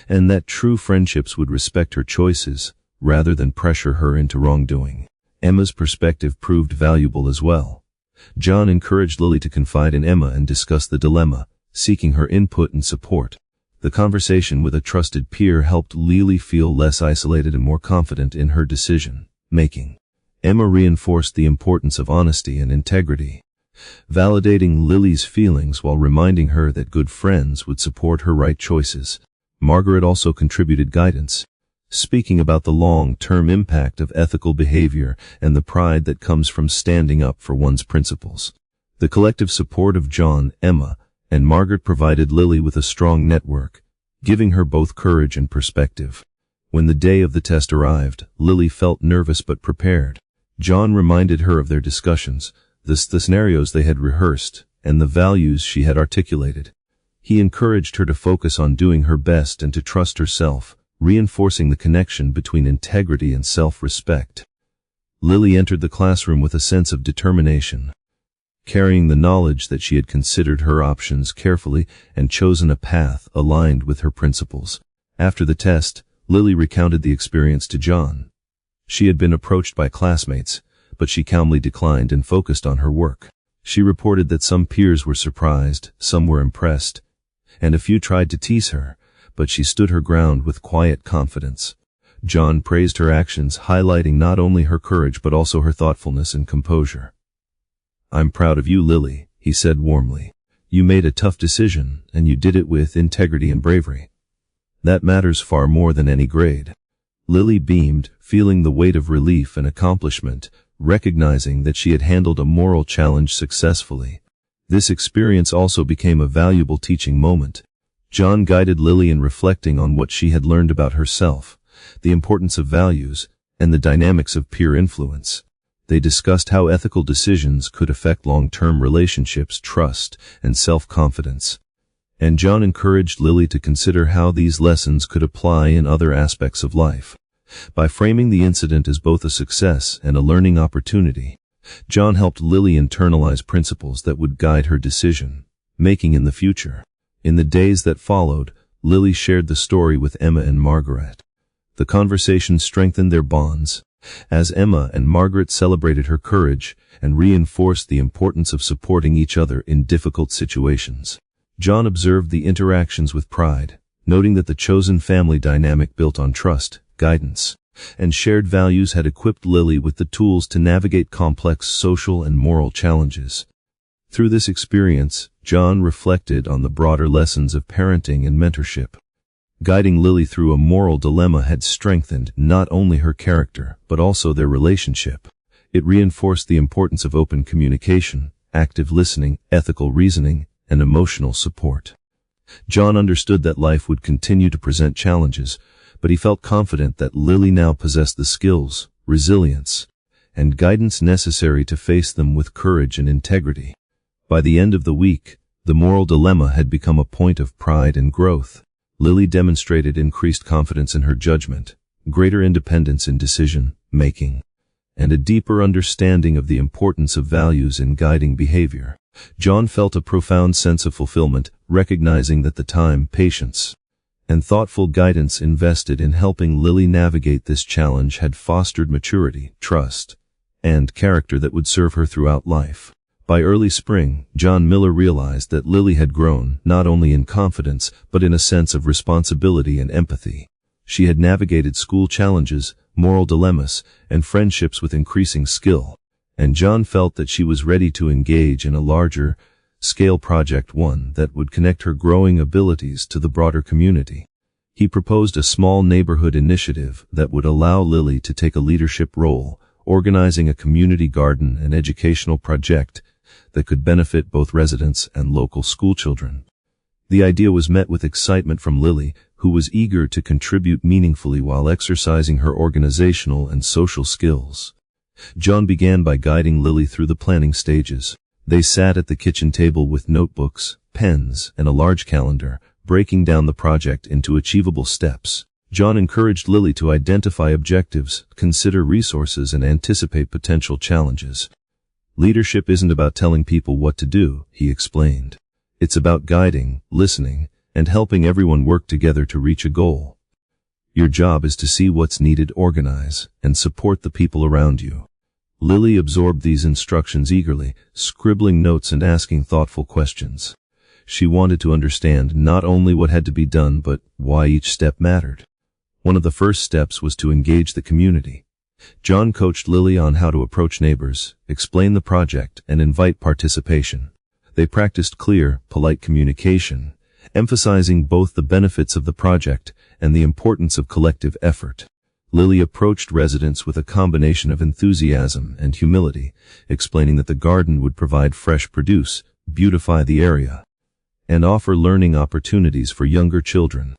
and that true friendships would respect her choices rather than pressure her into wrongdoing. Emma's perspective proved valuable as well. John encouraged Lily to confide in Emma and discuss the dilemma, seeking her input and support. The conversation with a trusted peer helped Lily feel less isolated and more confident in her decision-making. Emma reinforced the importance of honesty and integrity, validating Lily's feelings while reminding her that good friends would support her right choices. Margaret also contributed guidance, speaking about the long-term impact of ethical behavior and the pride that comes from standing up for one's principles. The collective support of John, Emma, and Margaret provided Lily with a strong network, giving her both courage and perspective. When the day of the test arrived, Lily felt nervous but prepared. John reminded her of their discussions, the scenarios they had rehearsed, and the values she had articulated. He encouraged her to focus on doing her best and to trust herself, reinforcing the connection between integrity and self-respect. Lily entered the classroom with a sense of determination, carrying the knowledge that she had considered her options carefully and chosen a path aligned with her principles. After the test, Lily recounted the experience to John. She had been approached by classmates, but she calmly declined and focused on her work. She reported that some peers were surprised, some were impressed, and a few tried to tease her, but she stood her ground with quiet confidence. John praised her actions, highlighting not only her courage but also her thoughtfulness and composure. "I'm proud of you, Lily," he said warmly. "You made a tough decision, and you did it with integrity and bravery. That matters far more than any grade." Lily beamed, feeling the weight of relief and accomplishment, recognizing that she had handled a moral challenge successfully. This experience also became a valuable teaching moment. John guided Lily in reflecting on what she had learned about herself, the importance of values, and the dynamics of peer influence. They discussed how ethical decisions could affect long-term relationships, trust, and self-confidence. And John encouraged Lily to consider how these lessons could apply in other aspects of life. By framing the incident as both a success and a learning opportunity, John helped Lily internalize principles that would guide her decision-making in the future. In the days that followed, Lily shared the story with Emma and Margaret. The conversation strengthened their bonds, as Emma and Margaret celebrated her courage and reinforced the importance of supporting each other in difficult situations. John observed the interactions with pride, noting that the chosen family dynamic built on trust, guidance, and shared values had equipped Lily with the tools to navigate complex social and moral challenges. Through this experience, John reflected on the broader lessons of parenting and mentorship. Guiding Lily through a moral dilemma had strengthened not only her character, but also their relationship. It reinforced the importance of open communication, active listening, ethical reasoning, and emotional support. John understood that life would continue to present challenges, but he felt confident that Lily now possessed the skills, resilience, and guidance necessary to face them with courage and integrity. By the end of the week, the moral dilemma had become a point of pride and growth. Lily demonstrated increased confidence in her judgment, greater independence in decision-making, and a deeper understanding of the importance of values in guiding behavior. John felt a profound sense of fulfillment, recognizing that the time, patience, and thoughtful guidance invested in helping Lily navigate this challenge had fostered maturity, trust, and character that would serve her throughout life. By early spring, John Miller realized that Lily had grown not only in confidence but in a sense of responsibility and empathy. She had navigated school challenges, moral dilemmas, and friendships with increasing skill, and John felt that she was ready to engage in a larger-scale project, one that would connect her growing abilities to the broader community. He proposed a small neighborhood initiative that would allow Lily to take a leadership role, organizing a community garden and educational project that could benefit both residents and local schoolchildren. The idea was met with excitement from Lily, who was eager to contribute meaningfully while exercising her organizational and social skills. John began by guiding Lily through the planning stages. They sat at the kitchen table with notebooks, pens, and a large calendar, breaking down the project into achievable steps. John encouraged Lily to identify objectives, consider resources, and anticipate potential challenges. Leadership isn't about telling people what to do, he explained. It's about guiding, listening, and helping everyone work together to reach a goal. Your job is to see what's needed, organize, and support the people around you. Lily absorbed these instructions eagerly, scribbling notes and asking thoughtful questions. She wanted to understand not only what had to be done, but why each step mattered. One of the first steps was to engage the community. John coached Lily on how to approach neighbors, explain the project, and invite participation. They practiced clear, polite communication, emphasizing both the benefits of the project and the importance of collective effort. Lily approached residents with a combination of enthusiasm and humility, explaining that the garden would provide fresh produce, beautify the area, and offer learning opportunities for younger children.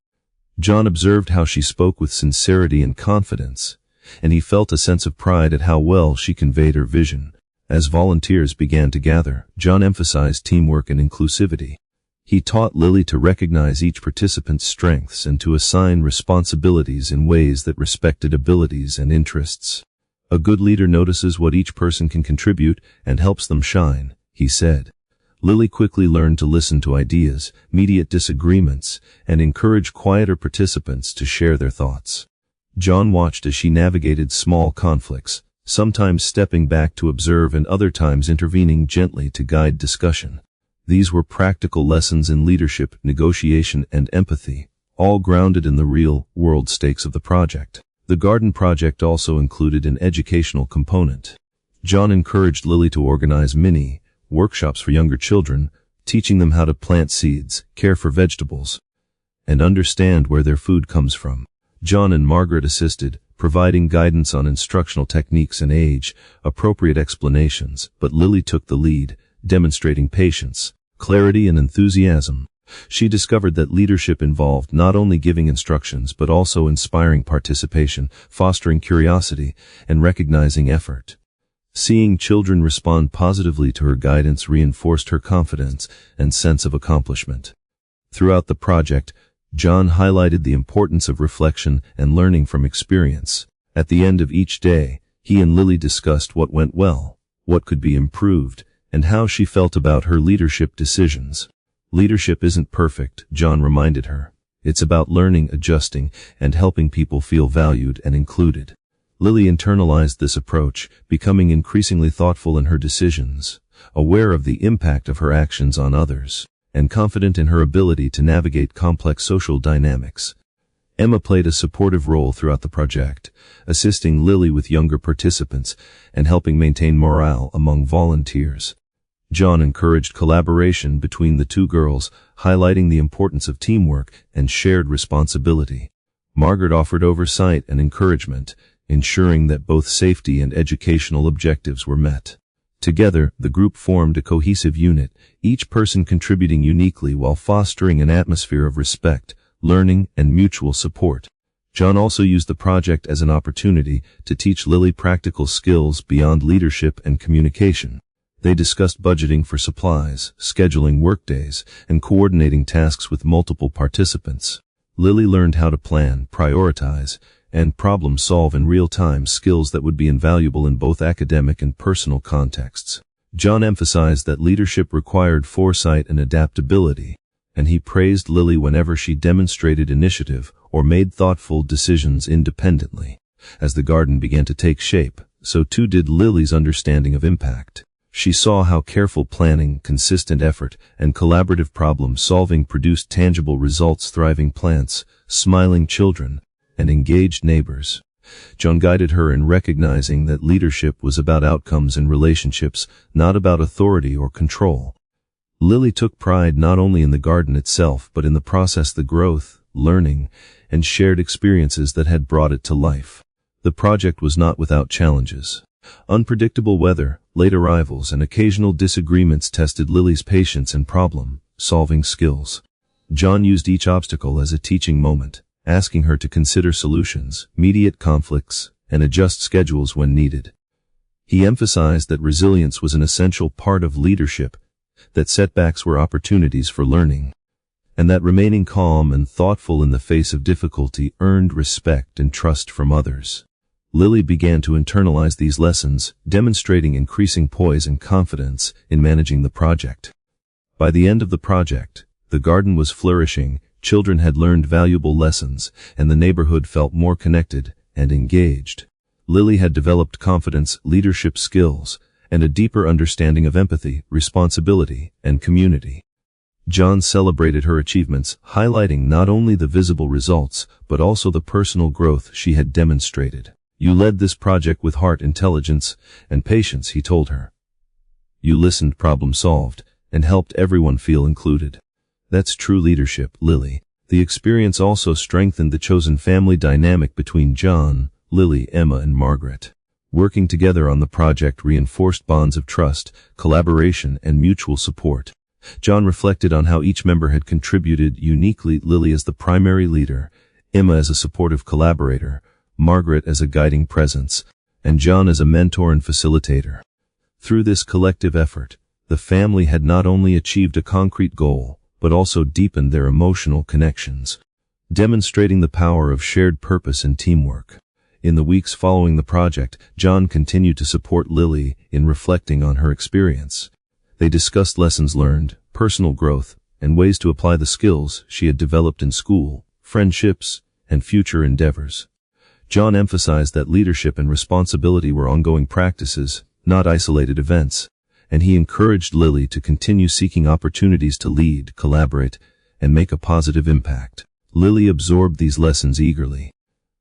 John observed how she spoke with sincerity and confidence, and he felt a sense of pride at how well she conveyed her vision. As volunteers began to gather, John emphasized teamwork and inclusivity. He taught Lily to recognize each participant's strengths and to assign responsibilities in ways that respected abilities and interests. A good leader notices what each person can contribute and helps them shine, he said. Lily quickly learned to listen to ideas, mediate disagreements, and encourage quieter participants to share their thoughts. John watched as she navigated small conflicts, sometimes stepping back to observe and other times intervening gently to guide discussion. These were practical lessons in leadership, negotiation, and empathy, all grounded in the real-world stakes of the project. The garden project also included an educational component. John encouraged Lily to organize mini workshops for younger children, teaching them how to plant seeds, care for vegetables, and understand where their food comes from. John and Margaret assisted, providing guidance on instructional techniques and age-appropriate explanations, but Lily took the lead, demonstrating patience, clarity, and enthusiasm. She discovered that leadership involved not only giving instructions but also inspiring participation, fostering curiosity, and recognizing effort. Seeing children respond positively to her guidance reinforced her confidence and sense of accomplishment. Throughout the project, John highlighted the importance of reflection and learning from experience. At the end of each day, he and Lily discussed what went well, what could be improved, and how she felt about her leadership decisions. Leadership isn't perfect, John reminded her. It's about learning, adjusting, and helping people feel valued and included. Lily internalized this approach, becoming increasingly thoughtful in her decisions, aware of the impact of her actions on others, and confident in her ability to navigate complex social dynamics. Emma played a supportive role throughout the project, assisting Lily with younger participants and helping maintain morale among volunteers. John encouraged collaboration between the two girls, highlighting the importance of teamwork and shared responsibility. Margaret offered oversight and encouragement, ensuring that both safety and educational objectives were met. Together, the group formed a cohesive unit, each person contributing uniquely while fostering an atmosphere of respect, learning, and mutual support. John also used the project as an opportunity to teach Lily practical skills beyond leadership and communication. They discussed budgeting for supplies, scheduling workdays, and coordinating tasks with multiple participants. Lily learned how to plan, prioritize, and problem-solve in real time, skills that would be invaluable in both academic and personal contexts. John emphasized that leadership required foresight and adaptability, and he praised Lily whenever she demonstrated initiative or made thoughtful decisions independently. As the garden began to take shape, so too did Lily's understanding of impact. She saw how careful planning, consistent effort, and collaborative problem-solving produced tangible results: thriving plants, smiling children, and engaged neighbors. John guided her in recognizing that leadership was about outcomes and relationships, not about authority or control. Lily took pride not only in the garden itself but in the process, the growth, learning, and shared experiences that had brought it to life. The project was not without challenges. Unpredictable weather, late arrivals, and occasional disagreements tested Lily's patience and problem-solving skills. John used each obstacle as a teaching moment, asking her to consider solutions, mediate conflicts, and adjust schedules when needed. He emphasized that resilience was an essential part of leadership, that setbacks were opportunities for learning, and that remaining calm and thoughtful in the face of difficulty earned respect and trust from others. Lily began to internalize these lessons, demonstrating increasing poise and confidence in managing the project. By the end of the project, the garden was flourishing, children had learned valuable lessons, and the neighborhood felt more connected and engaged. Lily had developed confidence, leadership skills, and a deeper understanding of empathy, responsibility, and community. John celebrated her achievements, highlighting not only the visible results, but also the personal growth she had demonstrated. "You led this project with heart, intelligence, and patience," he told her. "You listened, problem solved, and helped everyone feel included. That's true leadership, Lily." The experience also strengthened the chosen family dynamic between John, Lily, Emma, and Margaret. Working together on the project reinforced bonds of trust, collaboration, and mutual support. John reflected on how each member had contributed uniquely, Lily as the primary leader, Emma as a supportive collaborator, Margaret as a guiding presence, and John as a mentor and facilitator. Through this collective effort, the family had not only achieved a concrete goal, but also deepened their emotional connections, demonstrating the power of shared purpose and teamwork. In the weeks following the project, John continued to support Lily in reflecting on her experience. They discussed lessons learned, personal growth, and ways to apply the skills she had developed in school, friendships, and future endeavors. John emphasized that leadership and responsibility were ongoing practices, not isolated events, and he encouraged Lily to continue seeking opportunities to lead, collaborate, and make a positive impact. Lily absorbed these lessons eagerly,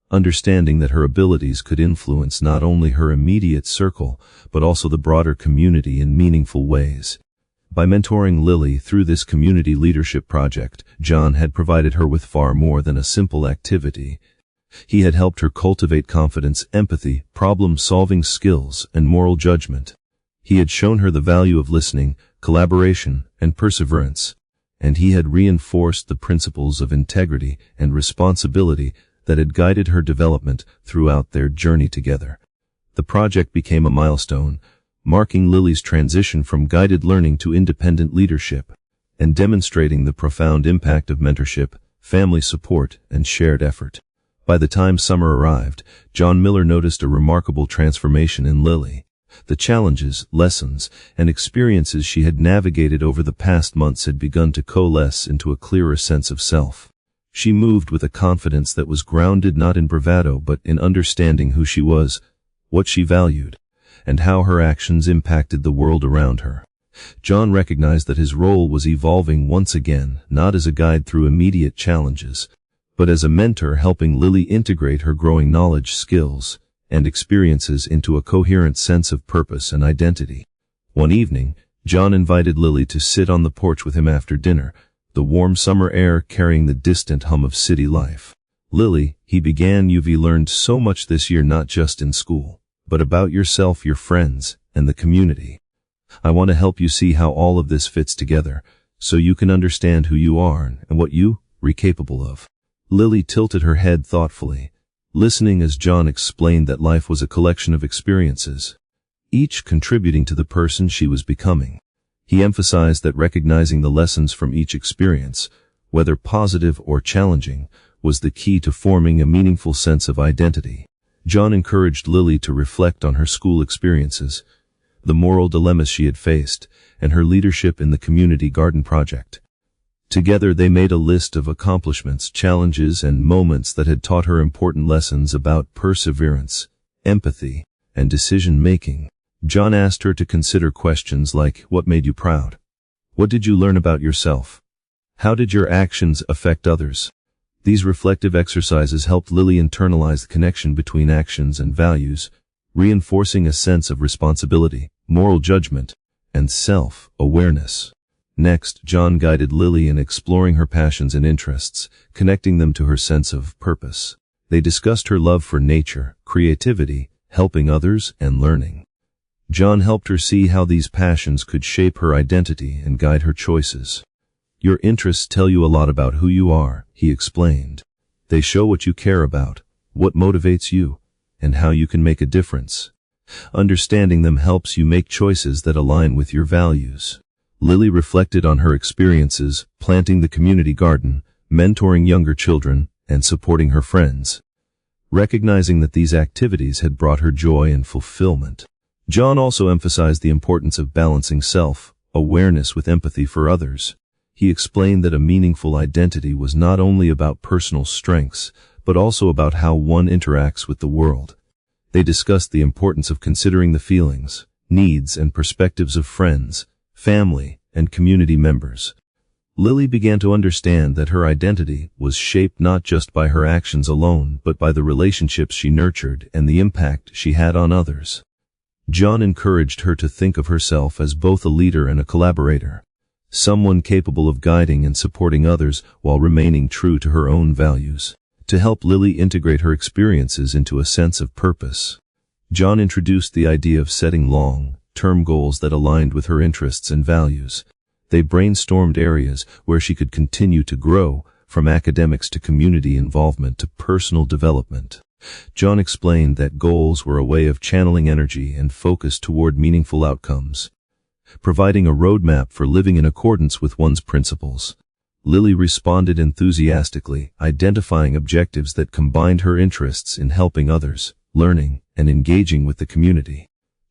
understanding that her abilities could influence not only her immediate circle, but also the broader community in meaningful ways. By mentoring Lily through this community leadership project, John had provided her with far more than a simple activity. He had helped her cultivate confidence, empathy, problem-solving skills, and moral judgment. He had shown her the value of listening, collaboration, and perseverance, and he had reinforced the principles of integrity and responsibility that had guided her development throughout their journey together. The project became a milestone, marking Lily's transition from guided learning to independent leadership, and demonstrating the profound impact of mentorship, family support, and shared effort. By the time summer arrived, John Miller noticed a remarkable transformation in Lily. The challenges, lessons, and experiences she had navigated over the past months had begun to coalesce into a clearer sense of self. She moved with a confidence that was grounded not in bravado but in understanding who she was, what she valued, and how her actions impacted the world around her. John recognized that his role was evolving once again, not as a guide through immediate challenges, but as a mentor helping Lily integrate her growing knowledge, skills, and experiences into a coherent sense of purpose and identity. One evening, John invited Lily to sit on the porch with him after dinner, the warm summer air carrying the distant hum of city life. "Lily," he began, "you've learned so much this year, not just in school, but about yourself, your friends, and the community. I want to help you see how all of this fits together, so you can understand who you are and what you are capable of." Lily tilted her head thoughtfully, listening as John explained that life was a collection of experiences, each contributing to the person she was becoming. He emphasized that recognizing the lessons from each experience, whether positive or challenging, was the key to forming a meaningful sense of identity. John encouraged Lily to reflect on her school experiences, the moral dilemmas she had faced, and her leadership in the community garden project. Together they made a list of accomplishments, challenges, and moments that had taught her important lessons about perseverance, empathy, and decision-making. John asked her to consider questions like, what made you proud? What did you learn about yourself? How did your actions affect others? These reflective exercises helped Lily internalize the connection between actions and values, reinforcing a sense of responsibility, moral judgment, and self-awareness. Next, John guided Lily in exploring her passions and interests, connecting them to her sense of purpose. They discussed her love for nature, creativity, helping others, and learning. John helped her see how these passions could shape her identity and guide her choices. "Your interests tell you a lot about who you are," he explained. "They show what you care about, what motivates you, and how you can make a difference. Understanding them helps you make choices that align with your values. Lily reflected on her experiences, planting the community garden, mentoring younger children, and supporting her friends, recognizing that these activities had brought her joy and fulfillment. John also emphasized the importance of balancing self-awareness with empathy for others. He explained that a meaningful identity was not only about personal strengths, but also about how one interacts with the world. They discussed the importance of considering the feelings, needs, and perspectives of friends, family, and community members. Lily began to understand that her identity was shaped not just by her actions alone, but by the relationships she nurtured and the impact she had on others. John encouraged her to think of herself as both a leader and a collaborator, someone capable of guiding and supporting others while remaining true to her own values. To help Lily integrate her experiences into a sense of purpose, John introduced the idea of setting long-term goals that aligned with her interests and values. They brainstormed areas where she could continue to grow, from academics to community involvement to personal development. John explained that goals were a way of channeling energy and focus toward meaningful outcomes, providing a roadmap for living in accordance with one's principles. Lily responded enthusiastically, identifying objectives that combined her interests in helping others, learning, and engaging with the community.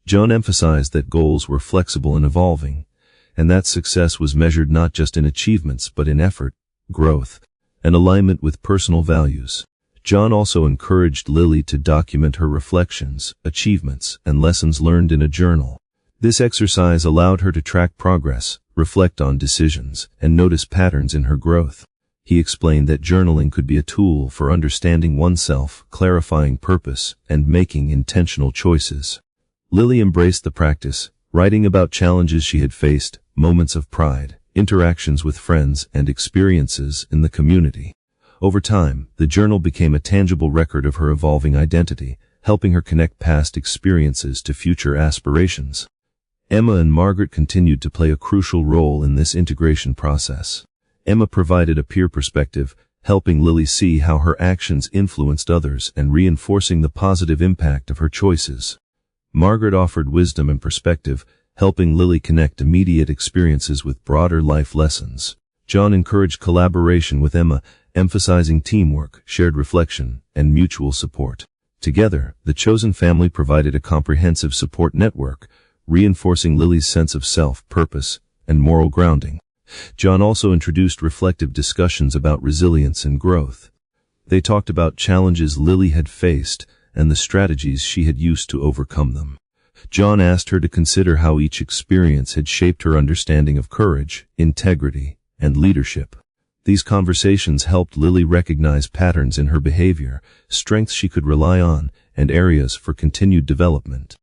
John emphasized that goals were flexible and evolving, and that success was measured not just in achievements but in effort, growth, and alignment with personal values. John also encouraged Lily to document her reflections, achievements, and lessons learned in a journal. This exercise allowed her to track progress, reflect on decisions, and notice patterns in her growth. He explained that journaling could be a tool for understanding oneself, clarifying purpose, and making intentional choices. Lily embraced the practice, writing about challenges she had faced, moments of pride, interactions with friends, and experiences in the community. Over time, the journal became a tangible record of her evolving identity, helping her connect past experiences to future aspirations. Emma and Margaret continued to play a crucial role in this integration process. Emma provided a peer perspective, helping Lily see how her actions influenced others and reinforcing the positive impact of her choices. Margaret offered wisdom and perspective, helping Lily connect immediate experiences with broader life lessons. John encouraged collaboration with Emma, emphasizing teamwork, shared reflection, and mutual support. Together, the chosen family provided a comprehensive support network, reinforcing Lily's sense of self, purpose, and moral grounding. John also introduced reflective discussions about resilience and growth. They talked about challenges Lily had faced and the strategies she had used to overcome them. John asked her to consider how each experience had shaped her understanding of courage, integrity, and leadership. These conversations helped Lily recognize patterns in her behavior, strengths she could rely on, and areas for continued development.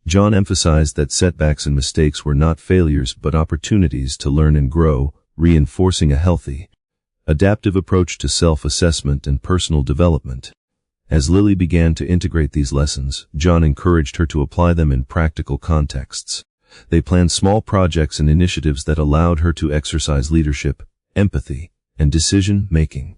John emphasized that setbacks and mistakes were not failures but opportunities to learn and grow, reinforcing a healthy, adaptive approach to self-assessment and personal development. As Lily began to integrate these lessons, John encouraged her to apply them in practical contexts. They planned small projects and initiatives that allowed her to exercise leadership, empathy, and decision-making.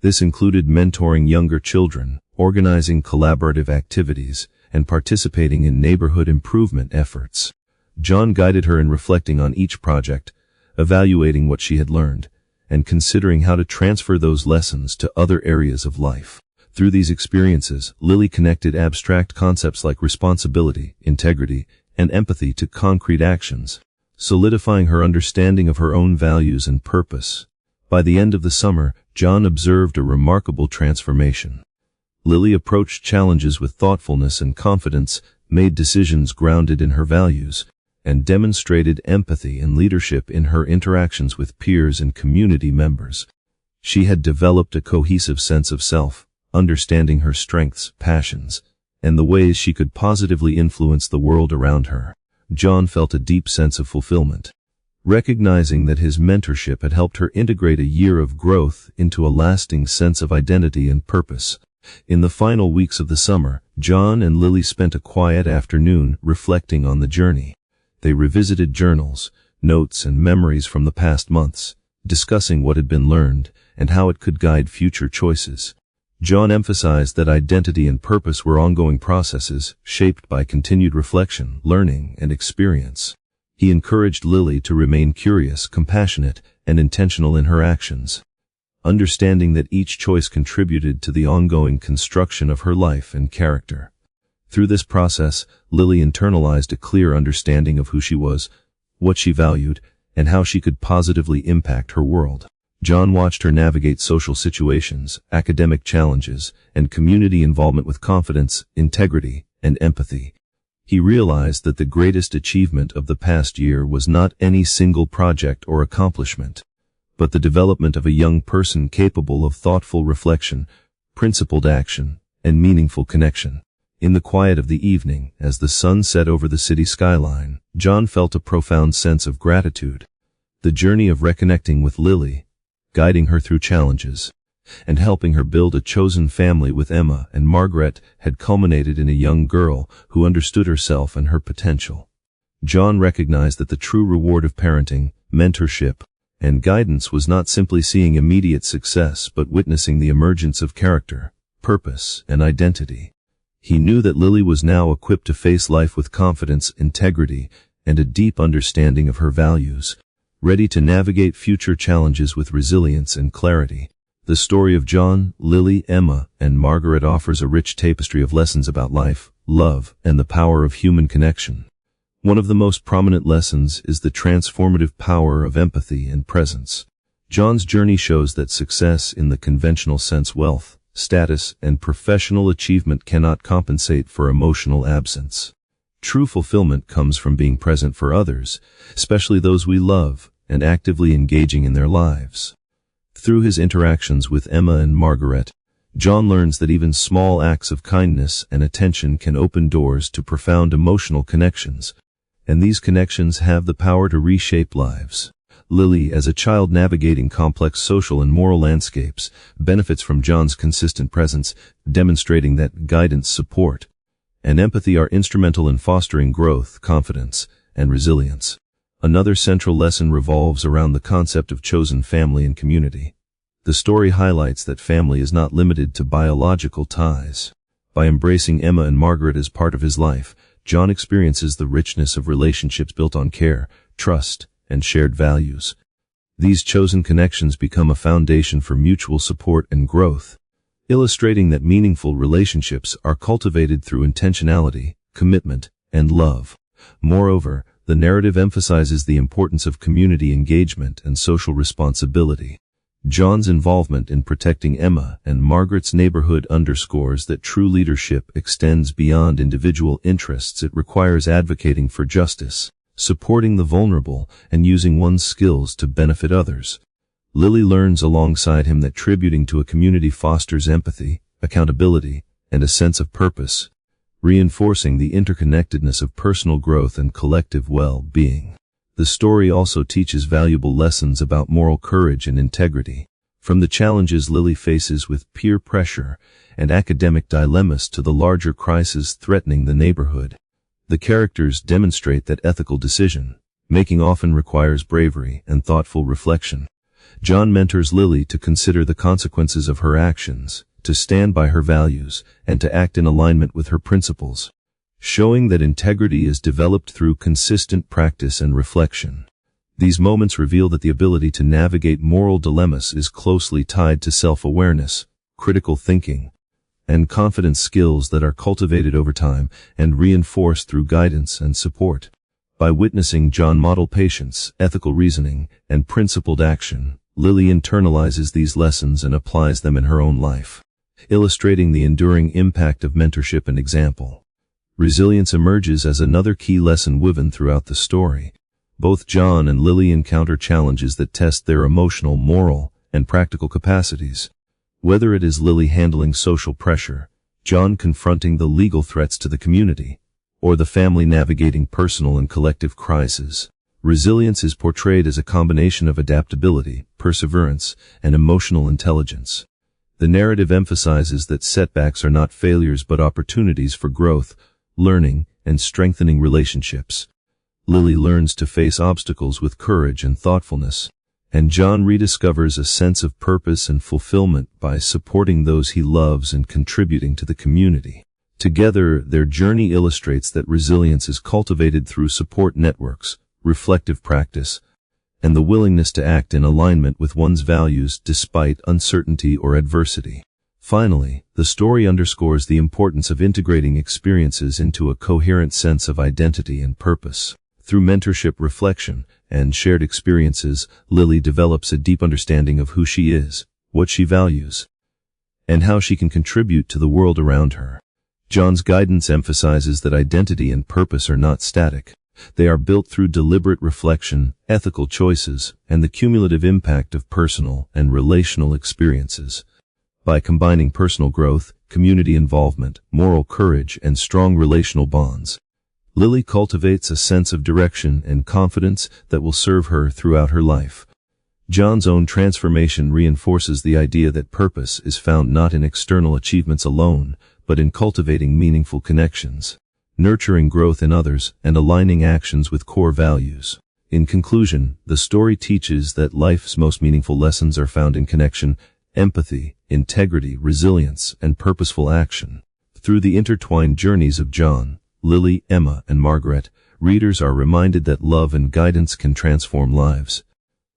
This included mentoring younger children, organizing collaborative activities, and participating in neighborhood improvement efforts. John guided her in reflecting on each project, evaluating what she had learned, and considering how to transfer those lessons to other areas of life. Through these experiences, Lily connected abstract concepts like responsibility, integrity, and empathy to concrete actions, solidifying her understanding of her own values and purpose. By the end of the summer, John observed a remarkable transformation. Lily approached challenges with thoughtfulness and confidence, made decisions grounded in her values, and demonstrated empathy and leadership in her interactions with peers and community members. She had developed a cohesive sense of self, understanding her strengths, passions, and the ways she could positively influence the world around her. John felt a deep sense of fulfillment, recognizing that his mentorship had helped her integrate a year of growth into a lasting sense of identity and purpose. In the final weeks of the summer, John and Lily spent a quiet afternoon reflecting on the journey. They revisited journals, notes, and memories from the past months, discussing what had been learned and how it could guide future choices. John emphasized that identity and purpose were ongoing processes, shaped by continued reflection, learning, and experience. He encouraged Lily to remain curious, compassionate, and intentional in her actions, understanding that each choice contributed to the ongoing construction of her life and character. Through this process, Lily internalized a clear understanding of who she was, what she valued, and how she could positively impact her world. John watched her navigate social situations, academic challenges, and community involvement with confidence, integrity, and empathy. He realized that the greatest achievement of the past year was not any single project or accomplishment, but the development of a young person capable of thoughtful reflection, principled action, and meaningful connection. In the quiet of the evening, as the sun set over the city skyline, John felt a profound sense of gratitude. The journey of reconnecting with Lily, guiding her through challenges, and helping her build a chosen family with Emma and Margaret had culminated in a young girl who understood herself and her potential. John recognized that the true reward of parenting, mentorship, and guidance was not simply seeing immediate success but witnessing the emergence of character, purpose, and identity. He knew that Lily was now equipped to face life with confidence, integrity, and a deep understanding of her values, ready to navigate future challenges with resilience and clarity. The story of John, Lily, Emma, and Margaret offers a rich tapestry of lessons about life, love, and the power of human connection. One of the most prominent lessons is the transformative power of empathy and presence. John's journey shows that success in the conventional sense, wealth, status, and professional achievement cannot compensate for emotional absence. True fulfillment comes from being present for others, especially those we love, and actively engaging in their lives. Through his interactions with Emma and Margaret, John learns that even small acts of kindness and attention can open doors to profound emotional connections, and these connections have the power to reshape lives. Lily, as a child navigating complex social and moral landscapes, benefits from John's consistent presence, demonstrating that guidance, support, and empathy are instrumental in fostering growth, confidence, and resilience. Another central lesson revolves around the concept of chosen family and community. The story highlights that family is not limited to biological ties. By embracing Emma and Margaret as part of his life, John experiences the richness of relationships built on care, trust, and shared values. These chosen connections become a foundation for mutual support and growth, illustrating that meaningful relationships are cultivated through intentionality, commitment, and love. Moreover, the narrative emphasizes the importance of community engagement and social responsibility. John's involvement in protecting Emma and Margaret's neighborhood underscores that true leadership extends beyond individual interests. It requires advocating for justice, supporting the vulnerable, and using one's skills to benefit others. Lily learns alongside him that tributing to a community fosters empathy, accountability, and a sense of purpose, reinforcing the interconnectedness of personal growth and collective well-being. The story also teaches valuable lessons about moral courage and integrity. From the challenges Lily faces with peer pressure and academic dilemmas to the larger crises threatening the neighborhood, the characters demonstrate that ethical decision-making often requires bravery and thoughtful reflection. John mentors Lily to consider the consequences of her actions, to stand by her values, and to act in alignment with her principles, showing that integrity is developed through consistent practice and reflection. These moments reveal that the ability to navigate moral dilemmas is closely tied to self-awareness, critical thinking, and confidence, skills that are cultivated over time and reinforced through guidance and support. By witnessing John model patience, ethical reasoning, and principled action, Lily internalizes these lessons and applies them in her own life, illustrating the enduring impact of mentorship and example. Resilience emerges as another key lesson woven throughout the story. Both John and Lily encounter challenges that test their emotional, moral, and practical capacities. Whether it is Lily handling social pressure, John confronting the legal threats to the community, or the family navigating personal and collective crises, resilience is portrayed as a combination of adaptability, perseverance, and emotional intelligence. The narrative emphasizes that setbacks are not failures but opportunities for growth, learning, and strengthening relationships. Lily learns to face obstacles with courage and thoughtfulness, and John rediscovers a sense of purpose and fulfillment by supporting those he loves and contributing to the community. Together, their journey illustrates that resilience is cultivated through support networks, reflective practice, and the willingness to act in alignment with one's values despite uncertainty or adversity. Finally, the story underscores the importance of integrating experiences into a coherent sense of identity and purpose. Through mentorship, reflection, and shared experiences, Lily develops a deep understanding of who she is, what she values, and how she can contribute to the world around her. John's guidance emphasizes that identity and purpose are not static. They are built through deliberate reflection, ethical choices, and the cumulative impact of personal and relational experiences. By combining personal growth, community involvement, moral courage, and strong relational bonds, Lily cultivates a sense of direction and confidence that will serve her throughout her life. John's own transformation reinforces the idea that purpose is found not in external achievements alone, but in cultivating meaningful connections, nurturing growth in others, and aligning actions with core values. In conclusion, the story teaches that life's most meaningful lessons are found in connection, empathy, integrity, resilience, and purposeful action. Through the intertwined journeys of John, Lily, Emma, and Margaret, readers are reminded that love and guidance can transform lives,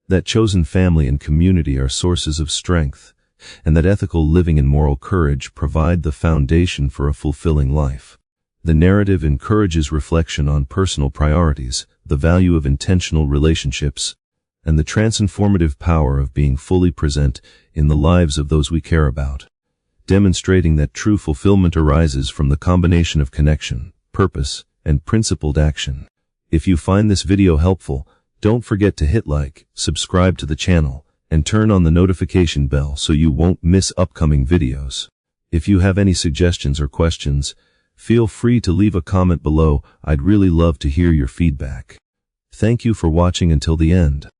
that chosen family and community are sources of strength, and that ethical living and moral courage provide the foundation for a fulfilling life. The narrative encourages reflection on personal priorities, the value of intentional relationships, and the transformative power of being fully present in the lives of those we care about, demonstrating that true fulfillment arises from the combination of connection, purpose, and principled action. If you find this video helpful, don't forget to hit like, subscribe to the channel, and turn on the notification bell so you won't miss upcoming videos. If you have any suggestions or questions, feel free to leave a comment below. I'd really love to hear your feedback. Thank you for watching until the end.